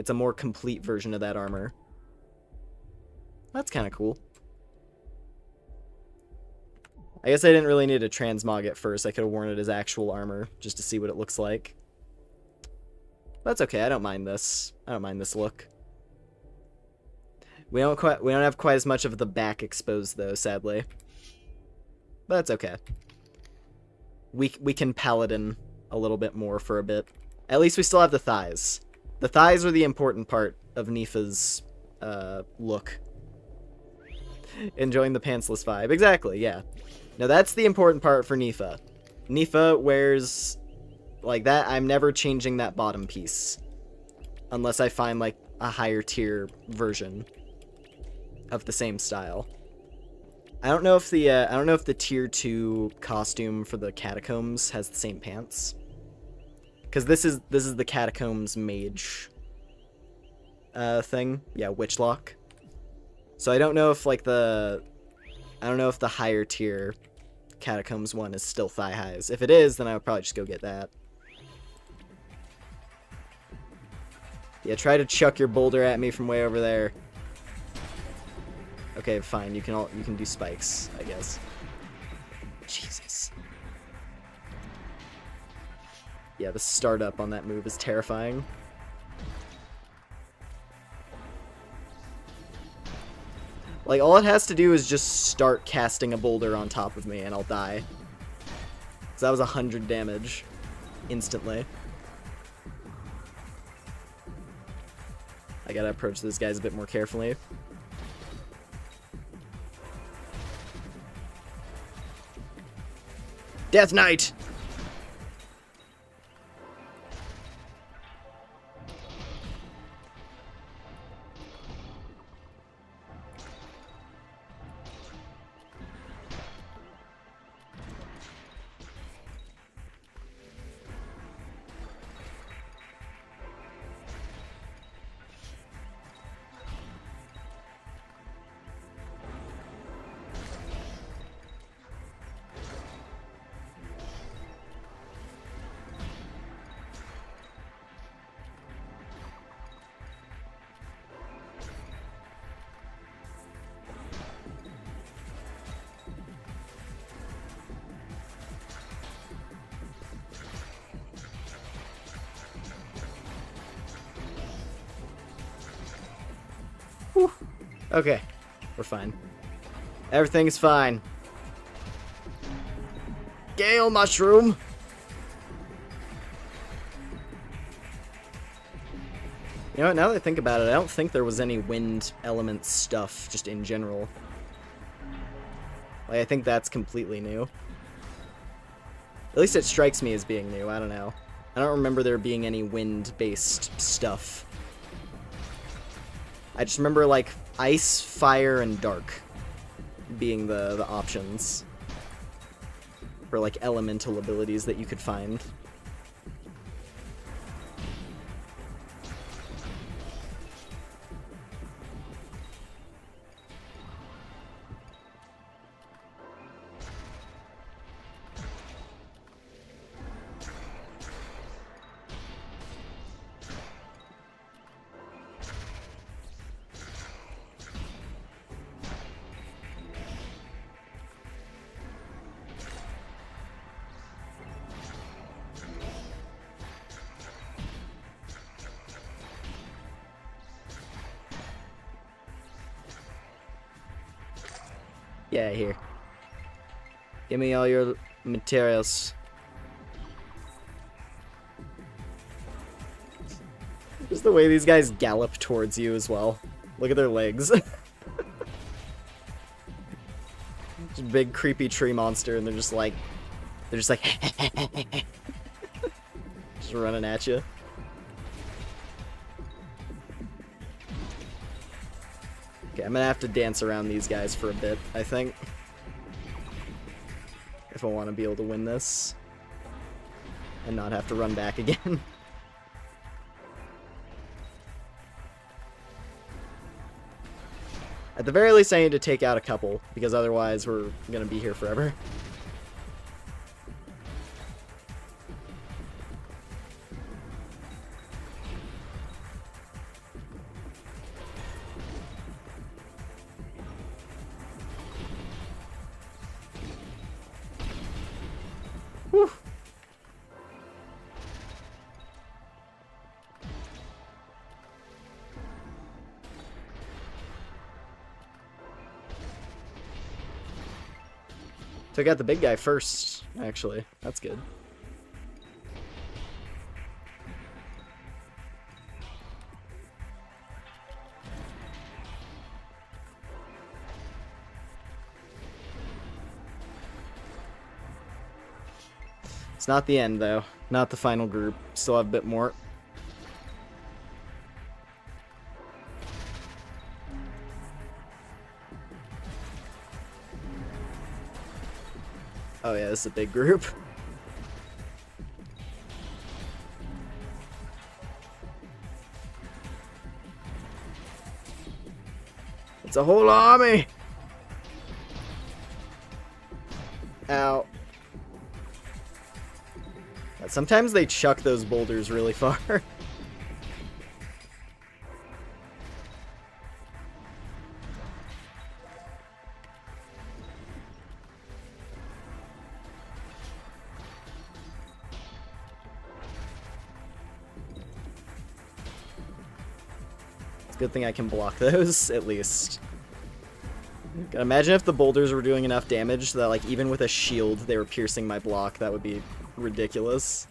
a more complete version of that armor. That's kind of cool. I guess I didn't really need to transmog it first. I could have worn it as actual armor just to see what it looks like. That's okay. I don't mind this. I don't mind this look. We don't have quite as much of the back exposed though, sadly. But that's okay. We can paladin a little bit more for a bit. At least we still have the thighs. The thighs are the important part of Nifa's look. Enjoying the pantsless vibe. Exactly, yeah. Now that's the important part for Nifa. Nifa wears like that. I'm never changing that bottom piece unless I find like a higher tier version of the same style. I don't know if the tier 2 costume for the catacombs has the same pants. Cuz this is the catacombs mage thing. Yeah, witchlock. So I don't know if like the higher tier catacombs one is still thigh highs. If it is, then I would probably just go get that. Yeah, try to chuck your boulder at me from way over there. Okay, fine. You can do spikes, I guess. Jesus. Yeah, the startup on that move is terrifying. Like, all it has to do is just start casting a boulder on top of me and I'll die. So that was 100 damage. Instantly. I gotta approach these guys a bit more carefully. Death Knight! Whew. Okay, we're fine. Everything's fine. Gale mushroom! You know what, now that I think about it, I don't think there was any wind element stuff, just in general. Like, I think that's completely new. At least it strikes me as being new, I don't know. I don't remember there being any wind-based stuff. I just remember, like, ice, fire, and dark being the options for, like, elemental abilities that you could find. Yeah, here. Give me all your materials. Just the way these guys gallop towards you as well. Look at their legs. Just big creepy tree monster, and they're just like just running at you. Okay, I'm gonna have to dance around these guys for a bit, I think. If I want to be able to win this. And not have to run back again. At the very least, I need to take out a couple, because otherwise we're gonna be here forever. Whew. Took out the big guy first, actually. That's good. It's not the end, though. Not the final group. Still have a bit more. Oh yeah, this is a big group. It's a whole army! Ow. Sometimes they chuck those boulders really far. It's a good thing I can block those, at least. Imagine if the boulders were doing enough damage that, like, even with a shield they were piercing my block. That would be ridiculous.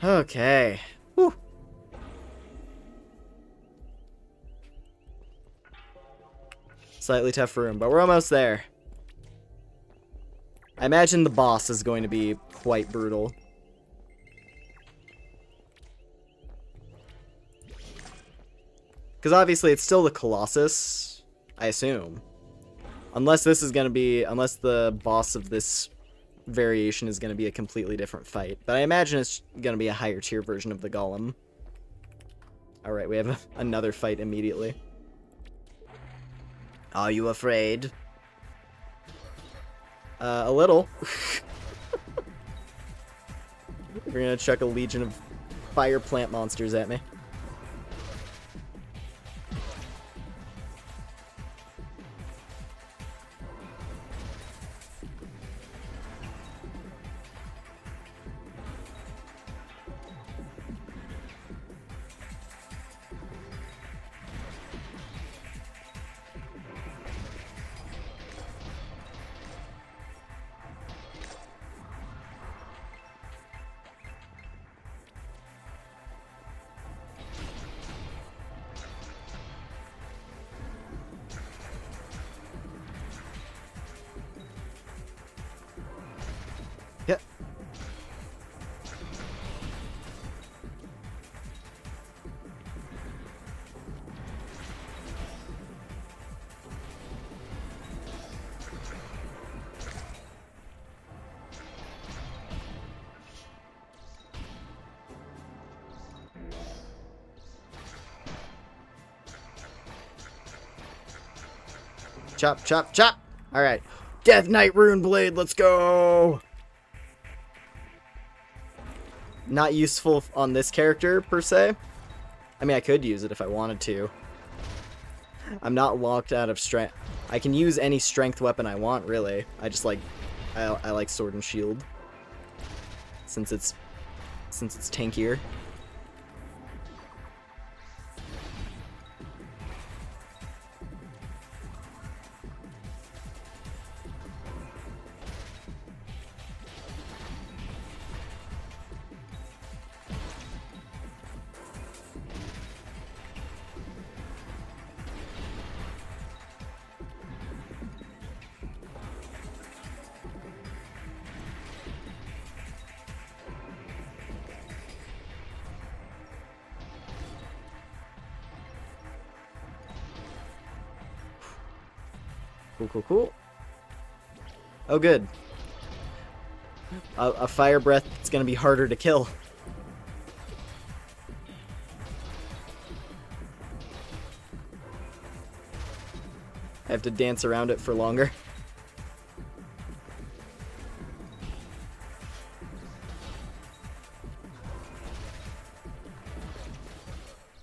Okay. Whew. Slightly tough room, but we're almost there. I imagine the boss is going to be quite brutal. Because obviously it's still the Colossus, I assume. Unless this is going to be... Unless the boss of this variation is going to be a completely different fight. But I imagine it's going to be a higher tier version of the Golem. Alright, we have another fight immediately. Are you afraid? A little. We're going to chuck a legion of fire plant monsters at me. Chop, chop, chop! Alright. Death Knight Rune Blade, let's go! Not useful on this character, per se. I mean, I could use it if I wanted to. I'm not locked out of strength. I can use any strength weapon I want, really. I just like... I like Sword and Shield. Since it's tankier. Cool, cool, cool. Oh, good. A fire breath is going to be harder to kill. I have to dance around it for longer.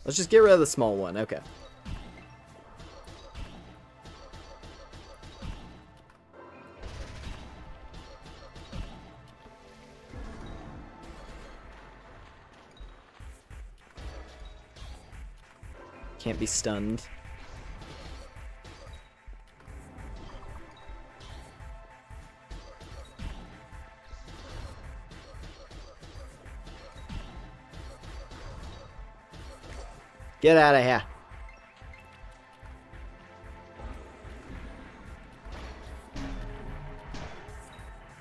Let's just get rid of the small one. Okay. Can't be stunned. Get out of here.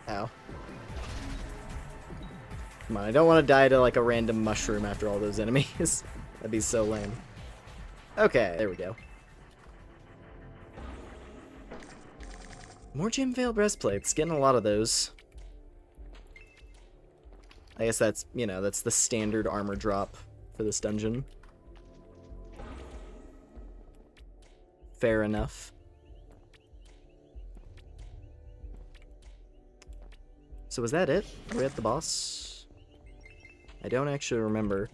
Ow. Come on, I don't want to die to like a random mushroom after all those enemies. That'd be so lame. Okay, there we go. More Gem Veil breastplates. Getting a lot of those. I guess that's, you know, that's the standard armor drop for this dungeon. Fair enough. So was that it? Are we at the boss? I don't actually remember.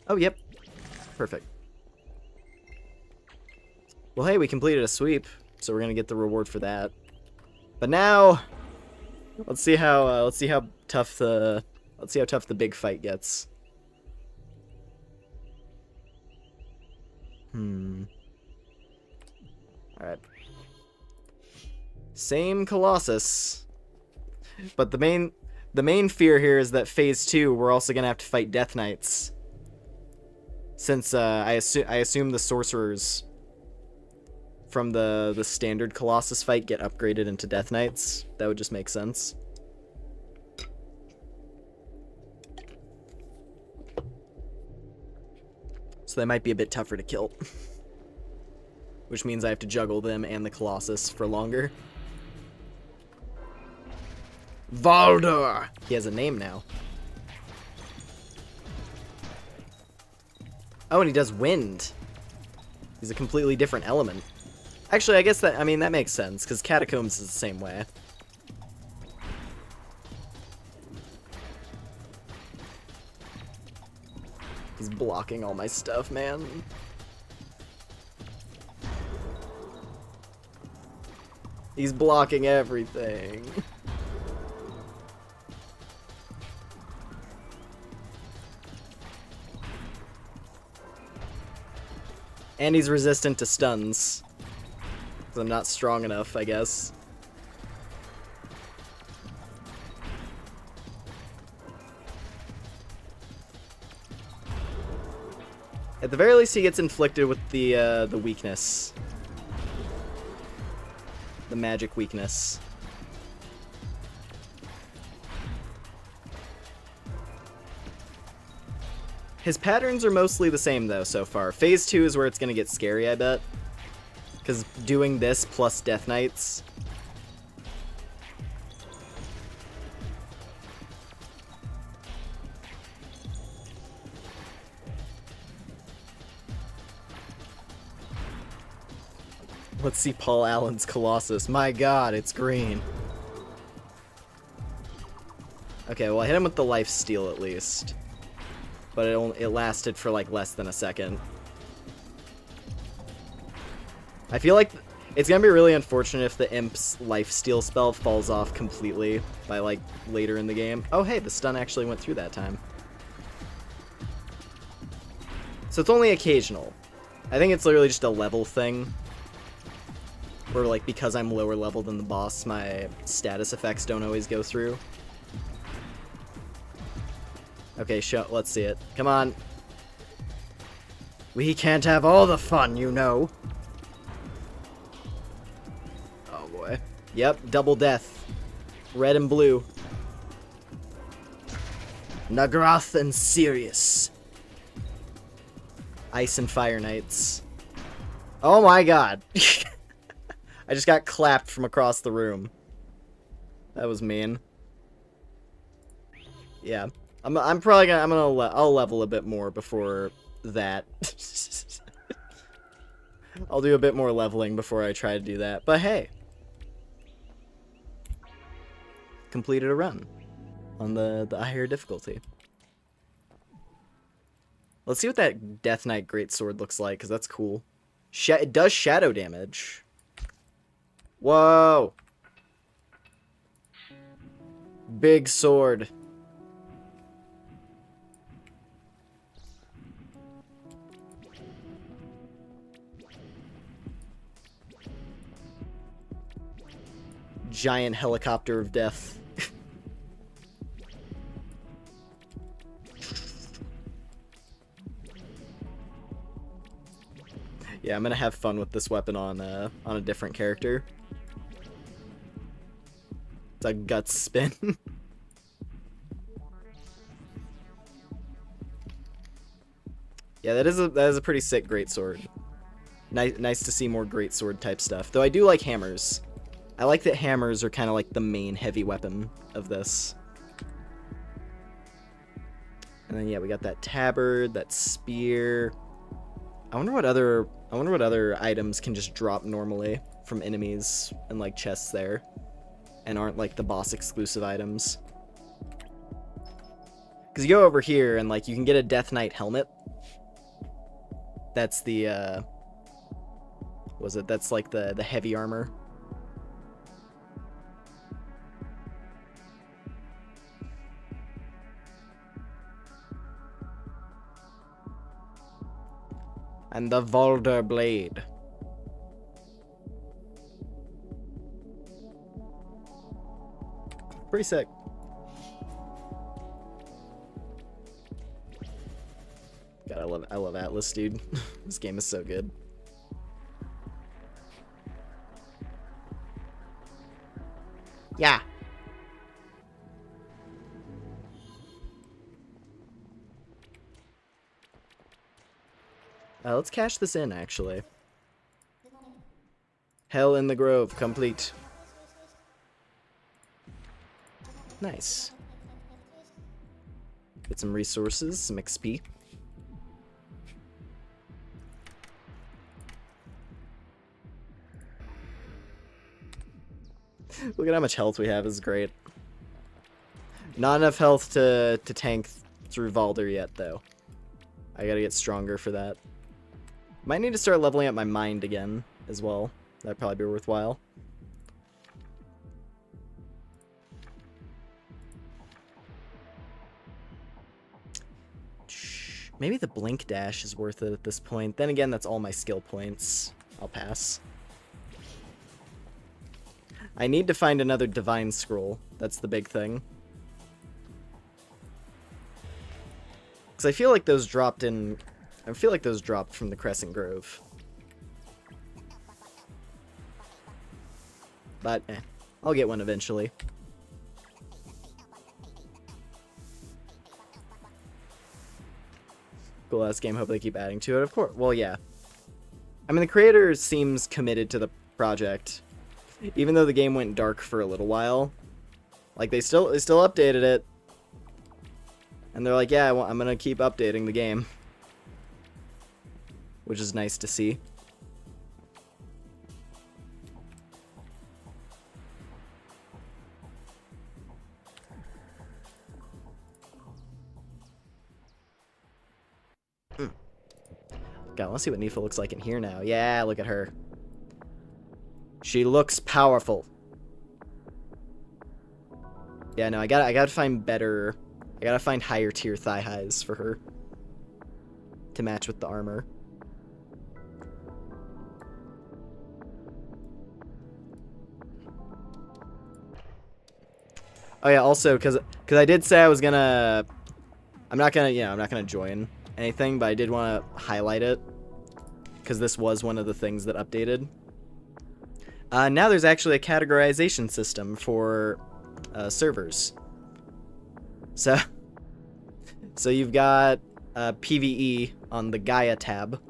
Oh, yep. Perfect. Well, hey, we completed a sweep, so we're gonna get the reward for that. But now, let's see how tough the big fight gets. All right. Same Colossus, but the main fear here is that phase 2 we're also gonna have to fight Death Knights, since I assume the sorcerers from the standard Colossus fight get upgraded into Death Knights. That would just make sense. So they might be a bit tougher to kill. Which means I have to juggle them and the Colossus for longer. Valdor! He has a name now. Oh, and he does wind. He's a completely different element. Actually, I guess that makes sense, because Catacombs is the same way. He's blocking all my stuff, man. He's blocking everything. And he's resistant to stuns. So I'm not strong enough, I guess. At the very least, he gets inflicted with the weakness. The magic weakness. His patterns are mostly the same, though, so far. Phase 2 is where it's gonna get scary, I bet. Because doing this plus Death Knights... Let's see Paul Allen's Colossus. My god, it's green. Okay, well I hit him with the life steal at least. But it lasted for like less than a second. I feel like it's gonna be really unfortunate if the Imp's life steal spell falls off completely by like later in the game. Oh hey, the stun actually went through that time. So it's only occasional. I think it's literally just a level thing. Where like because I'm lower level than the boss, my status effects don't always go through. Okay, let's see it. Come on. We can't have all the fun, you know. Oh boy. Yep, double death. Red and blue. Nagrath and Sirius. Ice and Fire Knights. Oh my god. I just got clapped from across the room. That was mean. Yeah. I'm probably gonna, I'll level a bit more before that. I'll do a bit more leveling before I try to do that. But hey. Completed a run on the higher difficulty. Let's see what that Death Knight Greatsword looks like, because that's cool. It does shadow damage. Whoa! Big sword. Giant helicopter of death. Yeah, I'm gonna have fun with this weapon on a different character. It's a guts spin. Yeah, that is a pretty sick greatsword. Nice to see more greatsword type stuff. Though I do like hammers. I like that hammers are kind of like the main heavy weapon of this. And then yeah, we got that tabard, that spear. I wonder what other items can just drop normally from enemies and like chests there, and aren't like the boss exclusive items. Because you go over here and like you can get a Death Knight helmet. That's the that's like the heavy armor. And the Valder Blade. Pretty sick. God, I love Atlyss, dude. This game is so good. Yeah. Let's cash this in, actually. Hell in the Grove, complete. Nice. Get some resources, some XP. Look at how much health we have, this is great. Not enough health to tank through Valder yet, though. I gotta get stronger for that. Might need to start leveling up my mind again, as well. That'd probably be worthwhile. Maybe the Blink Dash is worth it at this point. Then again, that's all my skill points. I'll pass. I need to find another Divine Scroll. That's the big thing. Because I feel like those dropped in... I feel like those dropped from the Crescent Grove. But, I'll get one eventually. Cool ass game, hope they keep adding to it, of course. Well, yeah. I mean, the creator seems committed to the project. Even though the game went dark for a little while. Like, they still updated it. And they're like, yeah, I'm gonna keep updating the game. Which is nice to see. God, I want to see what Nifa looks like in here now. Yeah, look at her. She looks powerful. Yeah, no, I gotta find better. I gotta find higher tier thigh highs for her to match with the armor. Oh yeah, also because I did say I was gonna. I'm not gonna join anything, but I did want to highlight it because this was one of the things that updated. Now there's actually a categorization system for servers. So you've got PvE on the Gaia tab,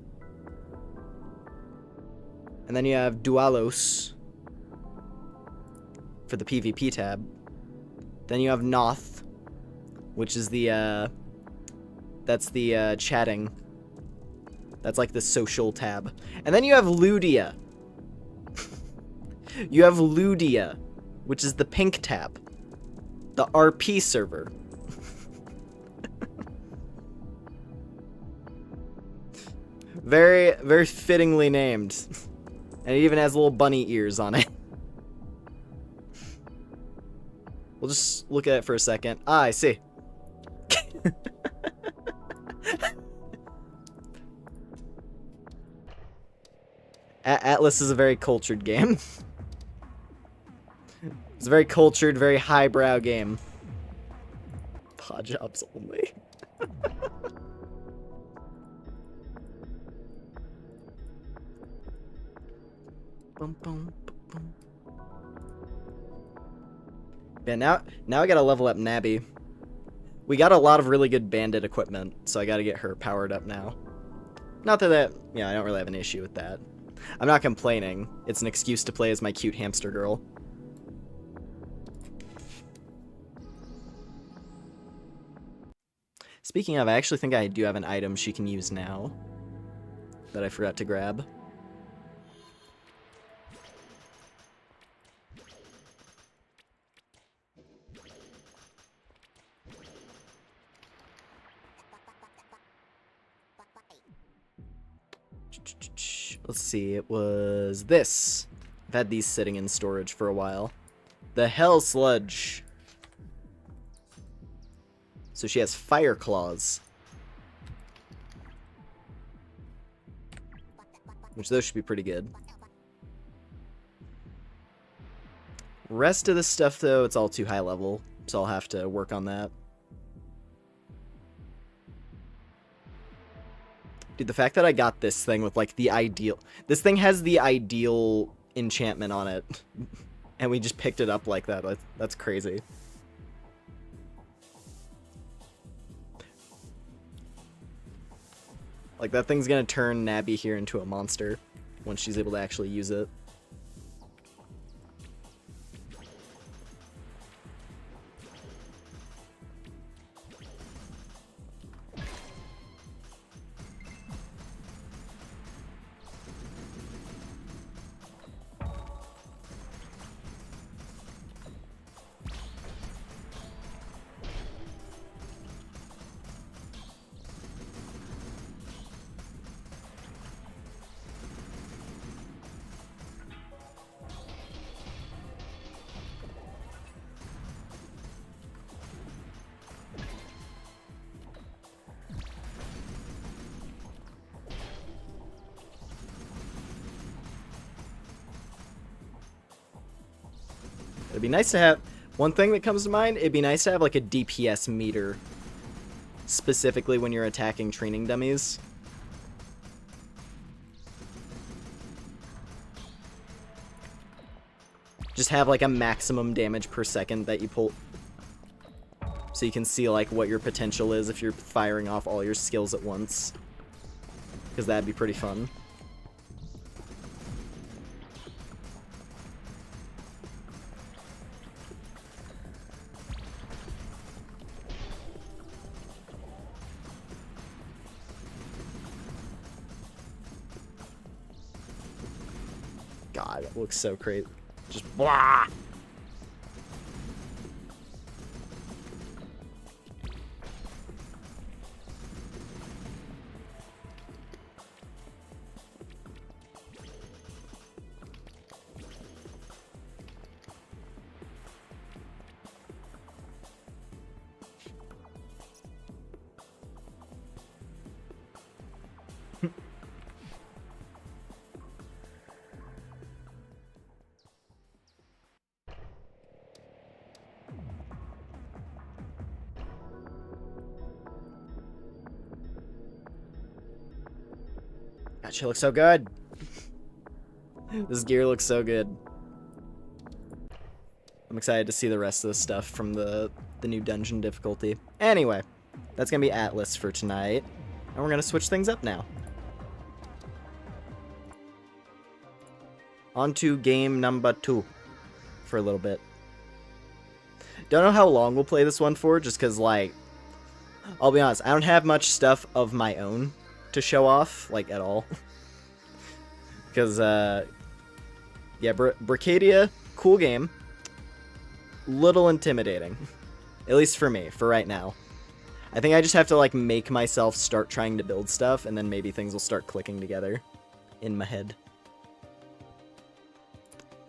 and then you have Dualos for the PvP tab. Then you have Noth, which is the that's the chatting. That's like the social tab. And then you have Ludia. You have Ludia, which is the pink tab. The RP server. Very, very fittingly named. And it even has little bunny ears on it. We'll just look at it for a second. Ah, I see. Atlyss is a very cultured game. It's a very cultured, very highbrow game. Paw jobs only. Bum, bum, bum. Yeah, now I gotta level up Nabby. We got a lot of really good bandit equipment, so I gotta get her powered up now. Not that yeah, I don't really have an issue with that. I'm not complaining. It's an excuse to play as my cute hamster girl. Speaking of, I actually think I do have an item she can use now that I forgot to grab. Let's see, it was this. I've had these sitting in storage for a while. The Hell Sludge. So she has fire claws. Which those should be pretty good. Rest of the stuff though, it's all too high level. So I'll have to work on that. Dude, the fact that I got this thing with like the ideal... This thing has the ideal enchantment on it. And we just picked it up like that. That's crazy. Like, that thing's gonna turn Nabby here into a monster once she's able to actually use it. It'd be nice to have... One thing that comes to mind, it'd be nice to have like a DPS meter. Specifically when you're attacking training dummies. Just have like a maximum damage per second that you pull. So you can see like what your potential is if you're firing off all your skills at once. Because that'd be pretty fun. God, it looks so crazy. Just blah. That shit looks so good. This gear looks so good. I'm excited to see the rest of the stuff from the new dungeon difficulty. Anyway, that's gonna be Atlyss for tonight. And we're gonna switch things up now. On to game number 2 for a little bit. Don't know how long we'll play this one for, just because, like, I'll be honest, I don't have much stuff of my own to show off, like, at all. Because, yeah, Brickadia, cool game. Little intimidating. At least for me, for right now. I think I just have to, like, make myself start trying to build stuff, and then maybe things will start clicking together in my head.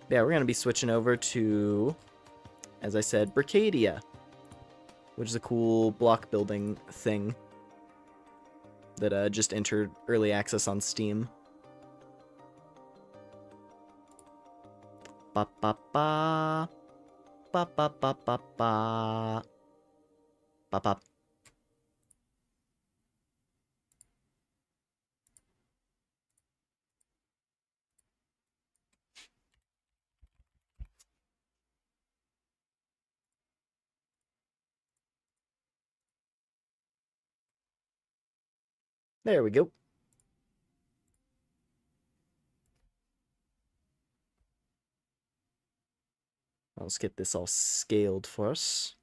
Yeah, we're going to be switching over to, as I said, Brickadia, which is a cool block building thing that just entered early access on Steam. Ba ba ba ba ba ba ba ba ba ba. There we go. Let's get this all scaled for us.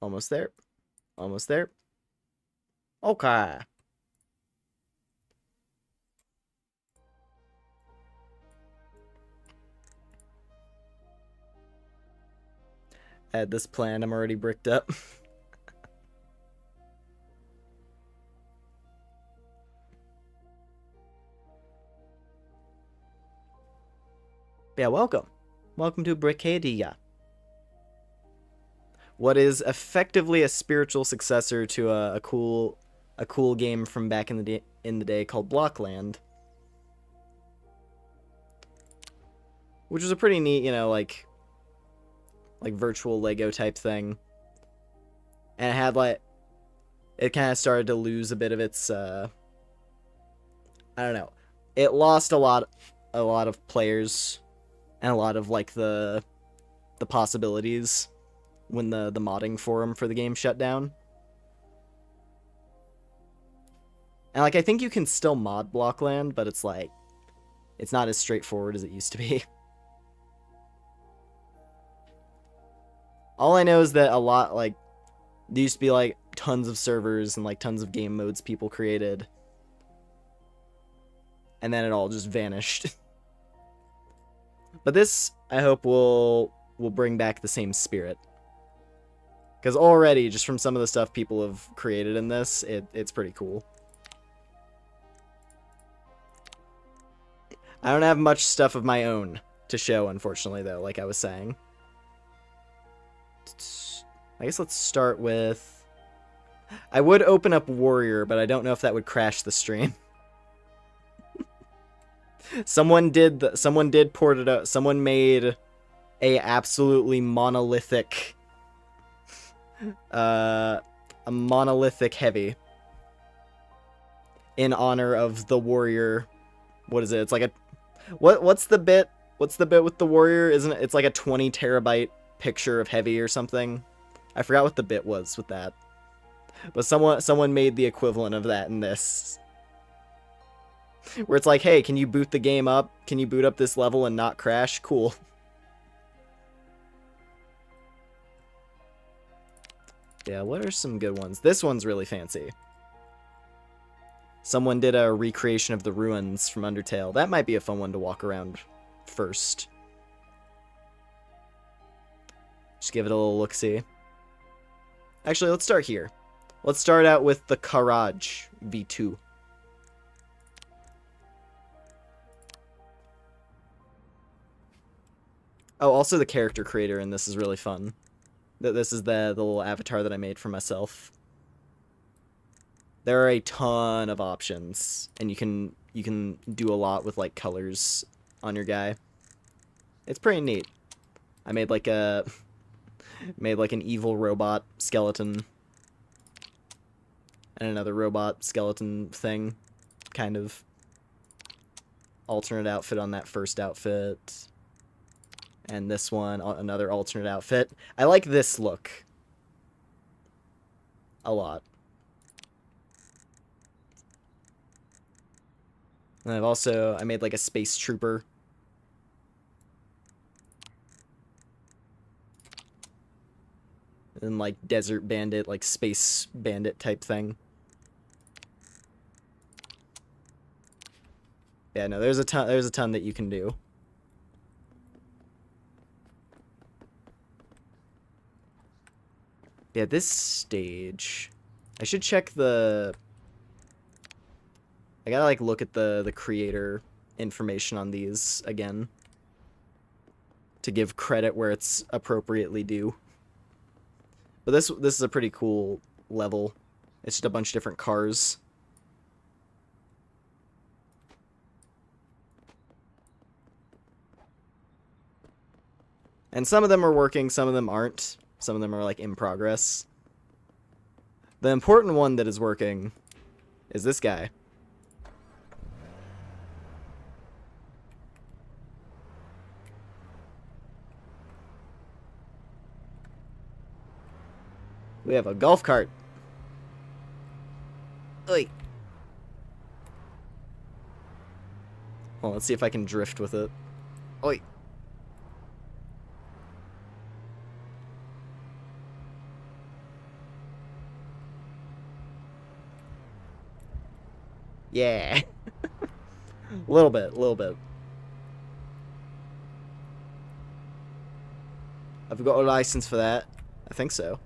Almost there. Almost there. Okay. Add this plan, I'm already bricked up. Yeah, welcome. Welcome to Brickadia. What is effectively a spiritual successor to a cool game from back in the day called Blockland. Which was a pretty neat, you know, like virtual Lego type thing. And it had it kind of started to lose a bit of its I don't know. It lost a lot of players and a lot of like the possibilities when the modding forum for the game shut down. And like I think you can still mod Blockland, but it's like it's not as straightforward as it used to be. All I know is that a lot, like, there used to be, like, tons of servers and, like, tons of game modes people created. And then it all just vanished. But this, I hope, will bring back the same spirit. Because already, just from some of the stuff people have created in this, it's pretty cool. I don't have much stuff of my own to show, unfortunately, though, like I was saying. I guess let's start with... I would open up Warrior, but I don't know if that would crash the stream. Someone did port it out. Someone made a absolutely monolithic... a monolithic heavy. In honor of the Warrior. What is it? It's like a... What's the bit? What's the bit with the Warrior? Isn't it? It's like a 20 terabyte picture of heavy or something. I forgot what the bit was with that. But someone made the equivalent of that in this. Where it's like, hey, can you boot the game up? Can you boot up this level and not crash? Cool. Yeah, what are some good ones? This one's really fancy. Someone did a recreation of the ruins from Undertale. That might be a fun one to walk around first. Just give it a little look-see. Actually, let's start here. Let's start out with the Karaj V2. Oh, also the character creator in this is really fun. This is the little avatar that I made for myself. There are a ton of options, and you can do a lot with like colors on your guy. It's pretty neat. I made like a made like an evil robot skeleton and another robot skeleton thing, kind of alternate outfit on that first outfit, and this one another alternate outfit. I like this look a lot. And I made like a space trooper. And like desert bandit, like space bandit type thing. Yeah, no, there's a ton that you can do. Yeah, this stage, I should check the, I gotta like look at the creator information on these again to give credit where it's appropriately due. But this is a pretty cool level. It's just a bunch of different cars. And some of them are working, some of them aren't. Some of them are like in progress. The important one that is working is this guy. We have a golf cart. Oi. Well, let's see if I can drift with it. Oi. Yeah. A little bit. I've got a license for that. I think so.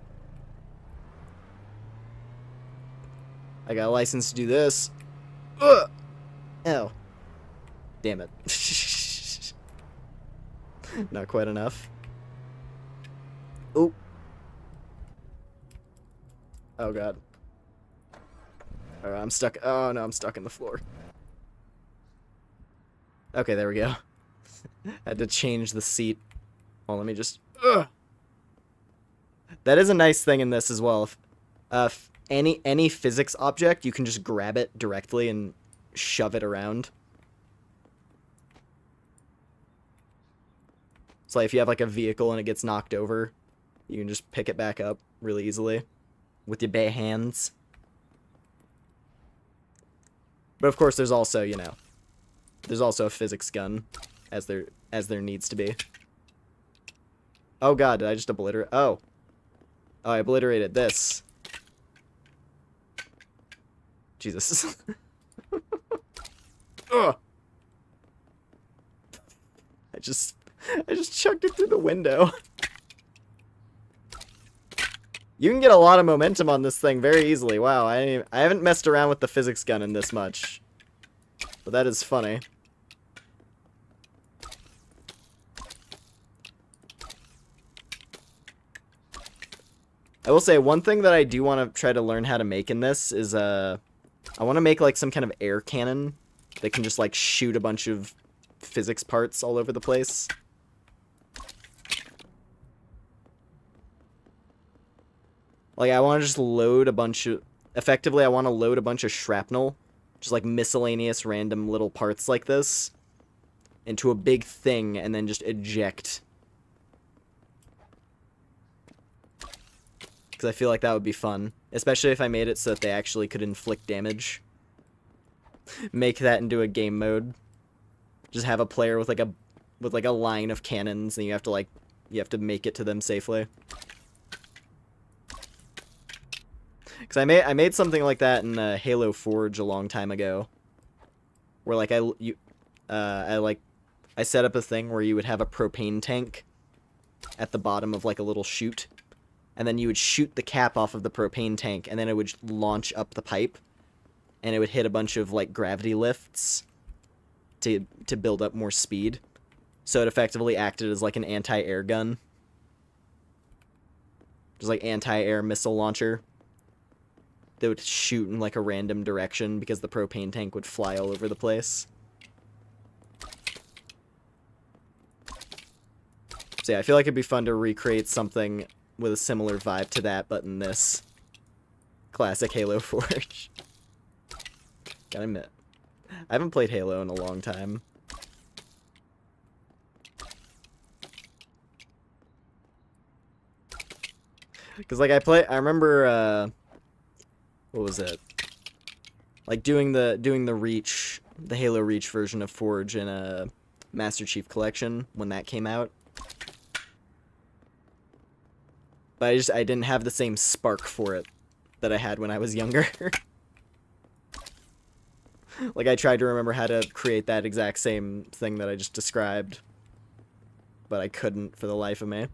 I got a license to do this. Ugh! Oh. Damn it. Not quite enough. Oh. Oh god. Alright, I'm stuck. Oh no, I'm stuck in the floor. Okay, there we go. I had to change the seat. Well, let me just... Ugh! That is a nice thing in this as well. If any physics object, you can just grab it directly and shove it around. So like if you have like a vehicle and it gets knocked over, you can just pick it back up really easily with your bare hands. But of course there's also, you know, there's also a physics gun as there needs to be. Oh god, did I just obliterate? Oh. Oh, I obliterated this. Jesus. Ugh. I just chucked it through the window. You can get a lot of momentum on this thing very easily. Wow, I haven't messed around with the physics gun in this much. But that is funny. I will say, one thing that I do want to try to learn how to make in this is, I want to make, like, some kind of air cannon that can just, like, shoot a bunch of physics parts all over the place. Like, I want to just load a bunch of... Effectively, I want to load a bunch of shrapnel, just, like, miscellaneous random little parts like this, into a big thing, and then just eject. Because I feel like that would be fun. Especially if I made it so that they actually could inflict damage. Make that into a game mode. Just have a player with like a line of cannons, and you have to make it to them safely. Because I made something like that in Halo Forge a long time ago. Where like I set up a thing where you would have a propane tank at the bottom of like a little chute. And then you would shoot the cap off of the propane tank, and then it would launch up the pipe, and it would hit a bunch of, like, gravity lifts to build up more speed. So it effectively acted as, like, an anti-air gun. Just, like, anti-air missile launcher. That would shoot in, like, a random direction, because the propane tank would fly all over the place. So yeah, I feel like it'd be fun to recreate something with a similar vibe to that, but in this classic Halo Forge. Gotta admit, I haven't played Halo in a long time. Because, like, I remember, what was it? Like, doing the Reach, the Halo Reach version of Forge in a Master Chief Collection when that came out. But I didn't have the same spark for it that I had when I was younger. Like, I tried to remember how to create that exact same thing that I just described, but I couldn't for the life of me.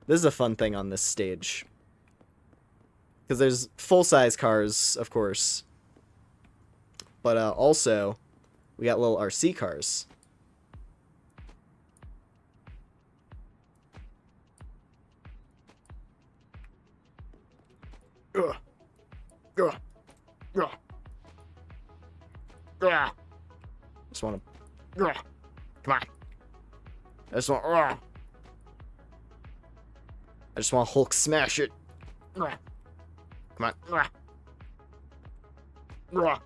This is a fun thing on this stage. Because there's full-size cars, of course. But also, we got little RC cars. Ugh. Ugh. Ugh. Ugh. Just want to... Ugh. Come on. I just want... Ugh. I just want to Hulk smash it. Ugh. Come on. Ugh. Ugh.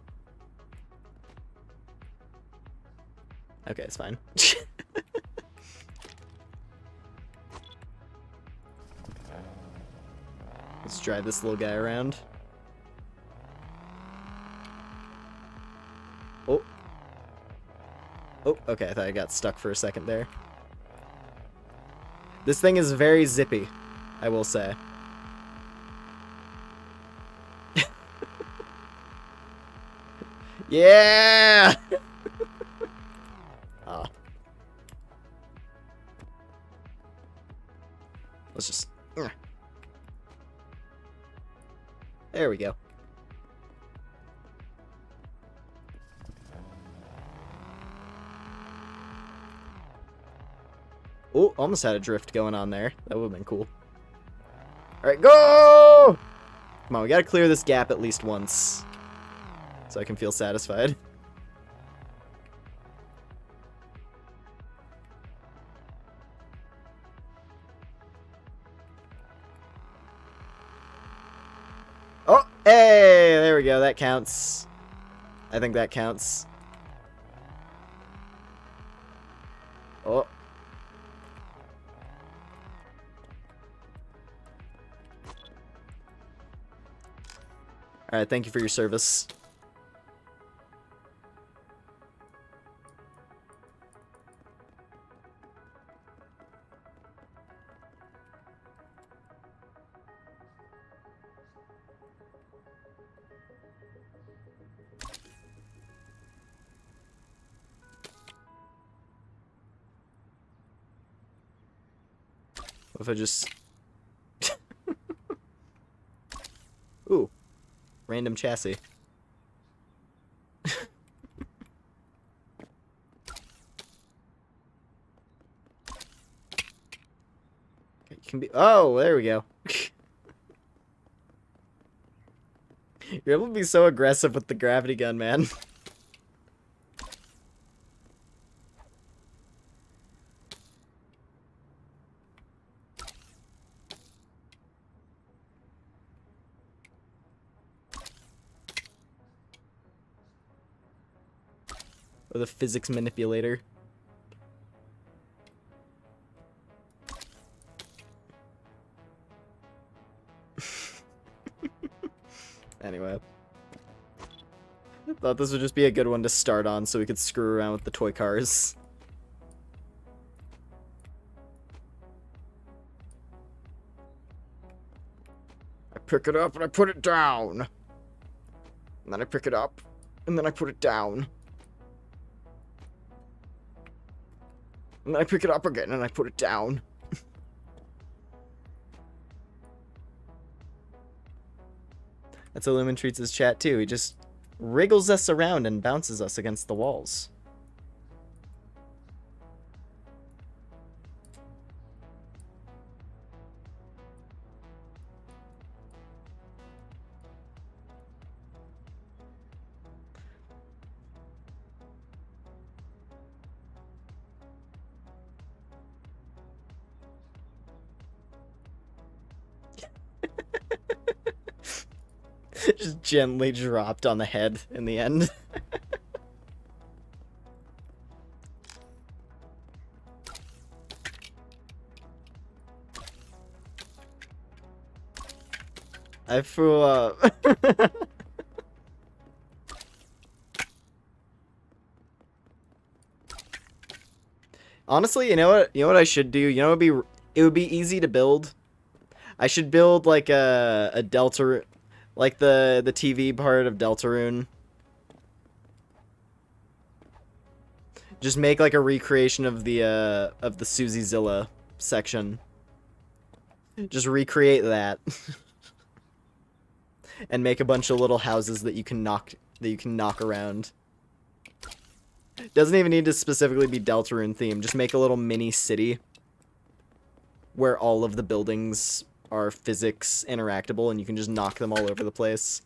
Okay, it's fine. Let's drive this little guy around. Oh. Oh, okay, I thought I got stuck for a second there. This thing is very zippy, I will say. Yeah! Oh. Let's just... There we go. Oh, almost had a drift going on there. That would have been cool. Alright, go! Come on, we gotta clear this gap at least once, so I can feel satisfied. Oh, hey, there we go. That counts. I think that counts. Oh. Alright, thank you for your service. What if I just... Ooh. Random chassis. You can be... Oh, there we go. You're able to be so aggressive with the gravity gun, man. Or the physics manipulator. Anyway. I thought this would just be a good one to start on so we could screw around with the toy cars. I pick it up and I put it down. And then I pick it up and then I put it down. And then I pick it up again and I put it down. That's how Lumen treats his chat too. He just wriggles us around and bounces us against the walls. Just gently dropped on the head in the end. I threw up. Honestly, you know what? You know what I should do? You know, it would be easy to build. I should build like a Delta, like the TV part of Deltarune. Just make like a recreation of the Susie Zilla section. Just recreate that. And make a bunch of little houses that you can knock around. Doesn't even need to specifically be Deltarune themed. Just make a little mini city where all of the buildings are physics interactable and you can just knock them all over the place.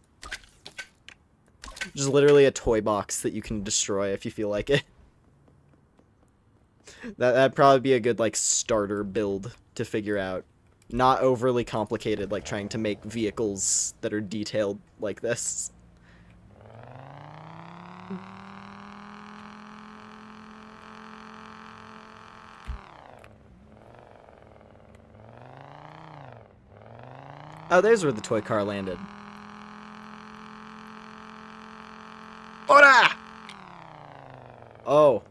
Just literally a toy box that you can destroy if you feel like it. That'd probably be a good like starter build to figure out. Not overly complicated, like trying to make vehicles that are detailed like this. Oh, there's where the toy car landed. Ora! Oh.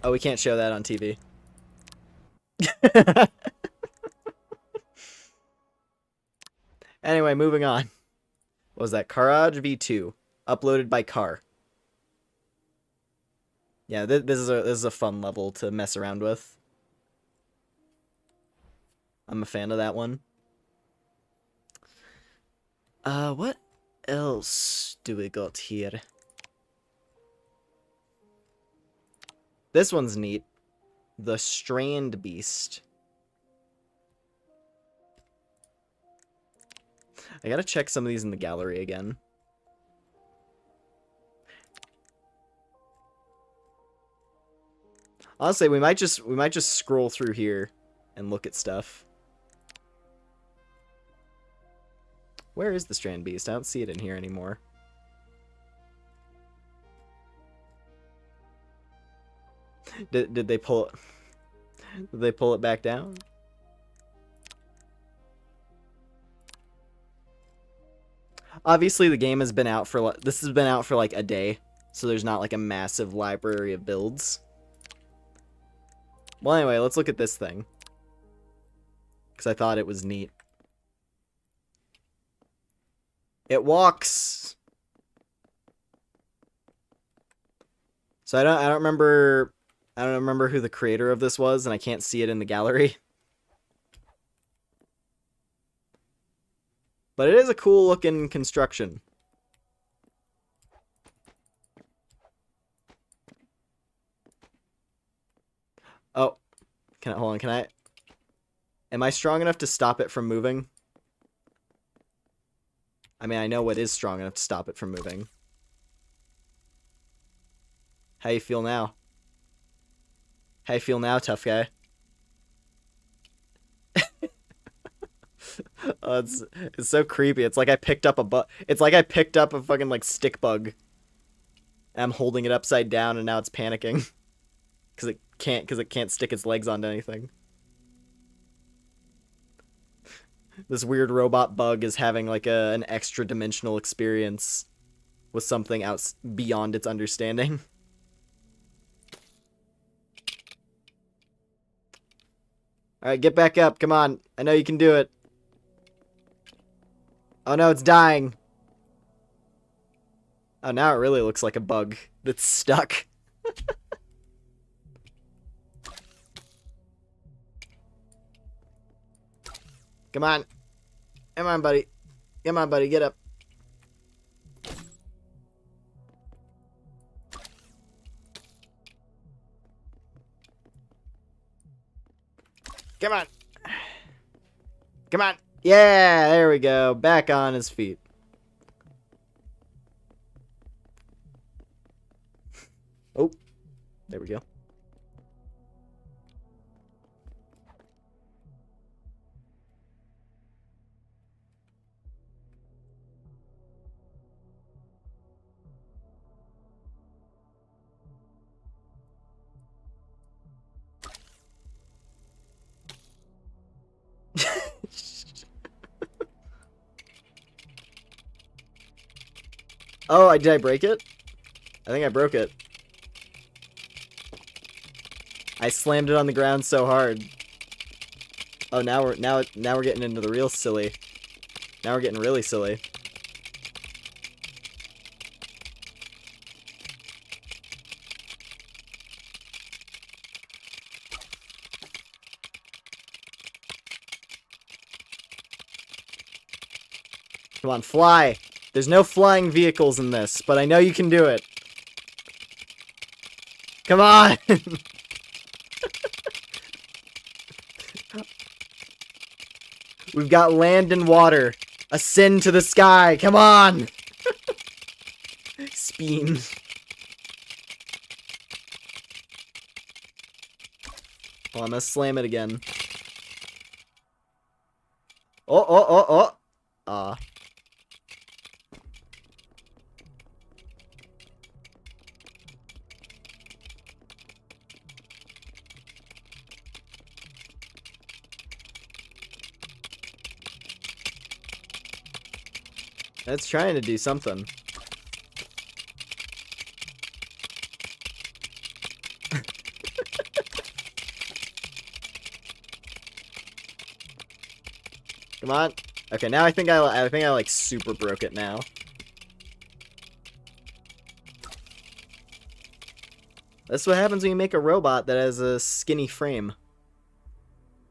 Oh, we can't show that on TV. Anyway, moving on. What was that? Carage V2. Uploaded by Car. Yeah, this is a fun level to mess around with. I'm a fan of that one. What else do we got here? This one's neat. The Strand Beast. I gotta check some of these in the gallery again. Honestly, we might just scroll through here and look at stuff. Where is the Strand Beast? I don't see it in here anymore. Did they pull it? Did they pull it back down? Obviously, the game has been out for this has been out for like a day, so there's not like a massive library of builds. Well, anyway, let's look at this thing because I thought it was neat. It walks. So I don't remember who the creator of this was, and I can't see it in the gallery. But it is a cool looking construction. Oh, hold on, can I? Am I strong enough to stop it from moving? I mean, I know what is strong enough to stop it from moving. How you feel now? How you feel now, tough guy? Oh, it's so creepy. It's like I picked up it's like I picked up a fucking like stick bug. And I'm holding it upside down and now it's panicking. Cause it can't stick its legs onto anything. This weird robot bug is having like an extra dimensional experience with something else beyond its understanding. Alright, get back up. Come on. I know you can do it. Oh no, it's dying. Oh, now it really looks like a bug that's stuck. Come on. Come on, buddy. Come on, buddy. Get up. Come on. Come on. Yeah, there we go. Back on his feet. Oh, there we go. Oh, did I break it? I think I broke it. I slammed it on the ground so hard. Oh, now we're getting into the real silly. Now we're getting really silly. Come on, fly! There's no flying vehicles in this, but I know you can do it. Come on! We've got land and water. Ascend to the sky. Come on! Speen. Well, I'm gonna slam it again. Oh. That's trying to do something. Come on. Okay, now I think I like super broke it now. That's what happens when you make a robot that has a skinny frame.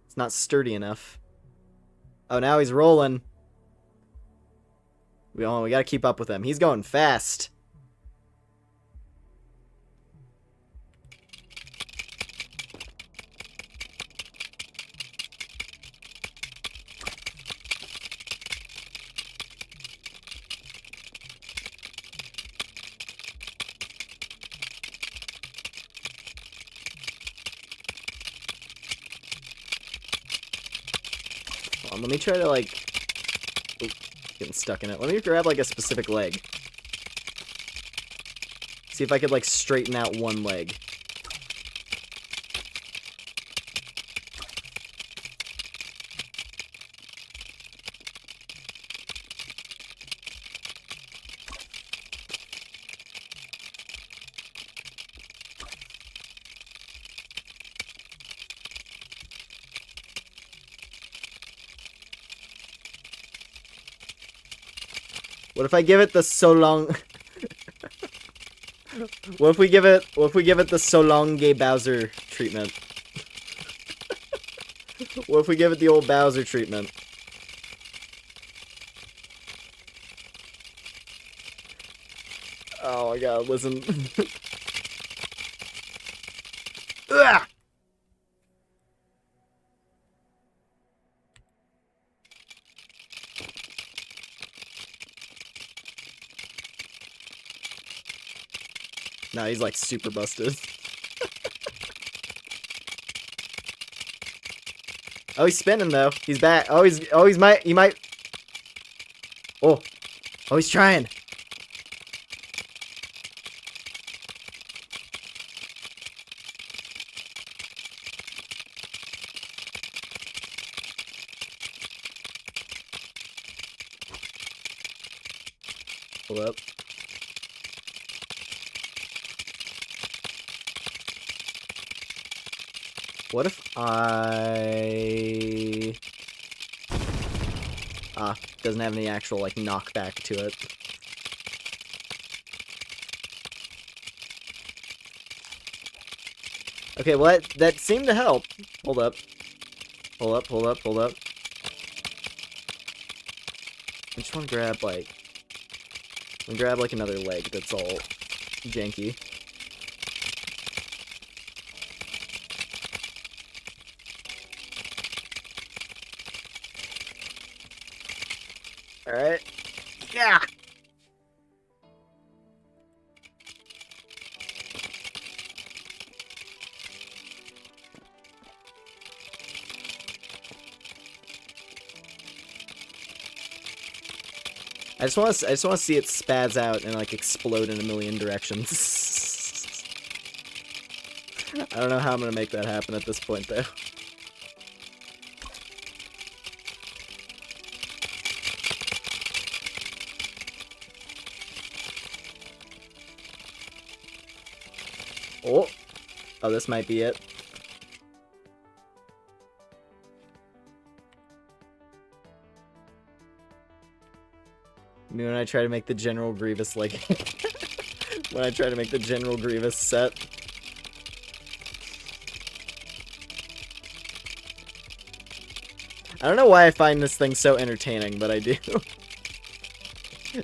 It's not sturdy enough. Oh, now he's rolling. We gotta keep up with him. He's going fast. Hold on, let me try to like... Oop, getting stuck in it. Let me grab like a specific leg. See if I could like straighten out one leg. What if I give it the so long? What if we give it the so long gay Bowser treatment? What if we give it the old Bowser treatment? Oh my god, listen. Ugh! No, he's like super busted. Oh, he's spinning though. He's back. Oh, he might. Oh, he's trying. Hold up. What if I... doesn't have any actual, like, knockback to it. Okay, well, that seemed to help. Hold up. Hold up. I just want to grab, like... another leg that's all janky. Alright. Yeah! I just want to see it spaz out and like explode in a million directions. I don't know how I'm gonna make that happen at this point though. Oh. Oh, this might be it. When I try to make the General Grievous, like... when I try to make the General Grievous set. I don't know why I find this thing so entertaining, but I do.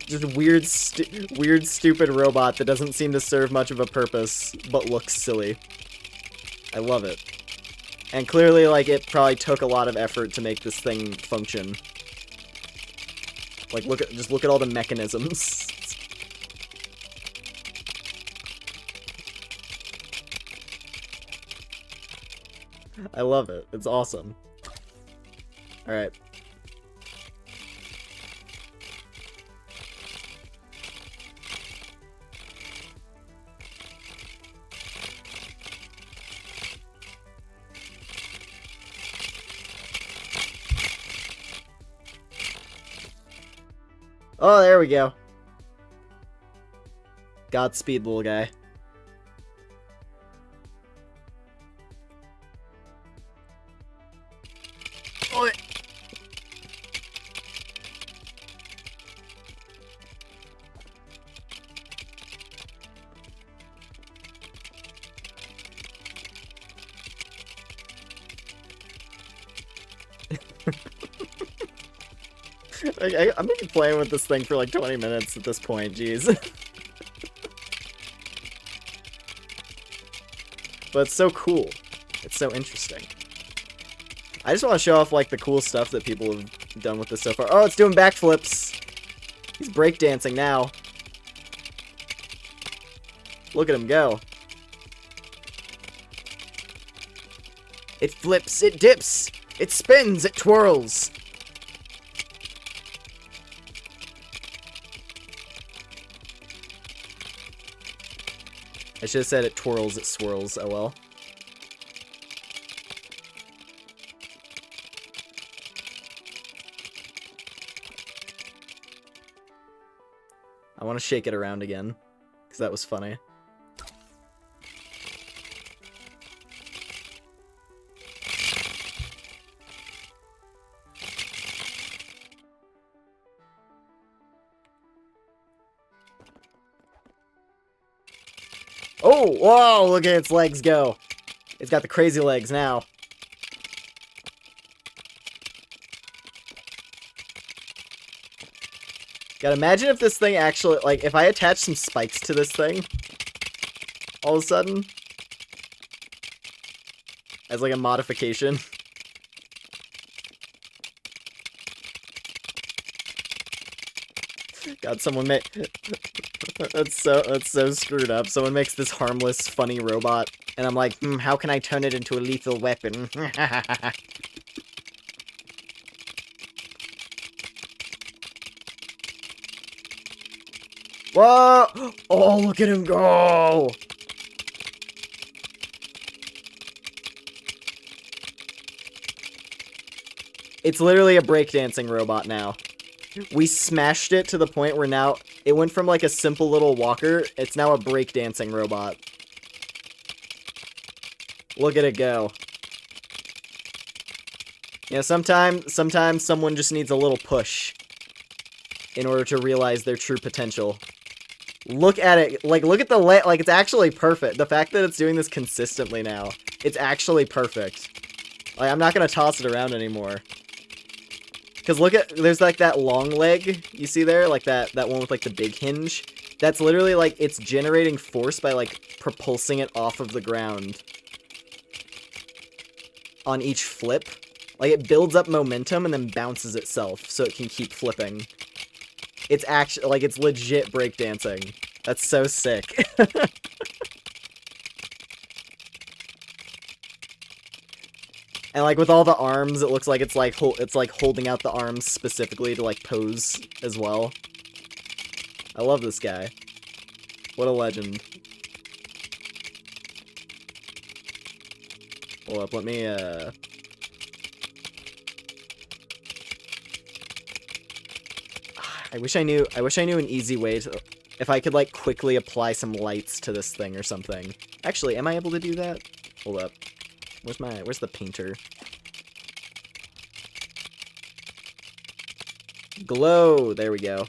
Just weird, stupid robot that doesn't seem to serve much of a purpose, but looks silly. I love it. And clearly, like, it probably took a lot of effort to make this thing function. Like, just look at all the mechanisms. I love it. It's awesome. Alright. Oh, there we go. Godspeed, little guy. Oh, I'm gonna be playing with this thing for like 20 minutes at this point, jeez. But it's so cool. It's so interesting. I just want to show off like the cool stuff that people have done with this so far. Oh, it's doing backflips! He's breakdancing now. Look at him go. It flips, it dips, it spins, it twirls. I should have said it twirls, it swirls, oh well. I want to shake it around again, because that was funny. Oh, whoa, look at its legs go. It's got the crazy legs now. God, imagine if this thing actually, like, if I attach some spikes to this thing, all of a sudden, as like a modification. God, someone made... That's so screwed up. Someone makes this harmless, funny robot, and I'm like, how can I turn it into a lethal weapon? Whoa! Oh, look at him go! It's literally a breakdancing robot now. We smashed it to the point where now it went from like a simple little walker, it's now a breakdancing robot. Look at it go. You know, sometimes someone just needs a little push in order to realize their true potential. Look at it, like, look at the like, it's actually perfect. The fact that it's doing this consistently now, it's actually perfect. Like, I'm not gonna toss it around anymore. Because look at, there's like that long leg, you see there? Like that one with like the big hinge. That's literally like, it's generating force by like propulsing it off of the ground. On each flip. Like it builds up momentum and then bounces itself so it can keep flipping. It's actually, like, it's legit breakdancing. That's so sick. And like with all the arms, it looks like it's like holding out the arms specifically to like pose as well. I love this guy. What a legend. Hold up, let me I wish I knew an easy way to, if I could like quickly apply some lights to this thing or something. Actually, am I able to do that? Hold up. Where's the painter? Glow! There we go.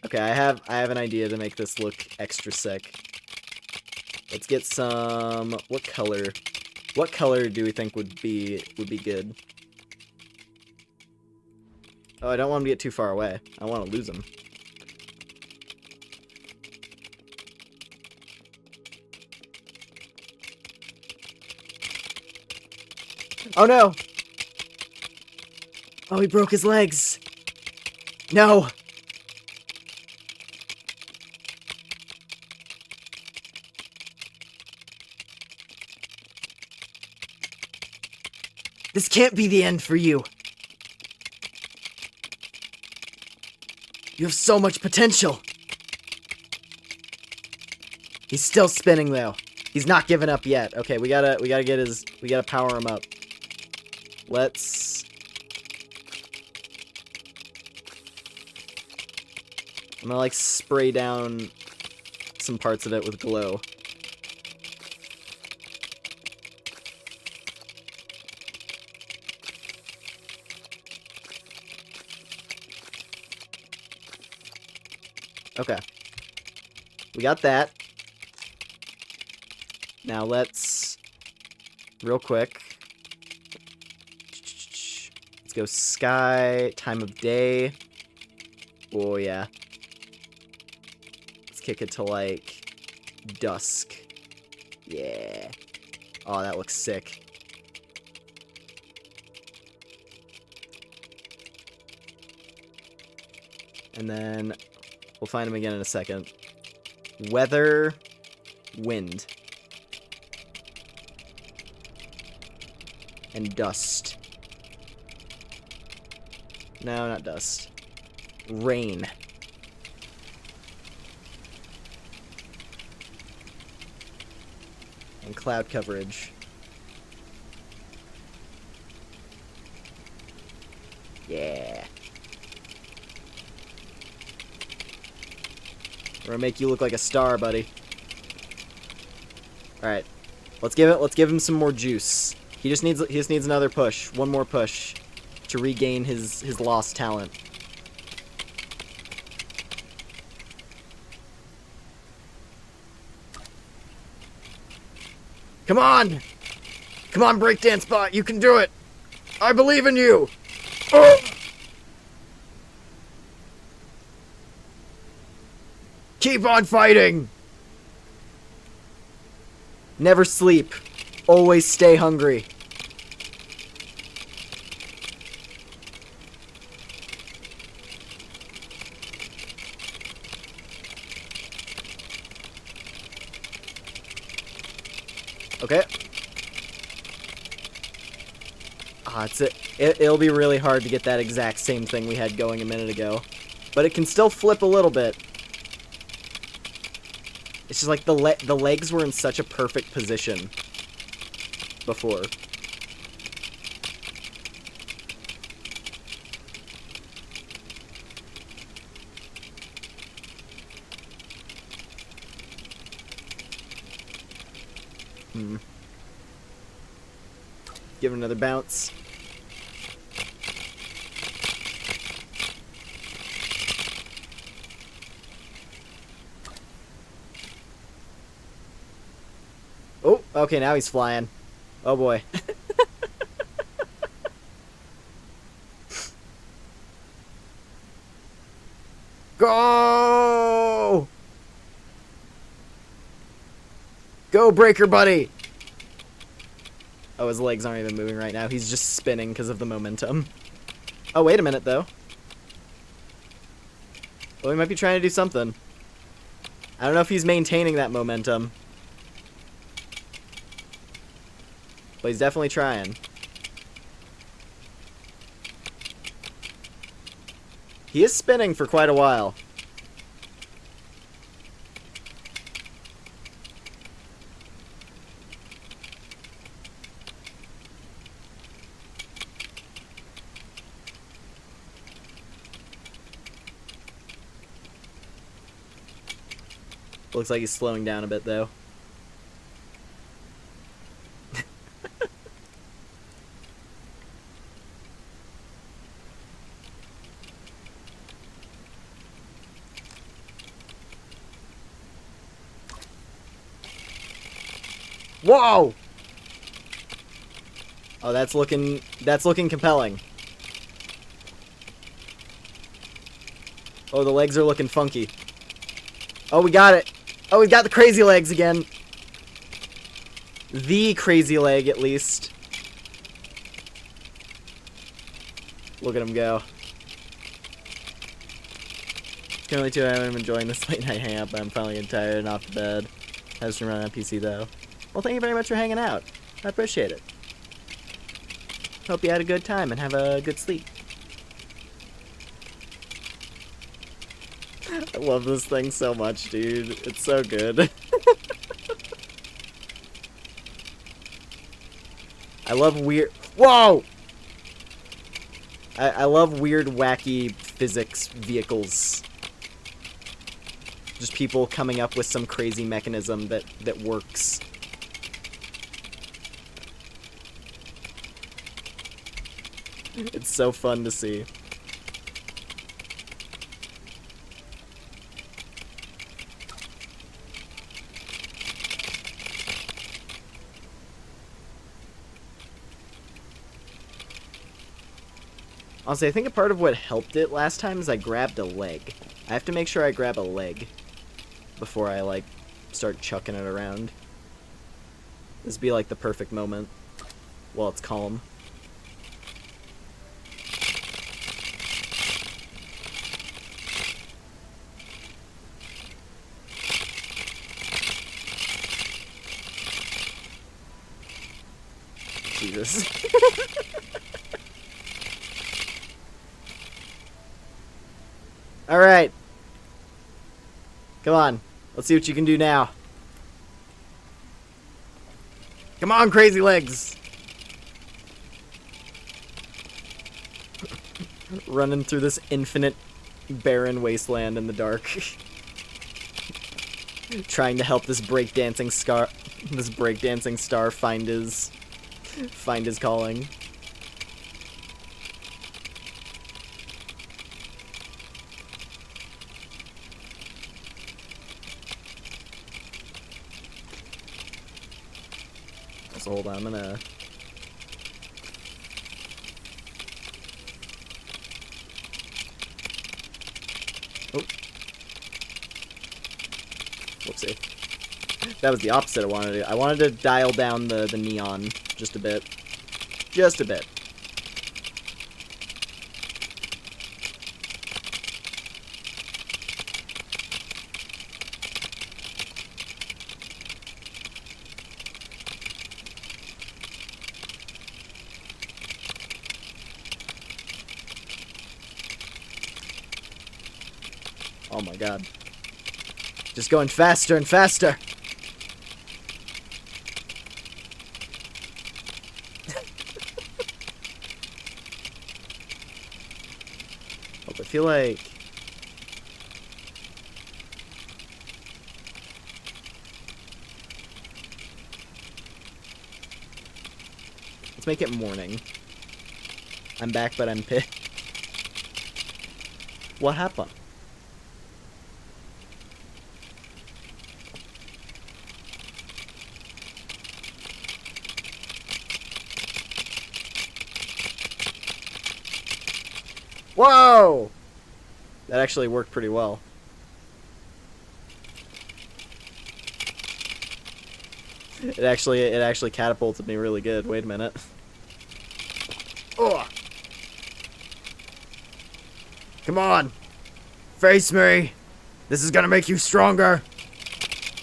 Okay, I have an idea to make this look extra sick. Let's get some... What color do we think would be good? Oh, I don't want him to get too far away. I want to lose him. Oh no! Oh, he broke his legs! No! This can't be the end for you! You have so much potential! He's still spinning though. He's not giving up yet. Okay, we gotta power him up. Let's... I'm gonna like spray down some parts of it with glow. Okay. We got that. Now let's... Real quick. Let's go sky, time of day. Oh yeah. Let's kick it to like dusk. Yeah. Oh, that looks sick. And then we'll find him again in a second. Weather, wind. And dust. No, not dust. Rain. And cloud coverage. Yeah. We're gonna make you look like a star, buddy. Alright. Let's give him some more juice. He just needs another push. One more push to regain his lost talent. Come on! Come on, breakdance bot, you can do it! I believe in you! Oh! Keep on fighting! Never sleep. Always stay hungry. Okay. Ah, it'll be really hard to get that exact same thing we had going a minute ago. But it can still flip a little bit. It's just like the legs were in such a perfect position before. Give it another bounce. Oh, okay, now he's flying. Oh boy. Go! Go, Breaker Buddy! Oh, his legs aren't even moving right now. He's just spinning because of the momentum. Oh, wait a minute, though. Well, he might be trying to do something. I don't know if he's maintaining that momentum. But he's definitely trying. He is spinning for quite a while. Looks like he's slowing down a bit, though. Whoa! Oh, that's looking compelling. Oh, the legs are looking funky. Oh, we got it. Oh, we got the crazy legs again. The crazy leg, at least. Look at him go. Currently, too, I'm enjoying this late night hangout, but I'm finally getting tired and off to bed. I just run on PC, though. Well, thank you very much for hanging out. I appreciate it. Hope you had a good time and have a good sleep. I love this thing so much, dude. It's so good. I love weird... Whoa! I love weird, wacky physics vehicles. Just people coming up with some crazy mechanism that works. It's so fun to see. Honestly, I think a part of what helped it last time is I grabbed a leg. I have to make sure I grab a leg before I, like, start chucking it around. This would be, like, the perfect moment while it's calm. Jesus. Alright. Come on. Let's see what you can do now. Come on, crazy legs! Running through this infinite barren wasteland in the dark. Trying to help this breakdancing star find his calling. So hold on, I'm gonna... Oh. Whoopsie. That was the opposite I wanted to do. I wanted to dial down the neon just a bit. Just a bit. Oh my god. Just going faster and faster. Oh, I feel like... Let's make it morning. I'm back, but I'm pissed. What happened? Whoa! That actually worked pretty well. It actually catapulted me really good. Wait a minute. Oh! Come on! Face me! This is gonna make you stronger!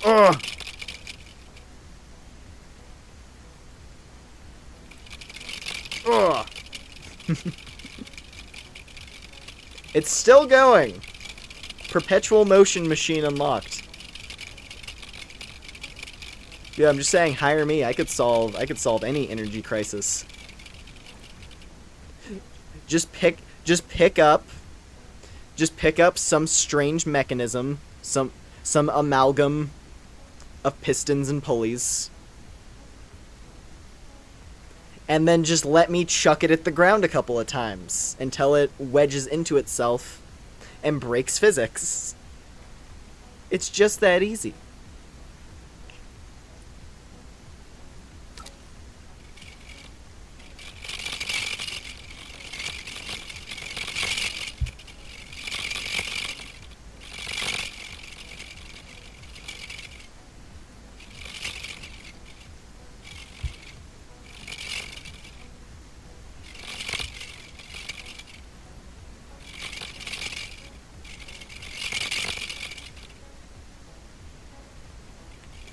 Oh! Oh! It's still going. Perpetual motion machine unlocked. Yeah, I'm just saying, hire me. I could solve any energy crisis. Just pick up some strange mechanism, some amalgam of pistons and pulleys, and then just let me chuck it at the ground a couple of times until it wedges into itself and breaks physics. It's just that easy.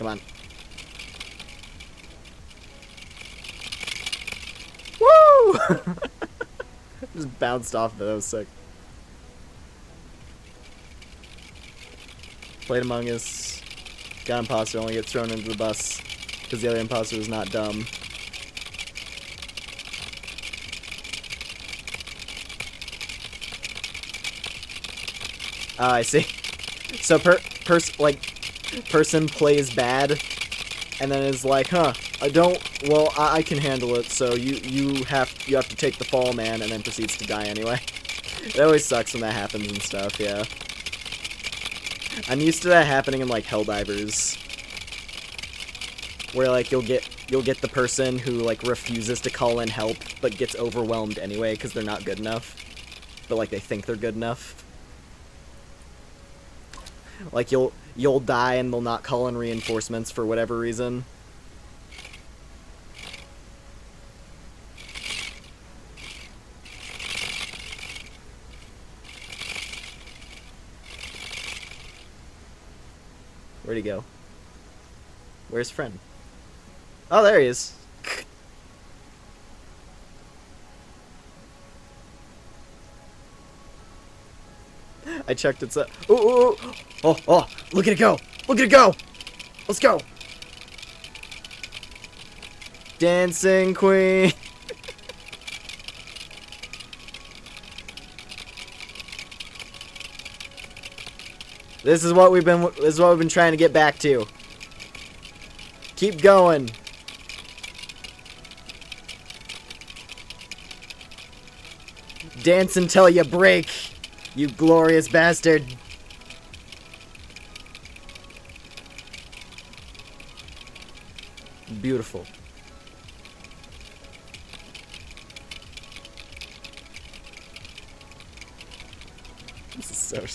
on. Woo! Just bounced off of it. That was sick. Played Among Us. Got imposter, only gets thrown into the bus because the other imposter was not dumb. Oh, I see. So person plays bad, and then is like, huh, I can handle it, so you have to take the fall, man, and then proceeds to die anyway. It always sucks when that happens and stuff, yeah. I'm used to that happening in, like, Helldivers, where, like, you'll get the person who, like, refuses to call in help, but gets overwhelmed anyway because they're not good enough, but, like, they think they're good enough. Like, you'll die and they'll not call in reinforcements for whatever reason. Where'd he go? Where's friend? Oh, there he is. I checked its up. Ooh, oh, look at it go. Look at it go. Let's go. Dancing queen. This is what we've been trying to get back to. Keep going. Dance until you break, you glorious bastard. Beautiful. This is so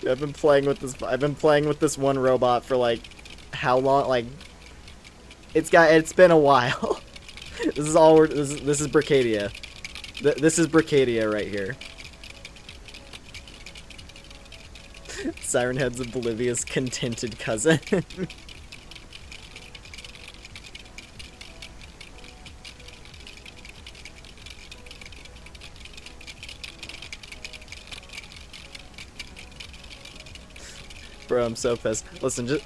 I've been playing with this one robot for like how long? Like it's been a while. This is Brickadia. This is Brickadia right here. Siren Head's of Bolivia's contented cousin. Bro, I'm so pissed. Listen, just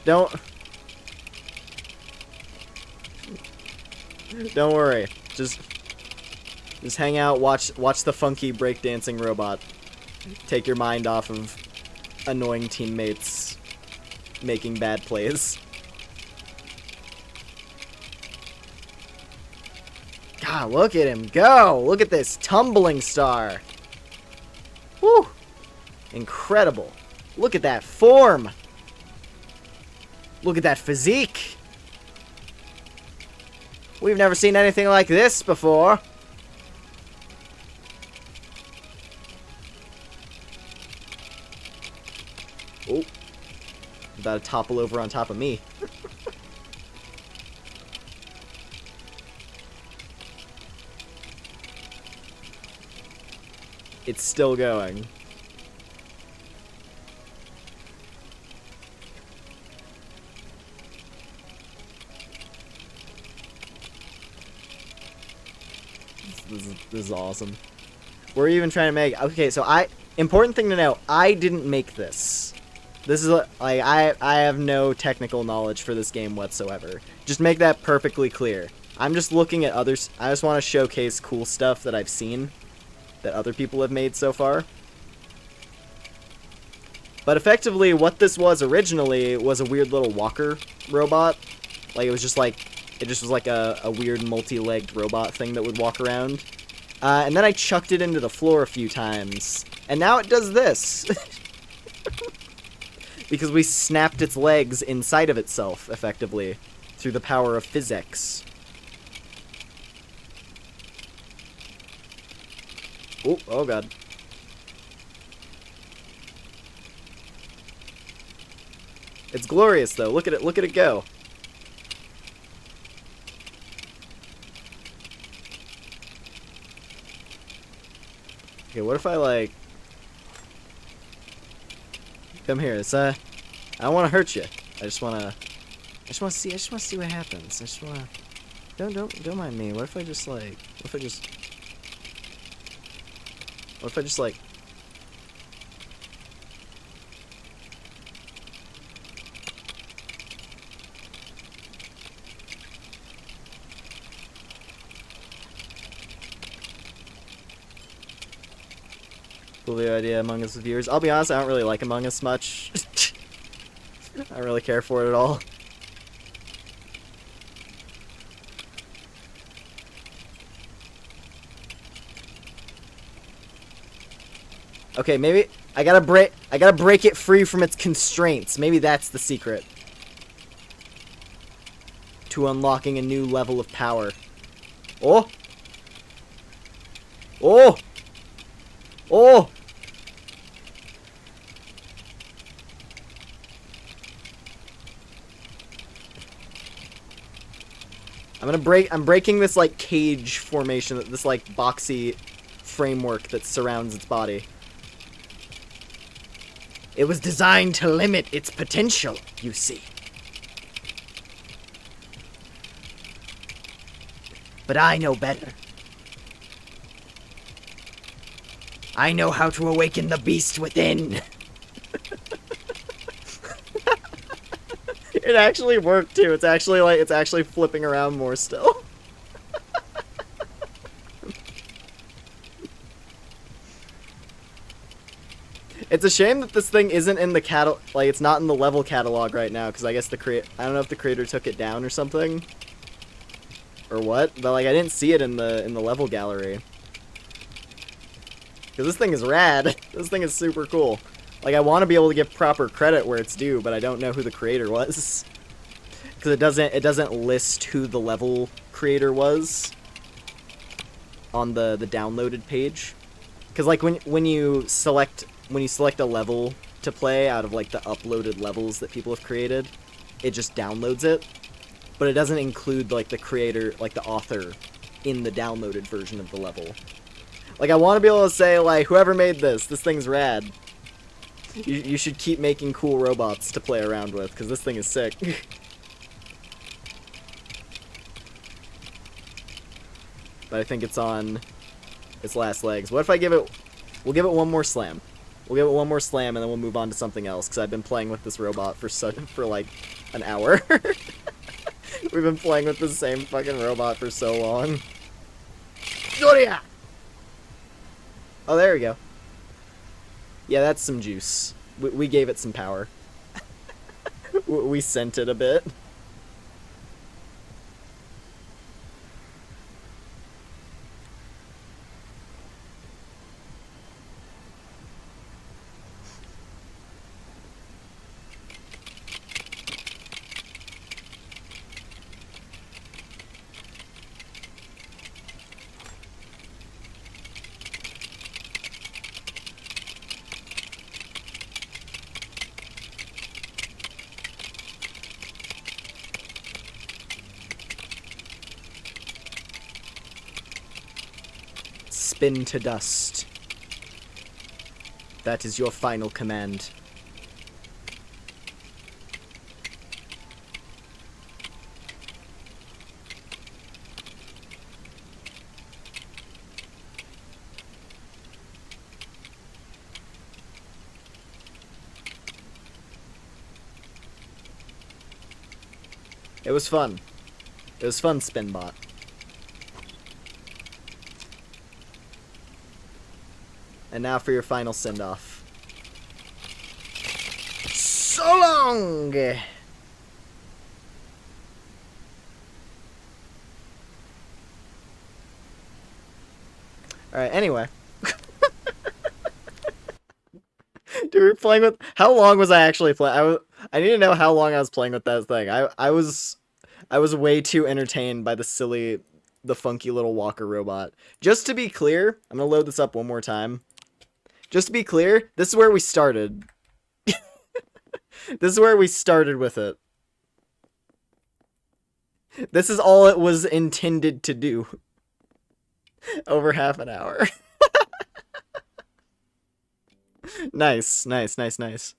don't worry. Just hang out, watch the funky breakdancing robot. Take your mind off of annoying teammates making bad plays. God, look at him go! Look at this tumbling star. Woo! Incredible. Look at that form. Look at that physique. We've never seen anything like this before. Oh. About to topple over on top of me. It's still going. This is awesome. We're even trying to make... Okay, so important thing to know, I didn't make this. This is like I have no technical knowledge for this game whatsoever. Just make that perfectly clear. I'm just looking at others. I just want to showcase cool stuff that I've seen that other people have made so far. But effectively, what this was originally was a weird little walker robot. Like it was just like a weird multi-legged robot thing that would walk around. And then I chucked it into the floor a few times. And now it does this. Because we snapped its legs inside of itself, effectively, through the power of physics. Oh god. It's glorious, though. Look at it go. Okay, what if I, like... Come here, I don't want to hurt you. I just wanna see what happens. I just wanna, don't mind me. What if I just like, what if I just like, cool the idea Among Us with viewers. I'll be honest, I don't really like Among Us much. I don't really care for it at all. Okay, maybe I gotta break it free from its constraints. Maybe that's the secret to unlocking a new level of power. Oh! Oh! Oh! I'm breaking this, like, cage formation, this, like, boxy framework that surrounds its body. It was designed to limit its potential, you see. But I know better. I know how to awaken the beast within. It actually worked too. It's actually flipping around more still. It's a shame that this thing isn't in the like it's not in the level catalog right now, because I guess I don't know if the creator took it down or something. Or what, but like I didn't see it in the level gallery. Because this thing is rad. This thing is super cool. Like, I want to be able to give proper credit where it's due, but I don't know who the creator was. Because it doesn't list who the level creator was on the downloaded page. Because like when you select a level to play out of like the uploaded levels that people have created, it just downloads it, but it doesn't include like the creator, like the author, in the downloaded version of the level. Like, I want to be able to say, like, whoever made this thing's rad. You should keep making cool robots to play around with, because this thing is sick. But I think it's on its last legs. What if I we'll give it one more slam. We'll give it one more slam, and then we'll move on to something else, because I've been playing with this robot for like, an hour. We've been playing with the same fucking robot for so long. Oh, there we go. Yeah, that's some juice. We gave it some power. We sent it a bit. Spin to dust. That is your final command. It was fun. It was fun, Spinbot. And now for your final send-off. So long! Alright, anyway. Dude, we were playing with... How long was I actually playing? I need to know how long I was playing with that thing. I was way too entertained by the funky little walker robot. Just to be clear, I'm gonna load this up one more time. Just to be clear, this is where we started. This is where we started with it. This is all it was intended to do. Over half an hour. Nice, nice, nice, nice.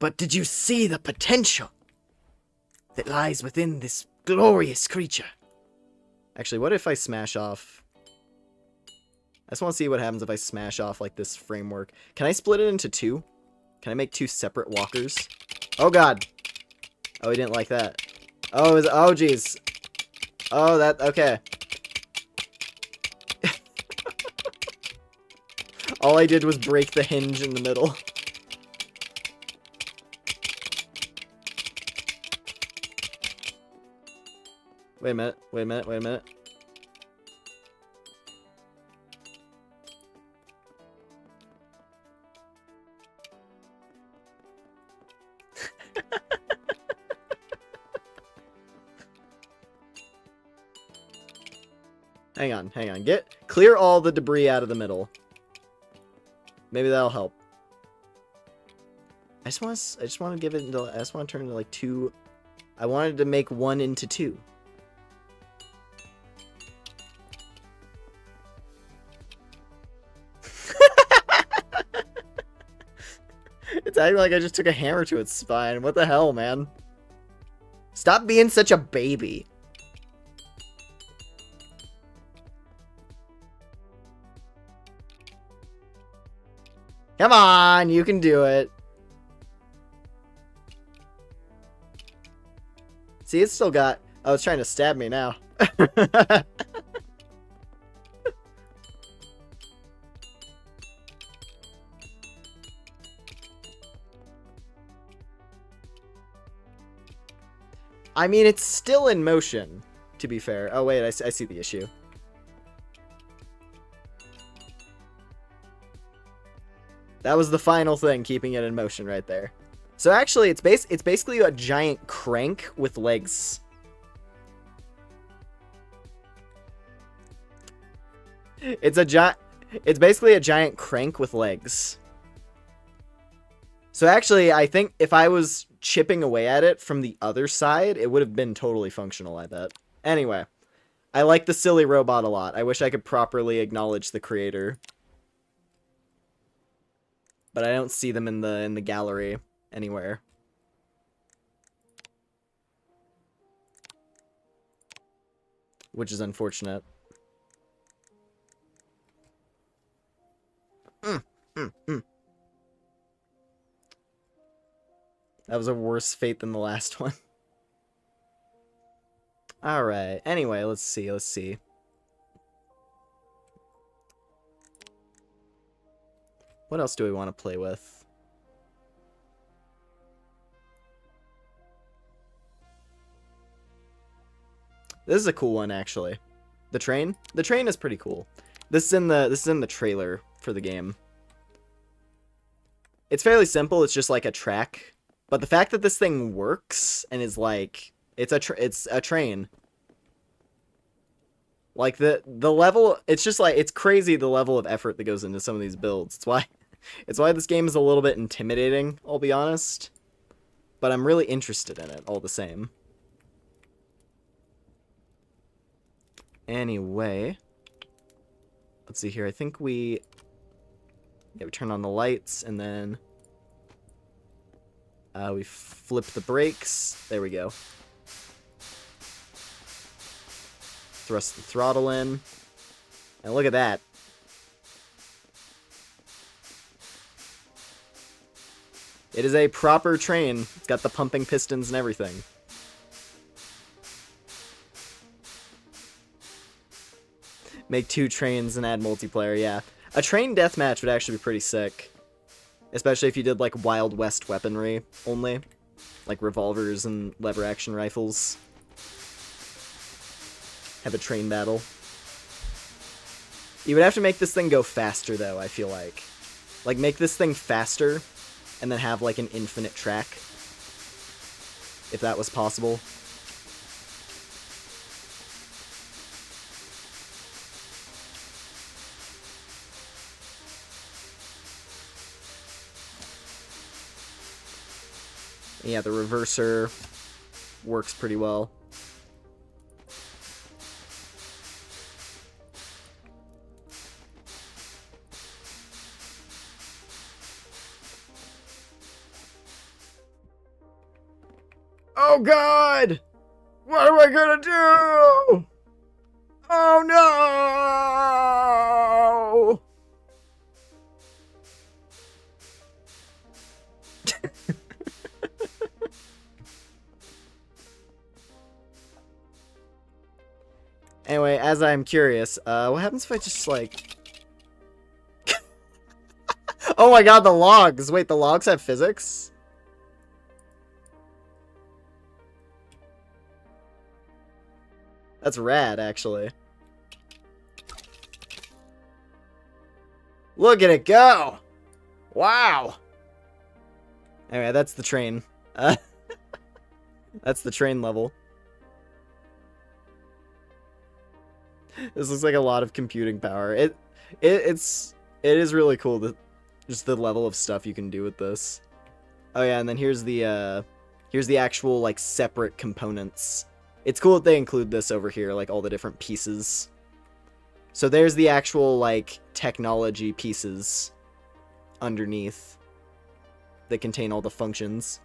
But did you see the potential that lies within this glorious creature? Actually, what if I smash off? I just want to see what happens if I smash off, like, this framework. Can I split it into two? Can I make two separate walkers? Oh, God. Oh, he didn't like that. Oh, oh, jeez. Oh, that, okay. All I did was break the hinge in the middle. Wait a minute, wait a minute, wait a minute. Hang on, hang on. Clear all the debris out of the middle. Maybe that'll help. I just want to give it into, I just want to turn it into like two. I wanted to make one into two. It's acting like I just took a hammer to its spine. What the hell, man? Stop being such a baby. Come on, you can do it. See, it's still got... Oh, it's trying to stab me now. I mean, it's still in motion, to be fair. Oh, wait, I see the issue. That was the final thing, keeping it in motion right there. So actually, it's basically a giant crank with legs. It's basically a giant crank with legs. So actually, I think if I was chipping away at it from the other side, it would have been totally functional, I bet. Anyway, I like the silly robot a lot. I wish I could properly acknowledge the creator. But I don't see them in the gallery anywhere. Which is unfortunate. That was a worse fate than the last one. Alright, anyway, let's see. What else do we want to play with? This is a cool one, actually. The train? The train is pretty cool. This is in the trailer for the game. It's fairly simple, it's just like a track. But the fact that this thing works and is like it's a train. Like the level, it's just like it's crazy the level of effort that goes into some of these builds. It's why this game is a little bit intimidating, I'll be honest. But I'm really interested in it all the same. Anyway, let's see here. I think we turn on the lights and then we flip the brakes. There we go. Thrust the throttle in. And look at that. It is a proper train. It's got the pumping pistons and everything. Make 2 trains and add multiplayer, yeah. A train deathmatch would actually be pretty sick. Especially if you did, like, Wild West weaponry only. Like revolvers and lever action rifles. Have a train battle. You would have to make this thing go faster, though, I feel like. Like, make this thing faster, and then have, like, an infinite track. If that was possible. Yeah, the reverser works pretty well. Oh god! What am I gonna do? Oh no! Anyway, as I'm curious, what happens if I just, like... Oh my god, the logs! Wait, the logs have physics? That's rad, actually. Look at it go! Wow! Anyway, that's the train. That's the train level. This looks like a lot of computing power. It is really cool, just the level of stuff you can do with this. Oh yeah, and then here's the actual, like, separate components. It's cool that they include this over here, like all the different pieces. So there's the actual, like, technology pieces underneath that contain all the functions.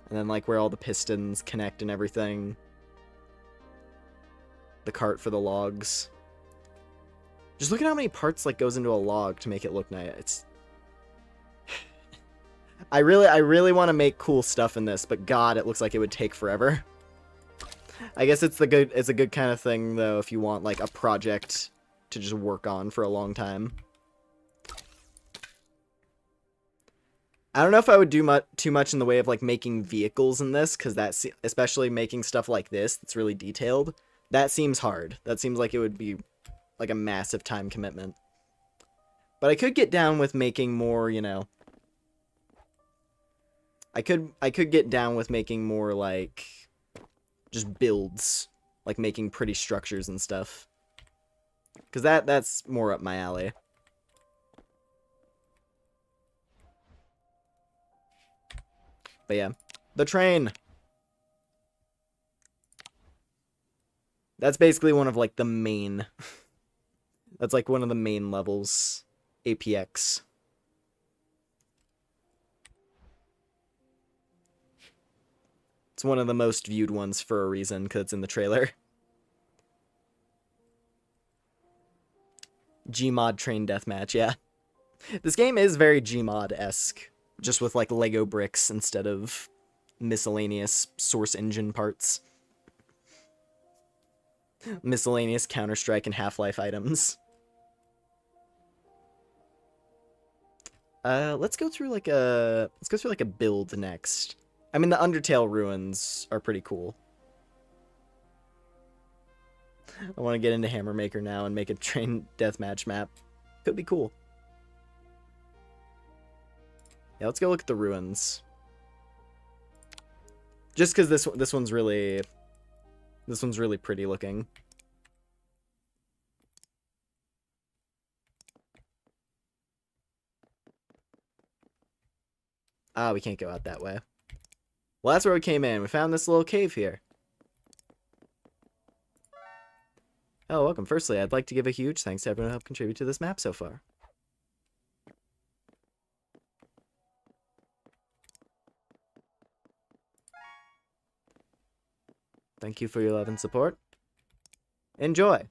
And then, like, where all the pistons connect and everything. The cart for the logs. Just look at how many parts, like, goes into a log to make it look nice. It's... I really want to make cool stuff in this, but god, it looks like it would take forever. I guess it's a good kind of thing, though, if you want, like, a project to just work on for a long time. I don't know if I would do too much in the way of, like, making vehicles in this, because that's, especially making stuff like this that's really detailed, that seems hard. That seems like it would be, like, a massive time commitment. But I could get down with making more, you know... I could get down with making more, like, just builds, like making pretty structures and stuff. Because that's more up my alley. But yeah, the train. That's basically one of, like, the main... That's, like, one of the main levels. APX. It's one of the most viewed ones for a reason, because it's in the trailer. Gmod train deathmatch, yeah. This game is very Gmod-esque, just with, like, Lego bricks instead of miscellaneous Source Engine parts. Miscellaneous Counter-Strike and Half-Life items. Let's go through like a build next. I mean, the Undertale ruins are pretty cool. I want to get into Hammermaker now and make a train deathmatch map. Could be cool. Yeah, let's go look at the ruins. Just because this one's really pretty looking. Ah, we can't go out that way. Well, that's where we came in. We found this little cave here. Oh, welcome. Firstly, I'd like to give a huge thanks to everyone who helped contribute to this map so far. Thank you for your love and support. Enjoy!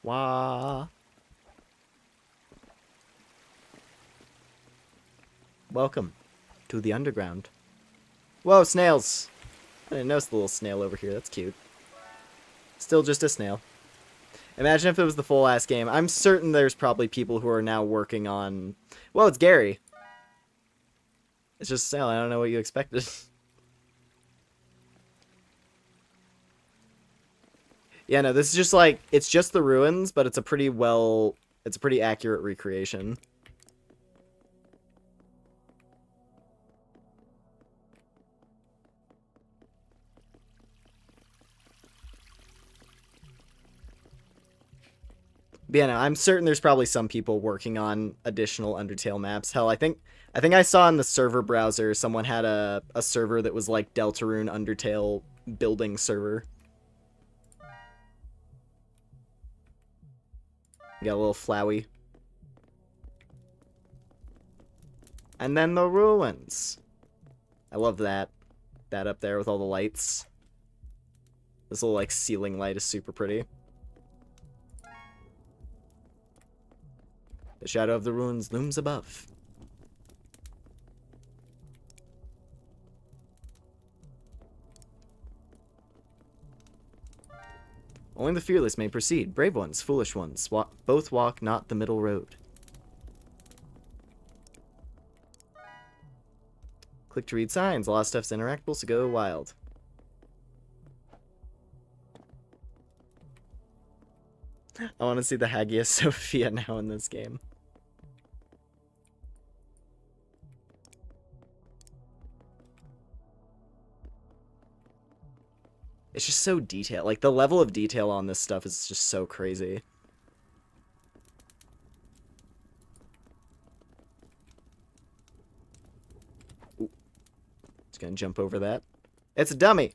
Wah! Welcome to the underground. Whoa, snails! I didn't notice the little snail over here. That's cute. Still just a snail. Imagine if it was the full-ass game. I'm certain there's probably people who are now working on... Well, it's Gary. It's just a snail. I don't know what you expected. Yeah, no, this is just like... It's just the ruins, but it's a pretty It's a pretty accurate recreation. But yeah, no, I'm certain there's probably some people working on additional Undertale maps. Hell, I think I saw in the server browser someone had a server that was like Deltarune Undertale building server. You got a little Flowey. And then the ruins. I love that. That up there with all the lights. This little like ceiling light is super pretty. The shadow of the ruins looms above. Only the fearless may proceed. Brave ones, foolish ones, both walk not the middle road. Click to read signs. A lot of stuff's interactable, so go wild. I want to see the Hagia Sophia now in this game. It's just so detailed. Like, the level of detail on this stuff is just so crazy. Ooh. Just gonna jump over that. It's a dummy!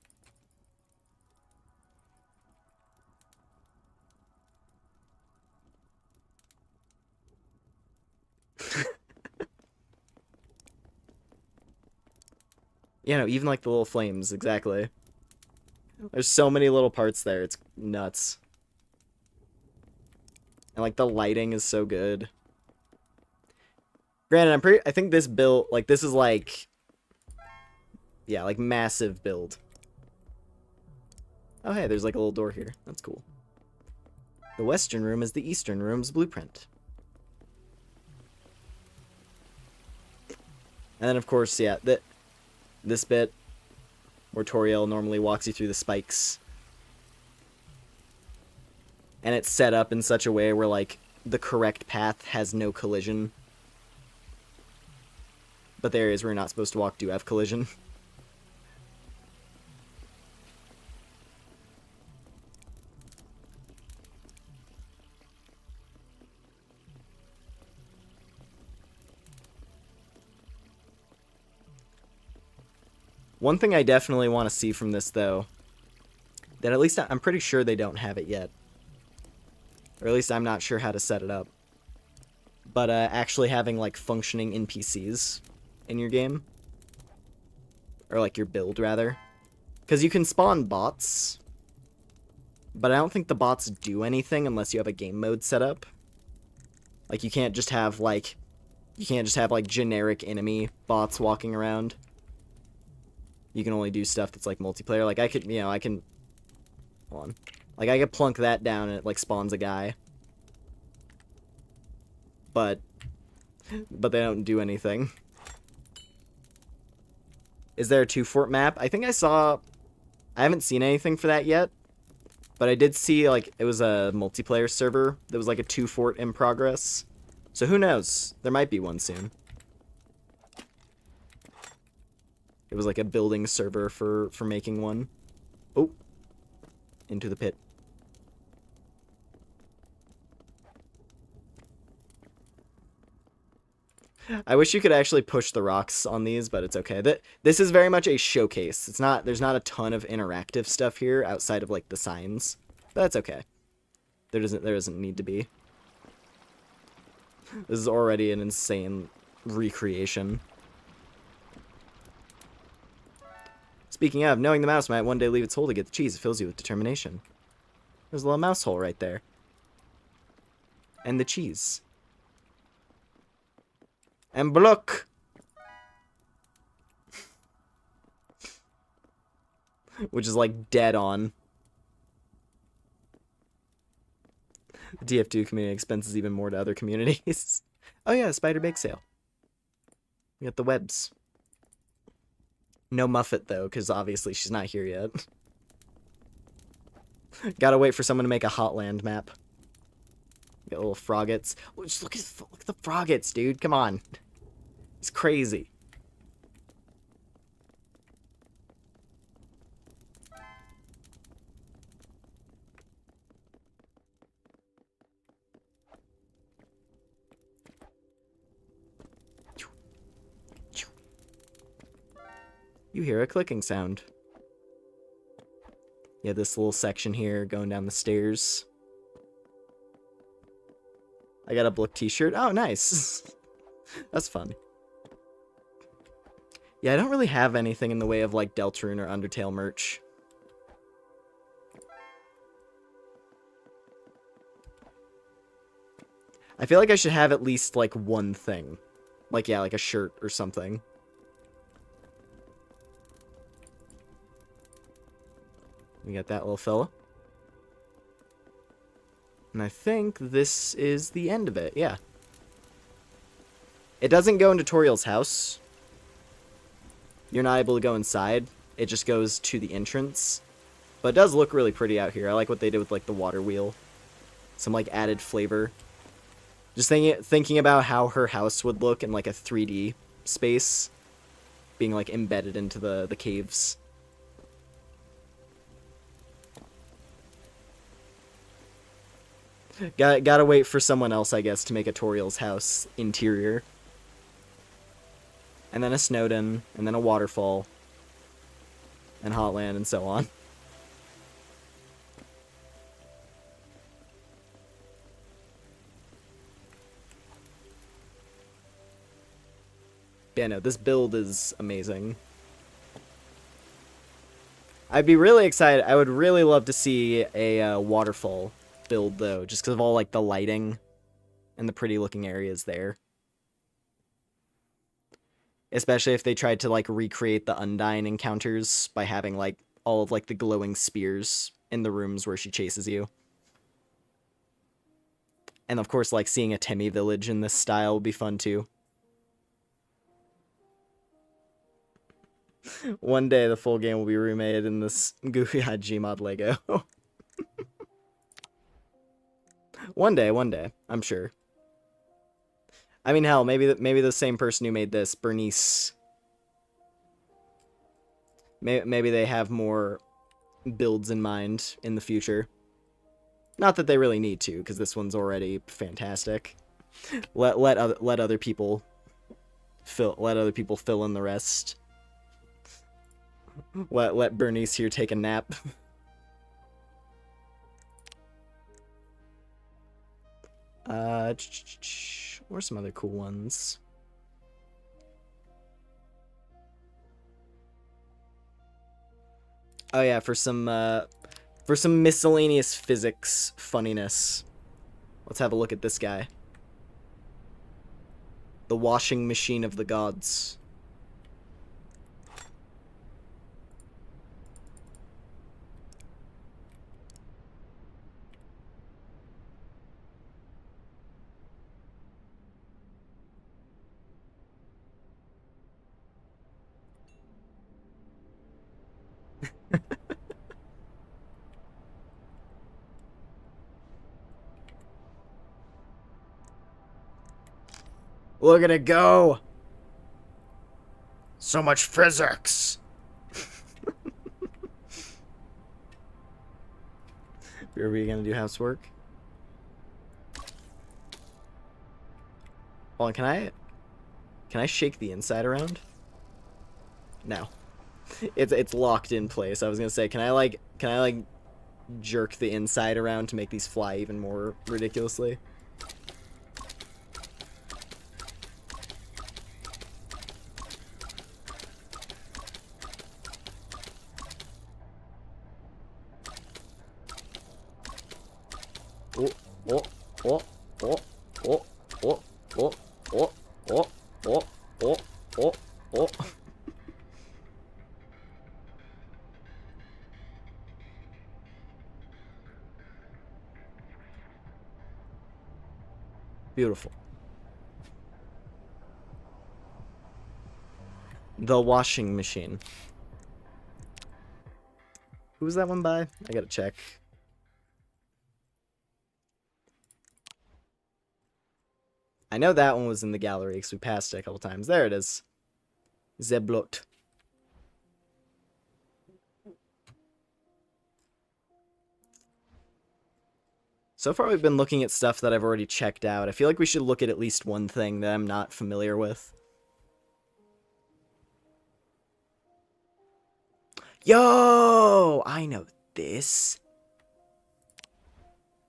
You know, even like the little flames, exactly. There's so many little parts there, it's nuts. And like the lighting is so good. Granted, I think this build, like this is like, yeah, like massive build. Oh hey, there's like a little door here. That's cool. The western room is the eastern room's blueprint. And then of course, yeah, this bit where Toriel normally walks you through the spikes. And it's set up in such a way where, like, the correct path has no collision. But the areas where you're not supposed to walk do have collision. One thing I definitely want to see from this, though, that at least I'm pretty sure they don't have it yet. Or at least I'm not sure how to set it up. But actually having, like, functioning NPCs in your game. Or, like, your build, rather. Because you can spawn bots. But I don't think the bots do anything unless you have a game mode set up. Like, you can't just have, like... You can't just have, like, generic enemy bots walking around. You can only do stuff that's, like, multiplayer. Like, I could, you know, I can... Hold on. Like, I could plunk that down and it, like, spawns a guy. But they don't do anything. Is there a 2-fort map? I think I saw... I haven't seen anything for that yet. But I did see, like, it was a multiplayer server that was, like, a 2-fort in progress. So who knows? There might be one soon. It was, like, a building server for making one. Oh. Into the pit. I wish you could actually push the rocks on these, but it's okay. This is very much a showcase. There's not a ton of interactive stuff here outside of like the signs. But that's okay. There doesn't need to be. This is already an insane recreation. Speaking of, knowing the mouse might one day leave its hole to get the cheese, it fills you with determination. There's a little mouse hole right there. And the cheese. And block. Which is like dead on. The TF2 community expenses even more to other communities. Oh yeah, spider bake sale. We got the webs. No Muffet though, because obviously she's not here yet. Gotta wait for someone to make a Hotland map. Got little froggets. Oh, just look at the froggets, dude. Come on. It's crazy. You hear a clicking sound. You have this little section here going down the stairs. I got a Blook t-shirt. Oh, nice. That's fun. Yeah, I don't really have anything in the way of, like, Deltarune or Undertale merch. I feel like I should have at least, like, one thing. Like, yeah, like a shirt or something. We got that little fella. And I think this is the end of it, yeah. It doesn't go into Toriel's house. You're not able to go inside. It just goes to the entrance. But it does look really pretty out here. I like what they did with, like, the water wheel. Some, like, added flavor. Just thinking about how her house would look in, like, a 3D space. Being, like, embedded into the caves. Gotta wait for someone else, I guess, to make a Toriel's house interior. And then a Snowden, and then a waterfall. And Hotland, and so on. Yeah, no, this build is amazing. I'd be really excited. I would really love to see a waterfall build, though, just because of all, like, the lighting and the pretty looking areas there. Especially if they tried to, like, recreate the Undyne encounters by having, like, all of, like, the glowing spears in the rooms where she chases you. And, of course, like, seeing a Temmie village in this style would be fun, too. One day the full game will be remade in this goofy Gmod Lego. One day, I'm sure. I mean, hell, maybe the same person who made this, Bernice. Maybe they have more builds in mind in the future. Not that they really need to, because this one's already fantastic. Let other people fill in the rest. Let Bernice here take a nap. What are some other cool ones? Oh yeah, for some miscellaneous physics funniness. Let's have a look at this guy. The washing machine of the gods. Look at it go! So much physics! Are we gonna do housework? Hold on, can I shake the inside around? No. It's locked in place. I was gonna say, can I like jerk the inside around to make these fly even more ridiculously? Oh, oh, oh, oh, oh, oh, oh, oh, oh, oh, oh, oh. Beautiful. The washing machine. Who's that one by? I gotta check. I know that one was in the gallery because we passed it a couple times. There it is. Zeblot. So far we've been looking at stuff that I've already checked out. I feel like we should look at least one thing that I'm not familiar with. Yo! I know this.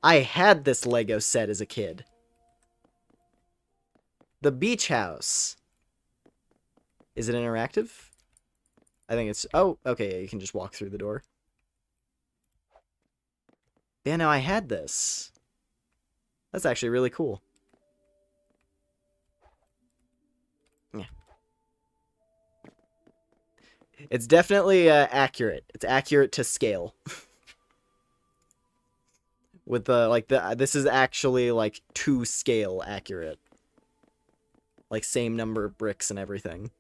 I had this Lego set as a kid. The beach house. Is it interactive? I think it's... Oh, okay, yeah, you can just walk through the door. Yeah, no, I had this. That's actually really cool. Yeah. It's definitely accurate. It's accurate to scale. With the, like, this is actually, like, to scale accurate. Like, same number of bricks and everything.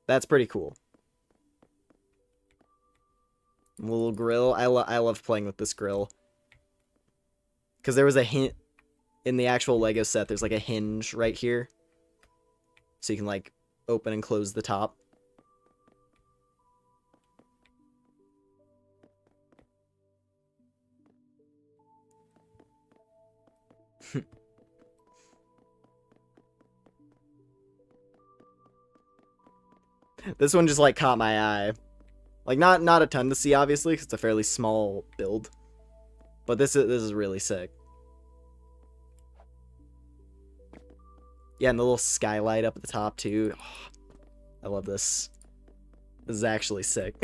That's pretty cool. Little grill. I love playing with this grill. Because there was a hint in the actual Lego set. There's like a hinge right here. So you can like open and close the top. This one just like caught my eye. Like not a ton to see obviously because it's a fairly small build. But this is really sick. Yeah, and the little skylight up at the top too. Oh, I love this. This is actually sick.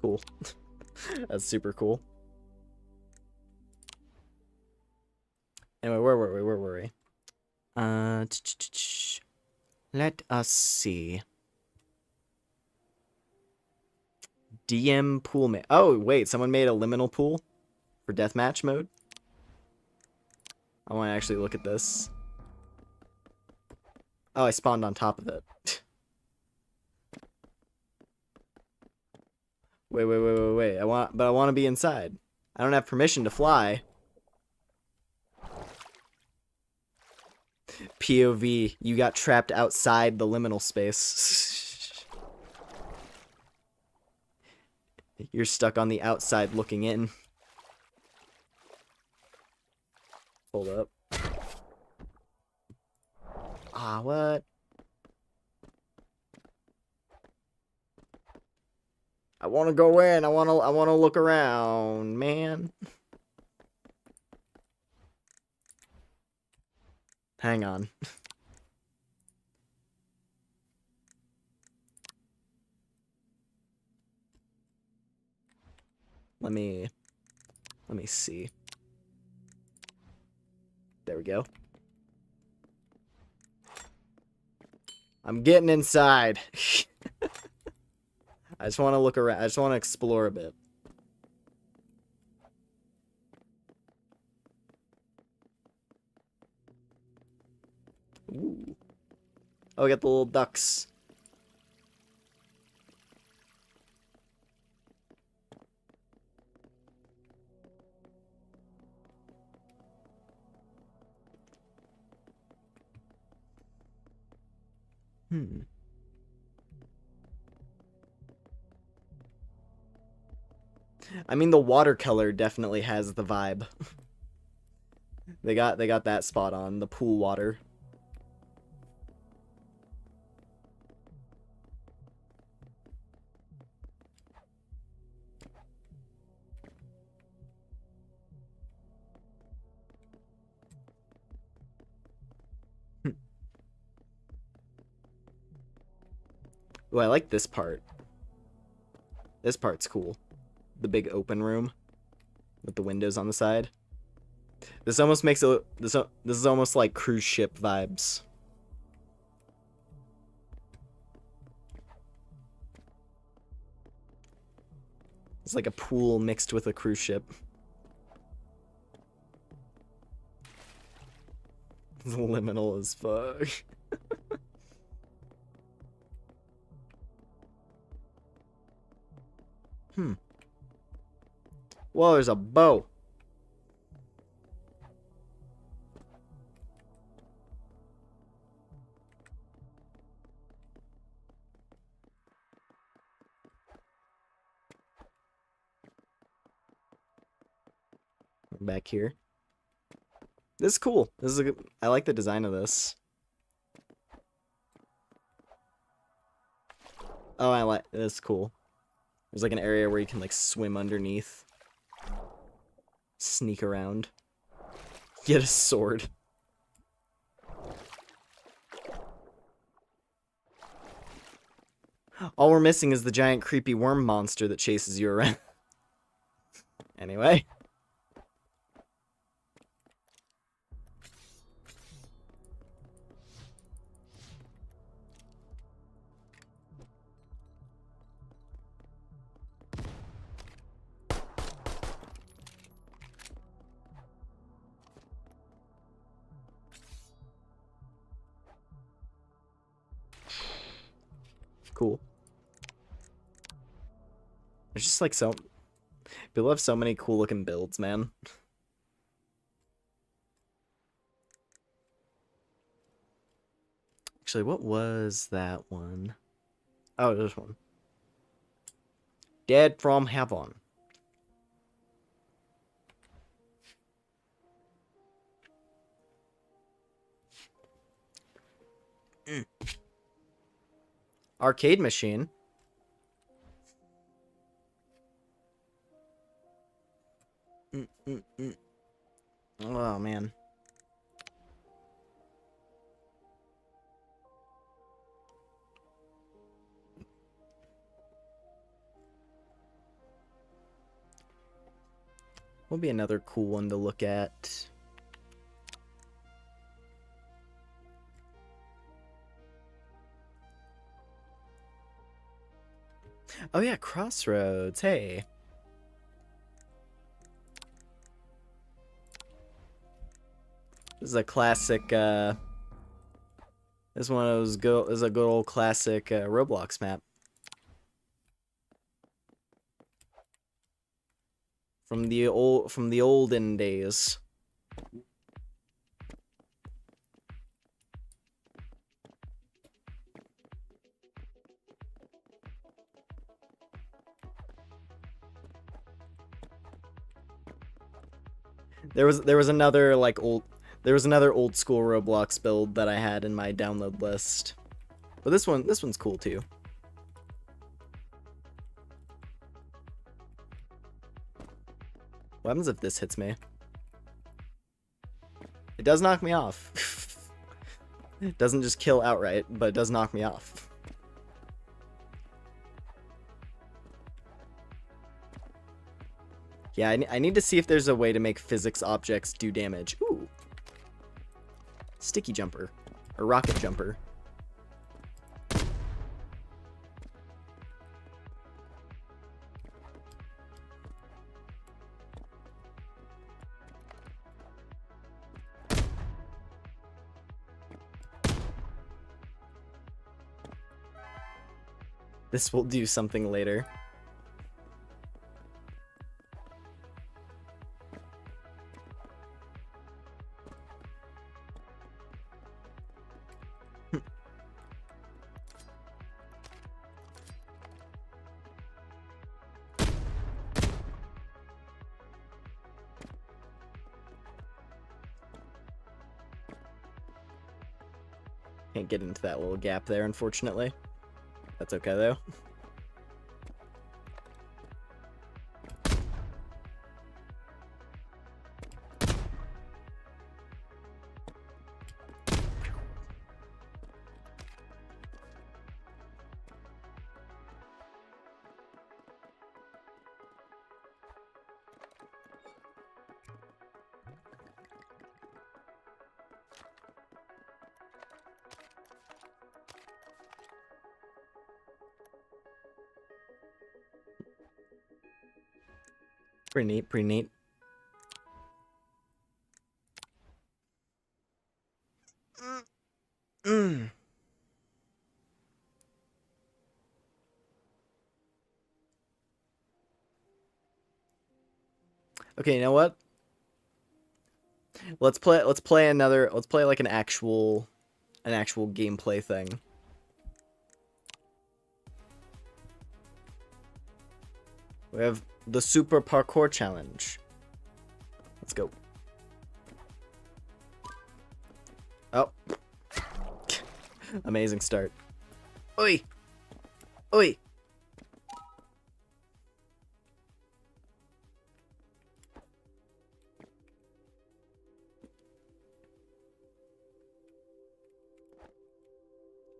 Cool. That's super cool. Anyway, where were we? Let us see. DM pool mate. Oh, wait, someone made a liminal pool for deathmatch mode? I want to actually look at this. Oh, I spawned on top of it. Wait. I want to be inside. I don't have permission to fly. POV, you got trapped outside the liminal space. You're stuck on the outside looking in. Hold up. Ah, what? I want to go in. I want to look around, man. Hang on. Let me see. There we go. I'm getting inside. I just want to look around. I just want to explore a bit. Ooh. Oh, we got the little ducks. I mean, the watercolor definitely has the vibe. They got that spot on, the pool water. Oh, I like this part. This part's cool. The big open room with the windows on the side. This almost makes a this is almost like cruise ship vibes. It's like a pool mixed with a cruise ship. It's liminal as fuck. Whoa, there's a bow. back here. This is cool. This is a good, I like the design of this. Oh, I like this. Is cool. There's like an area where you can like swim underneath, sneak around, get a sword. All we're missing is the giant creepy worm monster that chases you around. Anyway. Cool. There's just like people have so many cool looking builds, man. Actually, what was that one? Oh, this one. Dead from Heaven. Arcade machine. Oh, man. Will be another cool one to look at. Oh yeah, Crossroads. Hey. This is a classic. This is one of those good. This is a good old classic Roblox map from the olden days. There was another like another old school Roblox build that I had in my download list. But this one's cool too. What happens if this hits me? It does knock me off. It doesn't just kill outright, but it does knock me off. Yeah, I need to see if there's a way to make physics objects do damage. Ooh. Sticky jumper. Or rocket jumper. This will do something later. Can't get into that little gap there, unfortunately. That's okay, though. Pretty neat, pretty neat. Okay, you know what? Let's play like an actual gameplay thing. We have the Super Parkour Challenge. Let's go. Oh. Amazing start. Oi! Oi!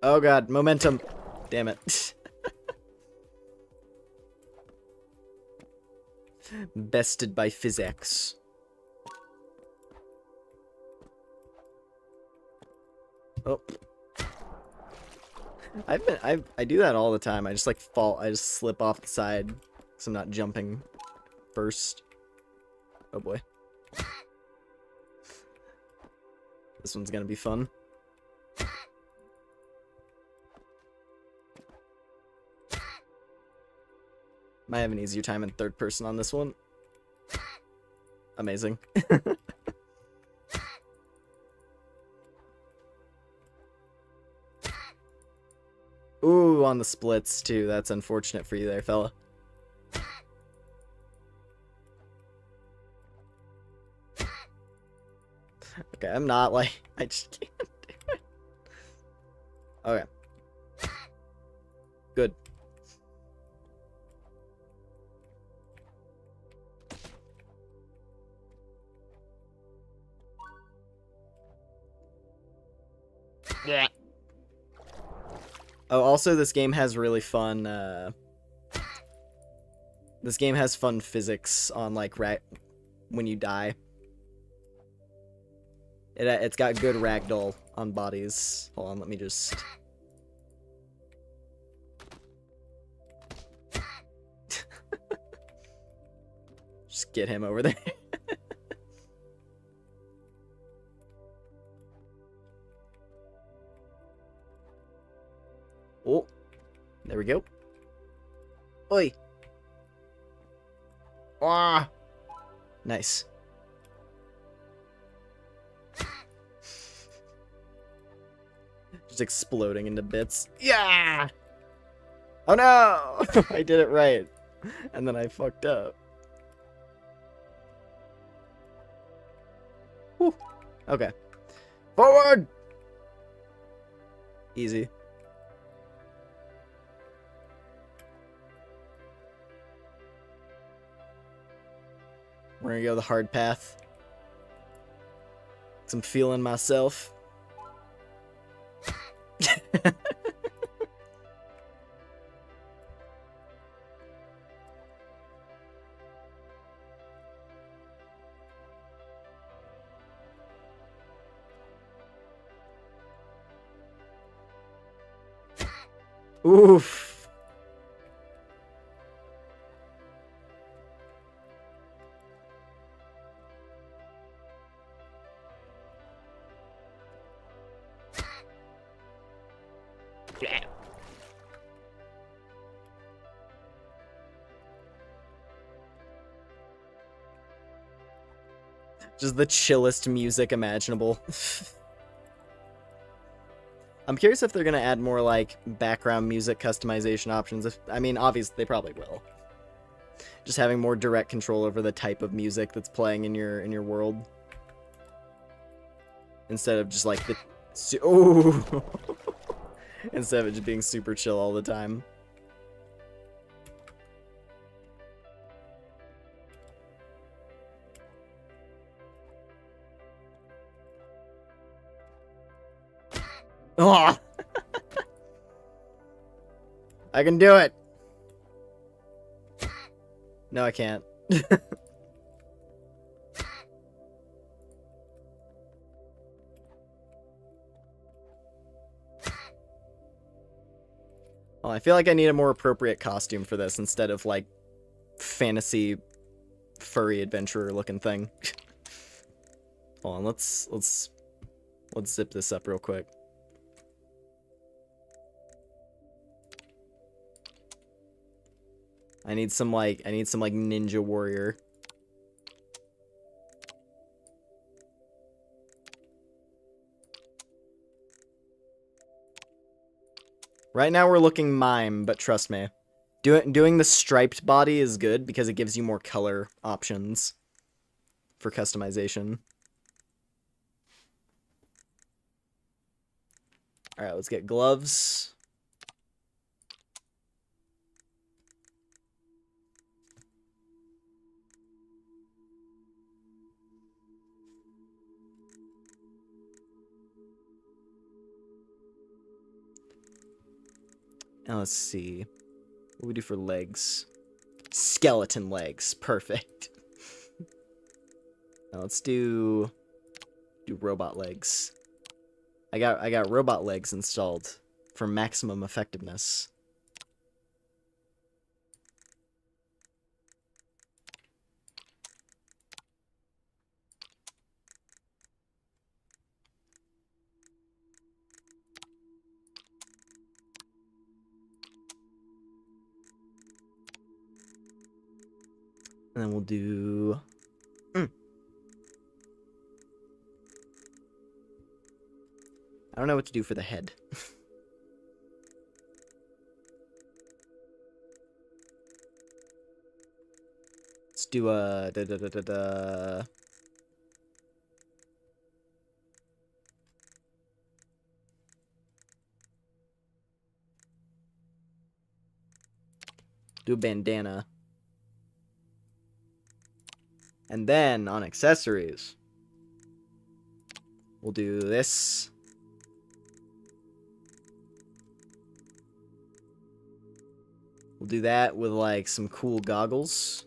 Oh god, momentum. Damn it. Bested by physics. Oh. I do that all the time. I just like fall. I just slip off the side because I'm not jumping first. Oh boy. This one's gonna be fun. Might have an easier time in third person on this one. Amazing. Ooh, on the splits too. That's unfortunate for you there, fella. Okay, I'm not like... I just can't do it. Okay. Good. Yeah. Oh, also this game has really fun, this game has fun physics on, like, when you die. It's got good ragdoll on bodies. Hold on, let me just... just get him over there. Oh, there we go. Oi. Ah. Nice. Just exploding into bits. Yeah. Oh no! I did it right. And then I fucked up. Whew. Okay. Forward! Easy. We're gonna go the hard path. 'Cause I'm feeling myself. Oof. Just the chillest music imaginable. I'm curious if they're gonna add more, like, background music customization options. I mean, obviously, they probably will. Just having more direct control over the type of music that's playing in your world. Instead of just, like, the... Oh! Instead of it just being super chill all the time. Oh! I can do it! No, I can't. Well, I feel like I need a more appropriate costume for this instead of, like, fantasy furry adventurer looking thing. Hold on, let's zip this up real quick. I need some like ninja warrior. Right now we're looking mime, but trust me. Doing the striped body is good because it gives you more color options for customization. All right, let's get gloves. Now let's see. What do we do for legs? Skeleton legs. Perfect. Now let's do robot legs. I got robot legs installed for maximum effectiveness. And then we'll do... I don't know what to do for the head. Let's do a... Do a bandana. And then, on accessories, we'll do this. We'll do that with, like, some cool goggles.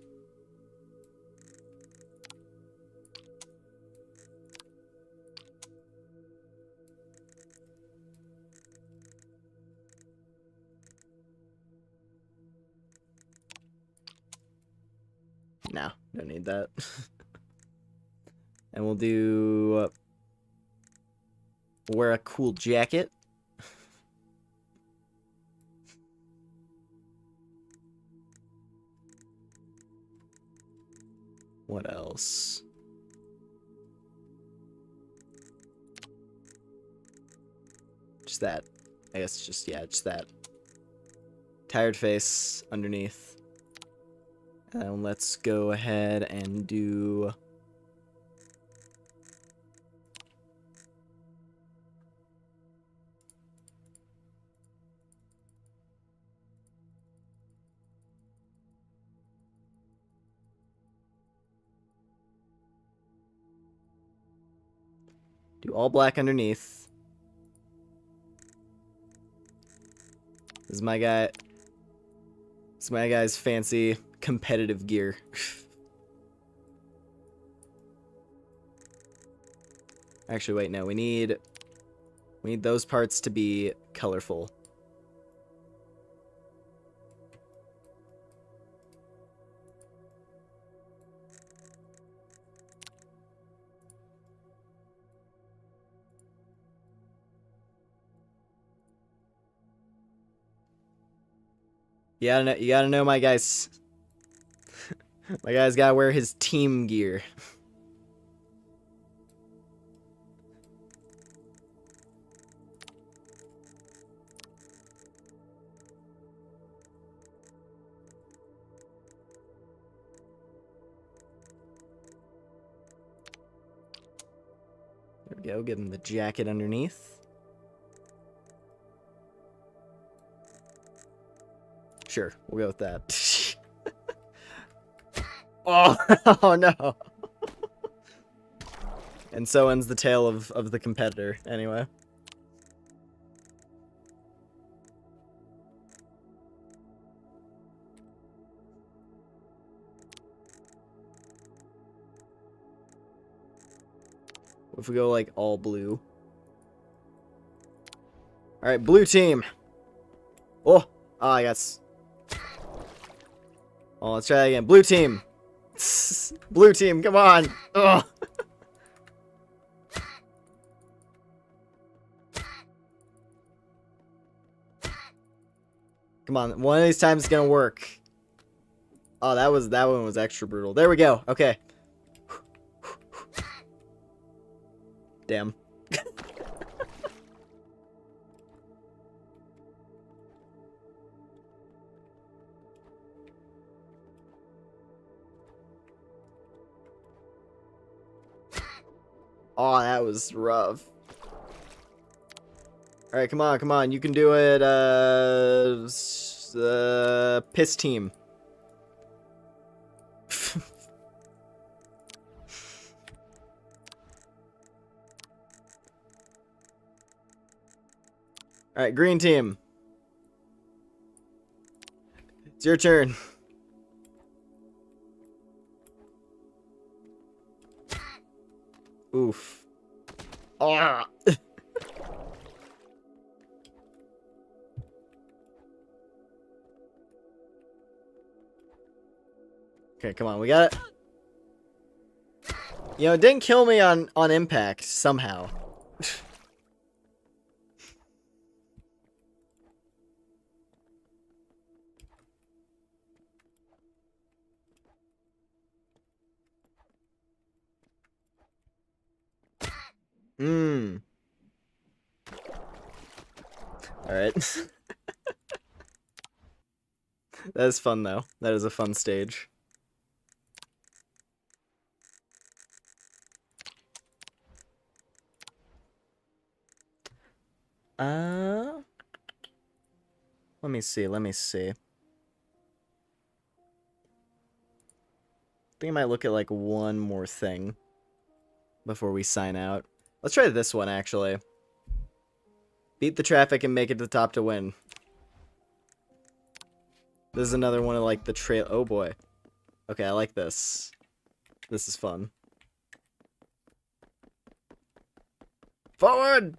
No, don't need that. And we'll do... wear a cool jacket. What else? Just that. I guess just, yeah, just that. Tired face underneath. And let's go ahead and do... do all black underneath. This is my guy. This is my guy's fancy competitive gear. Actually, wait, no. We need those parts to be colorful. You gotta know my guy's... my guy's gotta wear his team gear. There we go, give him the jacket underneath. Sure, we'll go with that. Oh no. And so ends the tale of the competitor, anyway. What if we go, like, all blue? Alright, blue team! Oh! Oh, I got... Oh, let's try that again. Blue team! Blue team, come on! Ugh. Come on, one of these times it's gonna work. Oh, that one was extra brutal. There we go. Okay. Damn. Oh, that was rough. Alright, come on, come on. You can do it, piss team. Alright, green team. It's your turn. Oof. Ah. Okay, come on, we got it. You know, it didn't kill me on impact, somehow. Mmm. Alright. That is fun, though. That is a fun stage. Let me see, let me see. I think I might look at, like, one more thing before we sign out. Let's try this one, actually. Beat the traffic and make it to the top to win. This is another one of, like, the trail. Oh, boy. Okay, I like this. This is fun. Forward!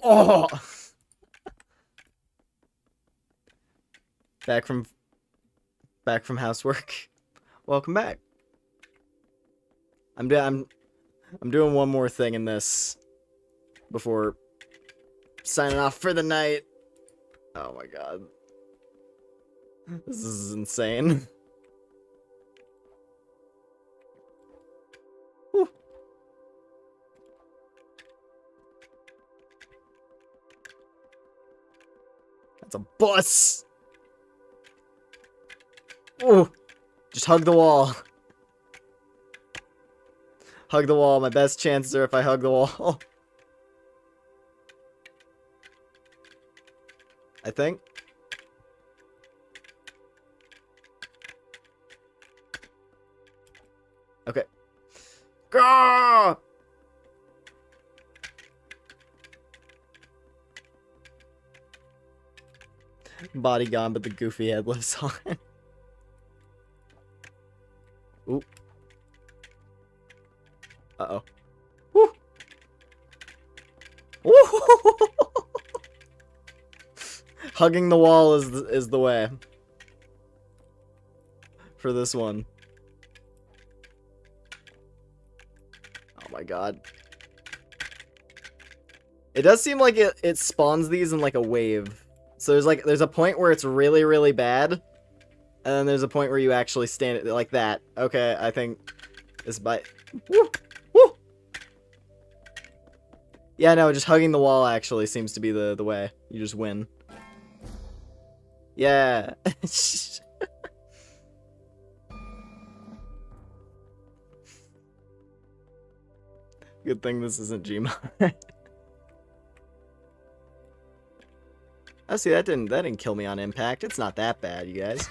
Oh! Back from housework. Welcome back. I'm doing one more thing in this before signing off for the night. Oh my god. This is insane. Whew. That's a bus. Ooh. Just hug the wall. Hug the wall. My best chances are if I hug the wall. I think. Okay. Gah! Body gone, but the goofy head lives on. Ooh. Uh-oh. Woo! Woo! Hugging the wall is the way. For this one. Oh my god. It does seem like it spawns these in like a wave. So there's a point where it's really, really bad. And then there's a point where you actually stand it like that. Okay, I think this by. Woo! Woo! Yeah, no, just hugging the wall actually seems to be the way. You just win. Yeah. Good thing this isn't Gmod. Oh, see, that didn't kill me on impact. It's not that bad, you guys.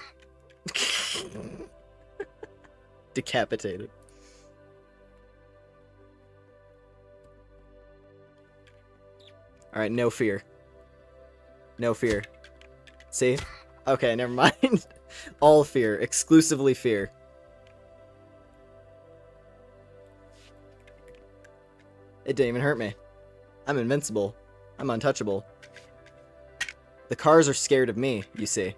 Decapitated. Alright, no fear. No fear. See? Okay, never mind. All fear. Exclusively fear. It didn't even hurt me. I'm invincible. I'm untouchable. The cars are scared of me, you see.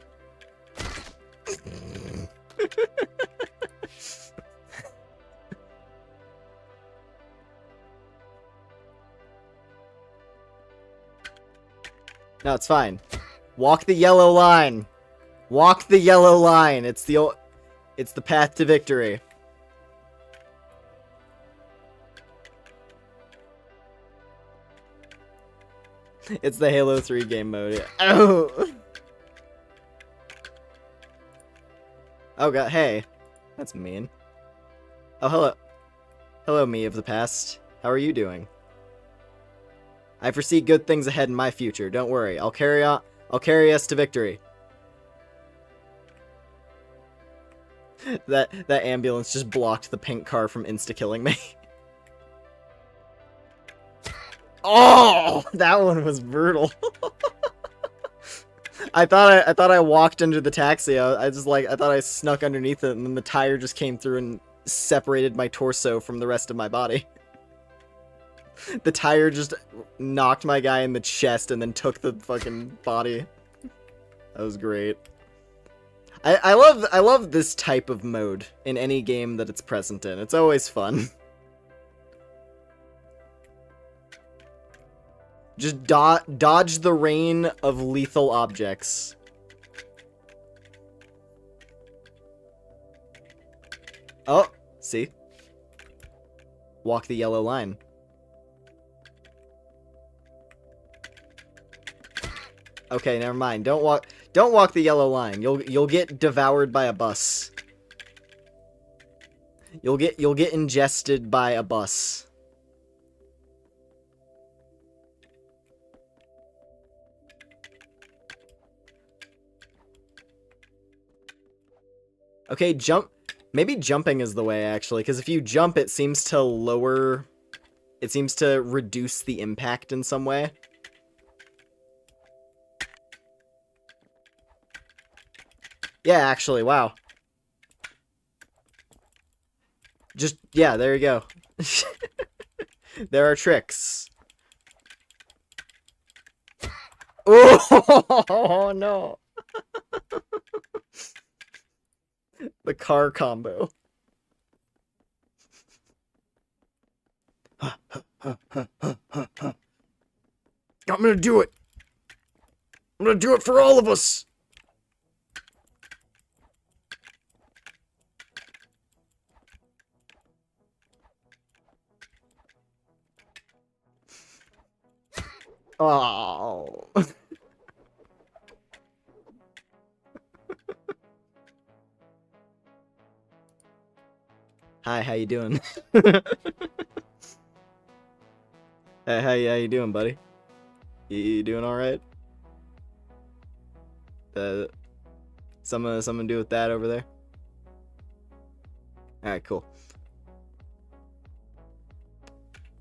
No, it's fine. Walk the yellow line. Walk the yellow line. It's the path to victory. It's the Halo 3 game mode. Oh. Oh god, hey. That's mean. Oh, hello. Hello, me of the past. How are you doing? I foresee good things ahead in my future. Don't worry. I'll carry us to victory. That ambulance just blocked the pink car from insta-killing me. Oh, that one was brutal. I thought I walked under the taxi. I thought I snuck underneath it, and then the tire just came through and separated my torso from the rest of my body. The tire just knocked my guy in the chest and then took the fucking body. That was great. I love this type of mode in any game that it's present in. It's always fun. Just dodge the rain of lethal objects. Oh, see? Walk the yellow line. Okay, never mind. Don't walk the yellow line. You'll get devoured by a bus. You'll get ingested by a bus. Okay, jump. Maybe jumping is the way, actually, because if you jump, it seems to lower... It seems to reduce the impact in some way. Yeah, actually, wow. Just, yeah, there you go. There are tricks. Oh, no. The car combo. I'm gonna do it. I'm gonna do it for all of us. Oh. Hi, how you doing? Hey, how you doing, buddy? You doing all right? Something to do with that over there? All right, cool.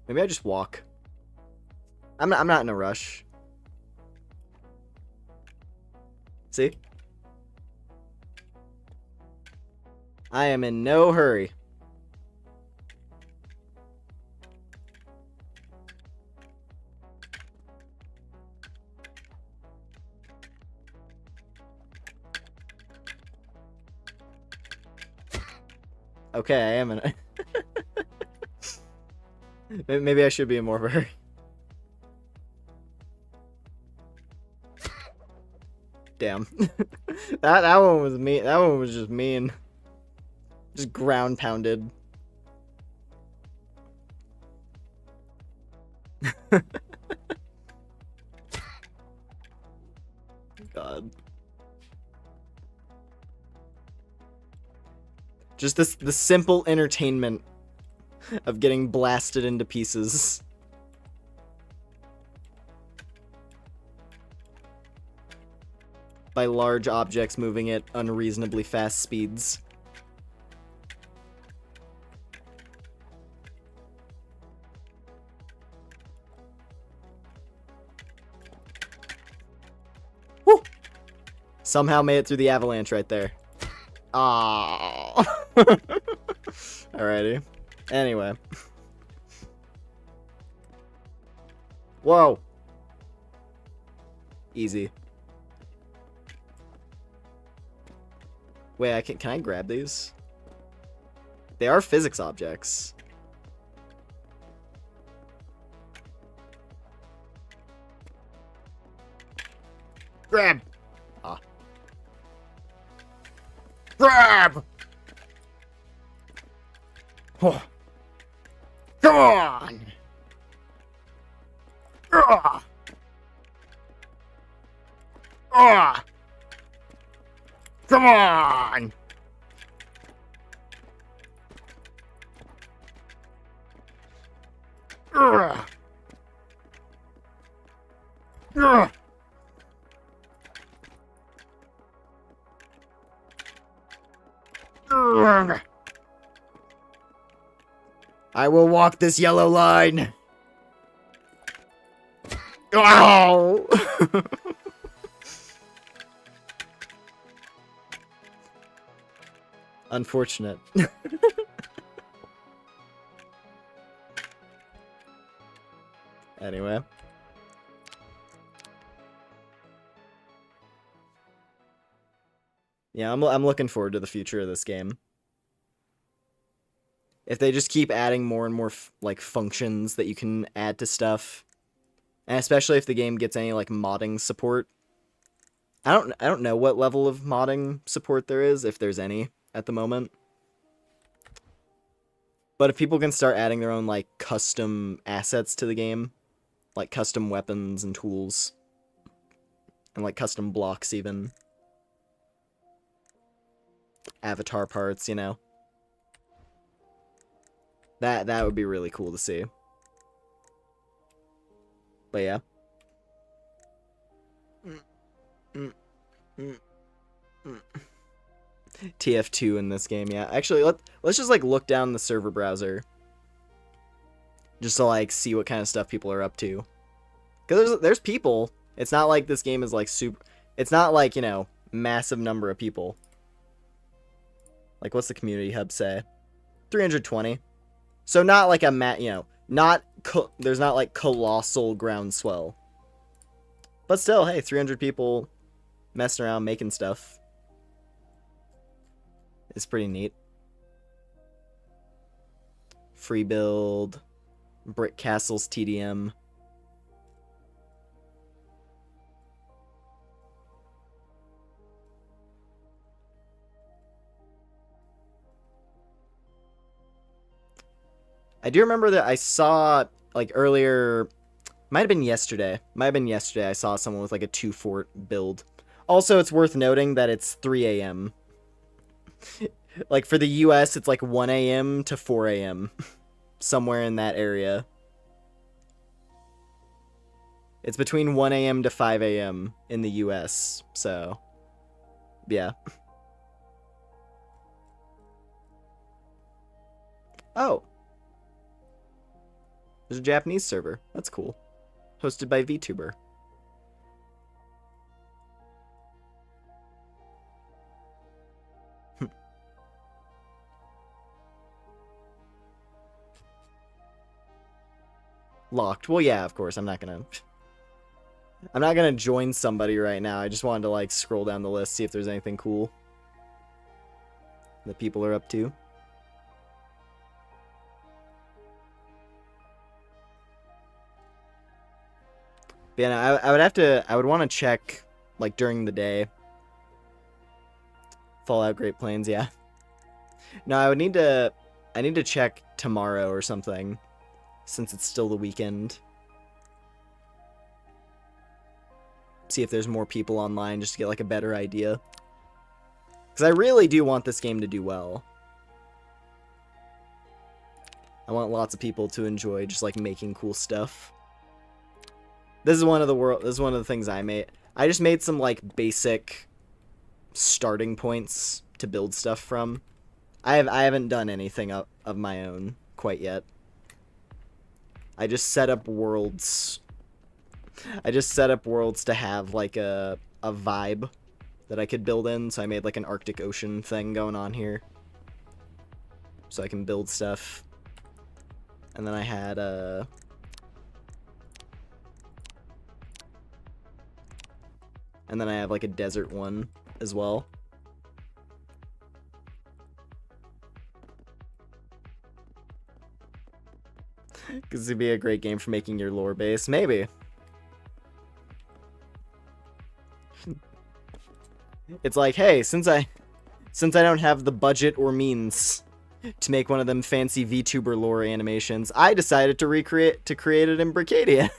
Maybe I just walk. I'm not in a rush. See? I am in no hurry. Okay, I am in a... Maybe I should be in more of a hurry. Damn. that one was mean. That one was just mean. Just ground pounded. God. Just the simple entertainment of getting blasted into pieces. By large objects moving at unreasonably fast speeds. Woo! Somehow made it through the avalanche right there. Ah. Alrighty. Anyway. Whoa. Easy. Wait, can I grab these? They are physics objects. Grab! Ah. Grab! Oh. Come on! Ah! Ah! Come on! I will walk this yellow line. Ow! Unfortunate. Anyway. Yeah, I'm looking forward to the future of this game. If they just keep adding more and more like functions that you can add to stuff, and especially if the game gets any like modding support. I don't know what level of modding support there is, if there's any at the moment. But if people can start adding their own like custom assets to the game, like custom weapons and tools, and like custom blocks even, avatar parts, you know. That would be really cool to see. But yeah. TF2 in this game, yeah. Actually, let's just like look down the server browser, just to like see what kind of stuff people are up to. Cause there's people. It's not like this game is like super. It's not like, you know, massive number of people. Like, what's the community hub say? 320. So not like a you know, not there's not like colossal groundswell. But still, hey, 300 people messing around making stuff. It's pretty neat. Free build, Brick Castles TDM. I do remember that I saw, like, earlier, might have been yesterday, I saw someone with, like, a 2-fort build. Also, it's worth noting that it's 3 a.m. Like, for the US, it's, like, 1 a.m. to 4 a.m. Somewhere in that area. It's between 1 a.m. to 5 a.m. in the US, so, yeah. Oh. There's a Japanese server. That's cool. Hosted by VTuber. Locked. Well, yeah, of course. I'm not gonna join somebody right now. I just wanted to, like, scroll down the list, see if there's anything cool that people are up to. But yeah, I would want to check, like, during the day. Fallout Great Plains, yeah. No, I need to check tomorrow or something, since it's still the weekend. See if there's more people online, just to get, like, a better idea. Because I really do want this game to do well. I want lots of people to enjoy just, like, making cool stuff. This is one of the things I made. I just made some, like, basic starting points to build stuff from. I haven't done anything of my own quite yet. I just set up worlds. To have, like, a vibe that I could build in. So I made, like, an Arctic Ocean thing going on here, so I can build stuff. And then I had and then I have, like, a desert one as well. Because it'd be a great game for making your lore base. Maybe. It's like, hey, since I don't have the budget or means to make one of them fancy VTuber lore animations, I decided to create it in Brickadia.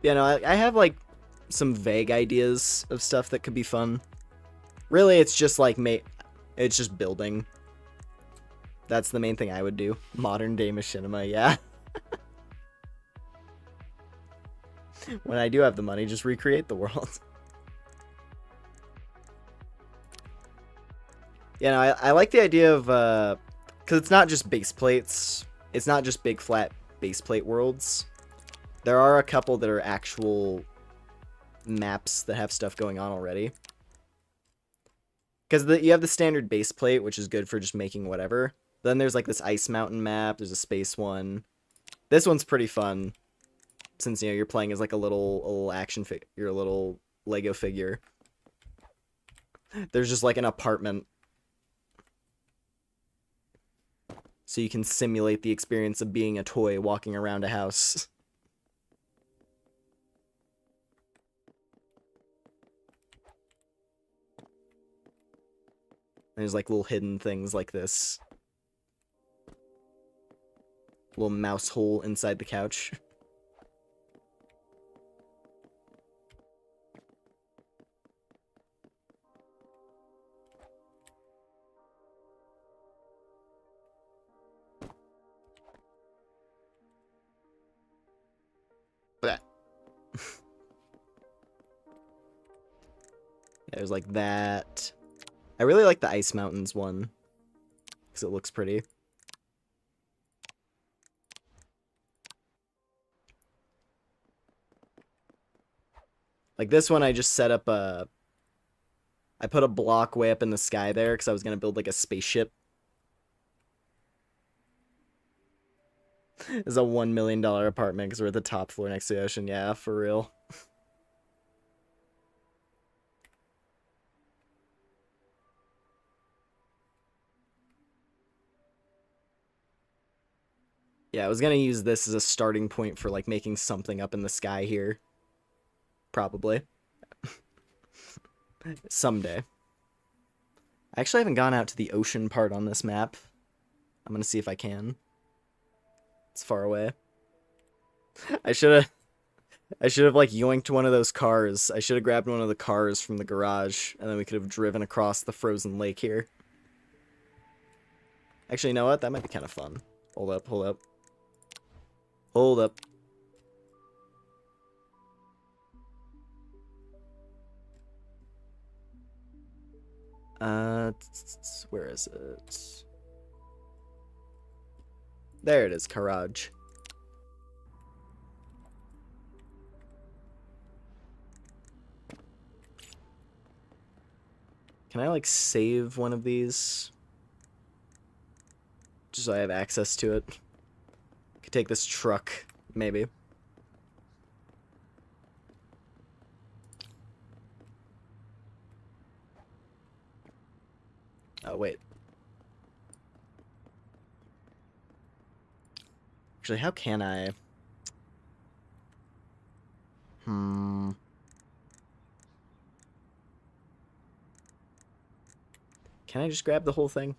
Yeah, no, I have, like, some vague ideas of stuff that could be fun. Really, it's just like it's just building. That's the main thing I would do. Modern day machinima, yeah. When I do have the money, just recreate the world. Yeah, no, I like the idea of, because it's not just base plates. It's not just big flat base plate worlds. There are a couple that are actual maps that have stuff going on already. Because you have the standard base plate, which is good for just making whatever. Then there's like this ice mountain map. There's a space one. This one's pretty fun, since you're playing as like a little action figure, you're a little Lego figure. There's just like an apartment, so you can simulate the experience of being a toy walking around a house. There's like little hidden things like this. Little mouse hole inside the couch. Blech. There's like that. I really like the Ice Mountains one, because it looks pretty. Like this one, I just set up I put a block way up in the sky there, because I was going to build like a spaceship. It's a $1 million apartment, because we're at the top floor next to the ocean. Yeah, for real. Yeah, I was gonna use this as a starting point for, like, making something up in the sky here. Probably. Someday. I actually haven't gone out to the ocean part on this map. I'm gonna see if I can. It's far away. I should've, like, yoinked one of those cars. I should've grabbed one of the cars from the garage, and then we could have driven across the frozen lake here. Actually, you know what? That might be kind of fun. Hold up, hold up. Hold up. Where is it? There it is, garage. Can I, like, save one of these? Just so I have access to it. Could take this truck, maybe. Oh, wait. Actually, how can I? Can I just grab the whole thing?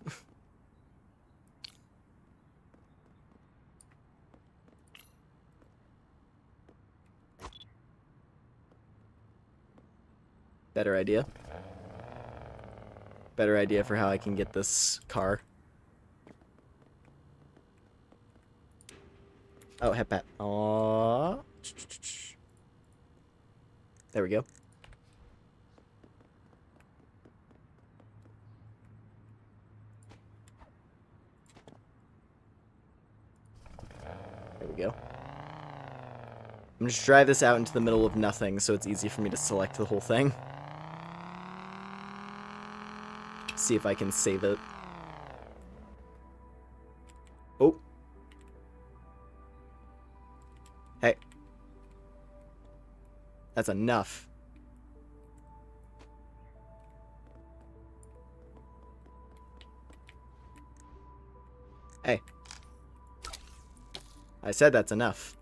Better idea. Better idea for how I can get this car. Oh, head pat. Aww. There we go. There we go. I'm gonna just drive this out into the middle of nothing so it's easy for me to select the whole thing. See if I can save it. Oh. Hey. That's enough. Hey. I said that's enough.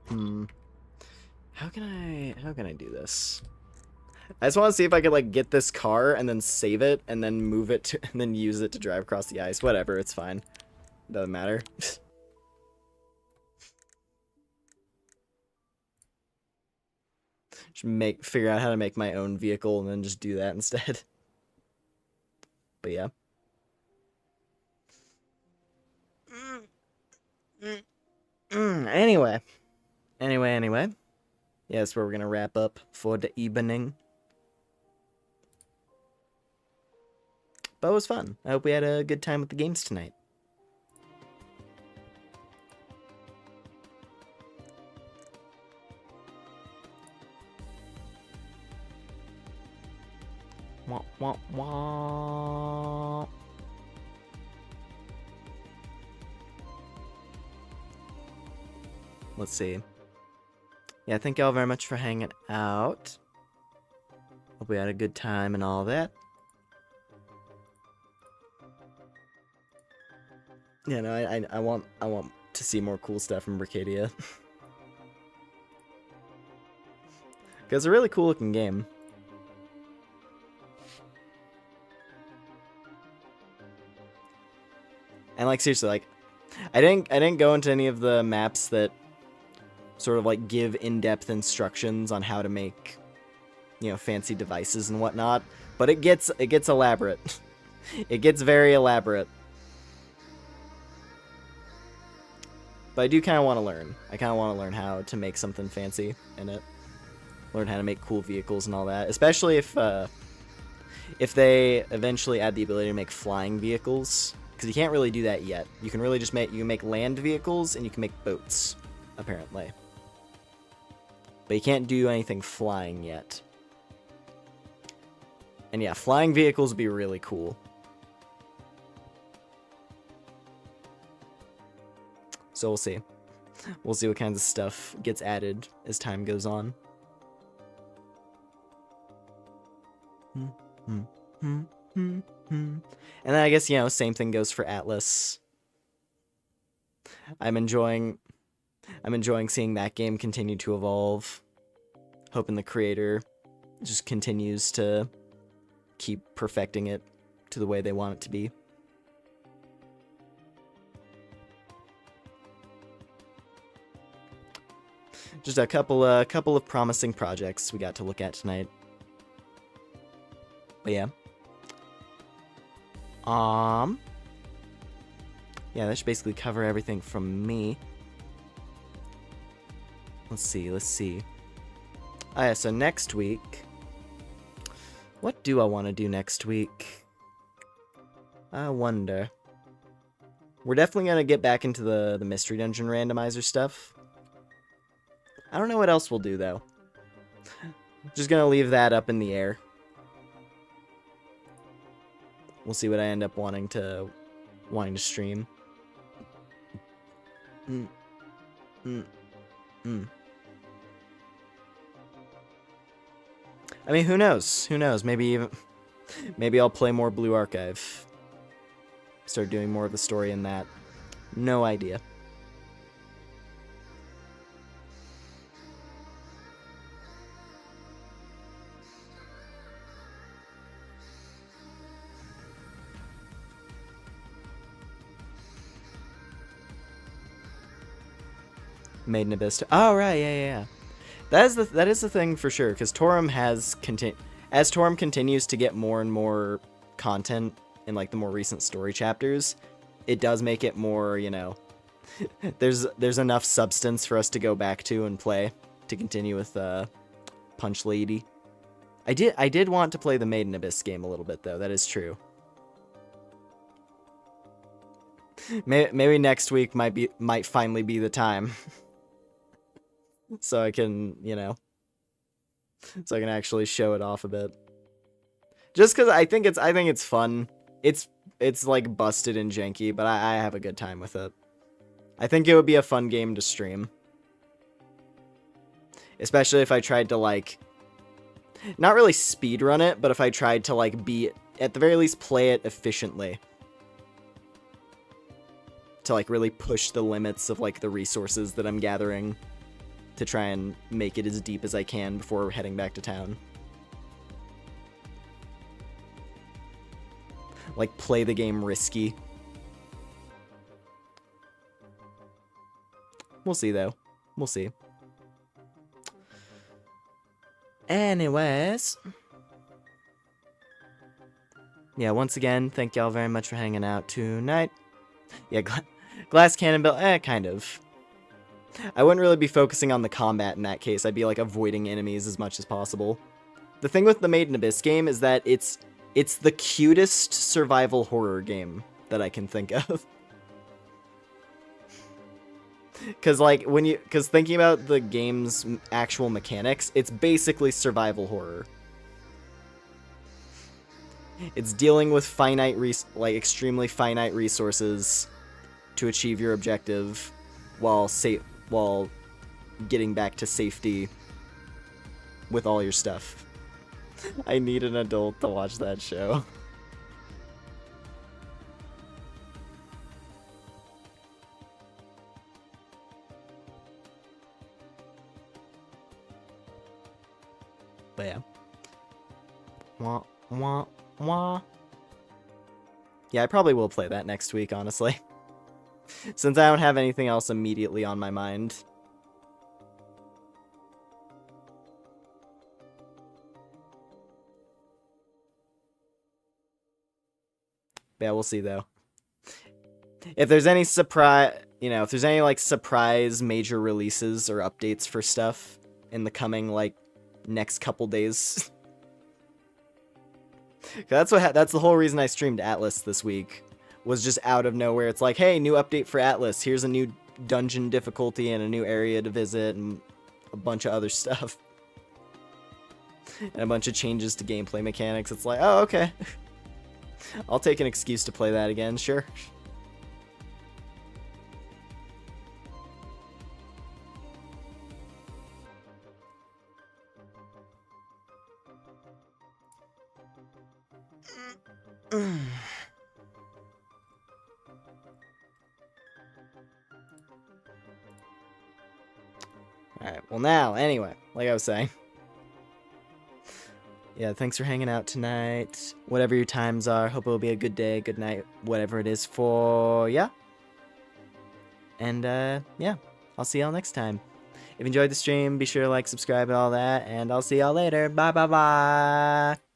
How can I do this? I just want to see if I could, like, get this car and then save it and then move it to, and then use it to drive across the ice. Whatever, it's fine. Doesn't matter. Just figure out how to make my own vehicle and then just do that instead. But yeah. Anyway. Yeah, that's where we're gonna wrap up for the evening. But it was fun. I hope we had a good time with the games tonight. Wah, wah, wah. Let's see. Yeah, thank y'all very much for hanging out. Hope we had a good time and all that. Yeah, no, I want to see more cool stuff from Brickadia. It's a really cool looking game. And like seriously, like I didn't go into any of the maps that sort of like give in-depth instructions on how to make, you know, fancy devices and whatnot, but it gets elaborate. It gets very elaborate. But I do kind of want to learn. I kind of want to learn how to make something fancy in it. Learn how to make cool vehicles and all that. Especially if they eventually add the ability to make flying vehicles. Because you can't really do that yet. You can really just you can make land vehicles and you can make boats, apparently. But you can't do anything flying yet. And yeah, flying vehicles would be really cool. So we'll see. We'll see what kinds of stuff gets added as time goes on. And then I guess, you know, same thing goes for Atlyss. I'm enjoying seeing that game continue to evolve. Hoping the creator just continues to keep perfecting it to the way they want it to be. Just a couple of promising projects we got to look at tonight. But yeah. Yeah, that should basically cover everything from me. Let's see. Oh yeah, so next week... What do I want to do next week? I wonder. We're definitely going to get back into the Mystery Dungeon randomizer stuff. I don't know what else we'll do, though. Just going to leave that up in the air. We'll see what I end up wanting to stream. I mean, who knows? Who knows? Maybe I'll play more Blue Archive. Start doing more of the story in that. No idea. Maiden Abyss. Oh right, yeah. That is the thing for sure, because Torum has as Torum continues to get more and more content in like the more recent story chapters, it does make it more, you know, there's enough substance for us to go back to and play to continue with Punch Lady. I did want to play the Maiden Abyss game a little bit though. That is true. Maybe next week might finally be the time. So I can, you know, so I can actually show it off a bit. Just because I think it's fun. It's like busted and janky, but I have a good time with it. I think it would be a fun game to stream. Especially if I tried to like, not really speedrun it, but if I tried to like at the very least play it efficiently. To like really push the limits of like the resources that I'm gathering. to try and make it as deep as I can before heading back to town. Like, play the game risky. We'll see, though. We'll see. Anyways. Yeah, once again, thank y'all very much for hanging out tonight. Yeah, glass cannon build, kind of. I wouldn't really be focusing on the combat in that case. I'd be, like, avoiding enemies as much as possible. The thing with the Made in Abyss game is that it's the cutest survival horror game that I can think of. Because, like, thinking about the game's actual mechanics, it's basically survival horror. It's dealing with extremely finite resources to achieve your objective while getting back to safety with all your stuff. I need an adult to watch that show. But yeah. Wah, wah, wah. Yeah, I probably will play that next week, honestly. Since I don't have anything else immediately on my mind. Yeah, we'll see, though. If there's any surprise, if there's any, like, surprise major releases or updates for stuff in the coming, like, next couple days. That's the whole reason I streamed Atlyss this week, was just out of nowhere. It's like, hey, new update for Atlyss. Here's a new dungeon difficulty and a new area to visit and a bunch of other stuff. And a bunch of changes to gameplay mechanics. It's like, oh, okay. I'll take an excuse to play that again, sure. Alright, well now, anyway, like I was saying. Yeah, thanks for hanging out tonight. Whatever your times are, hope it will be a good day, good night, whatever it is for ya. And, yeah, I'll see y'all next time. If you enjoyed the stream, be sure to like, subscribe, and all that, and I'll see y'all later. Bye, bye, bye!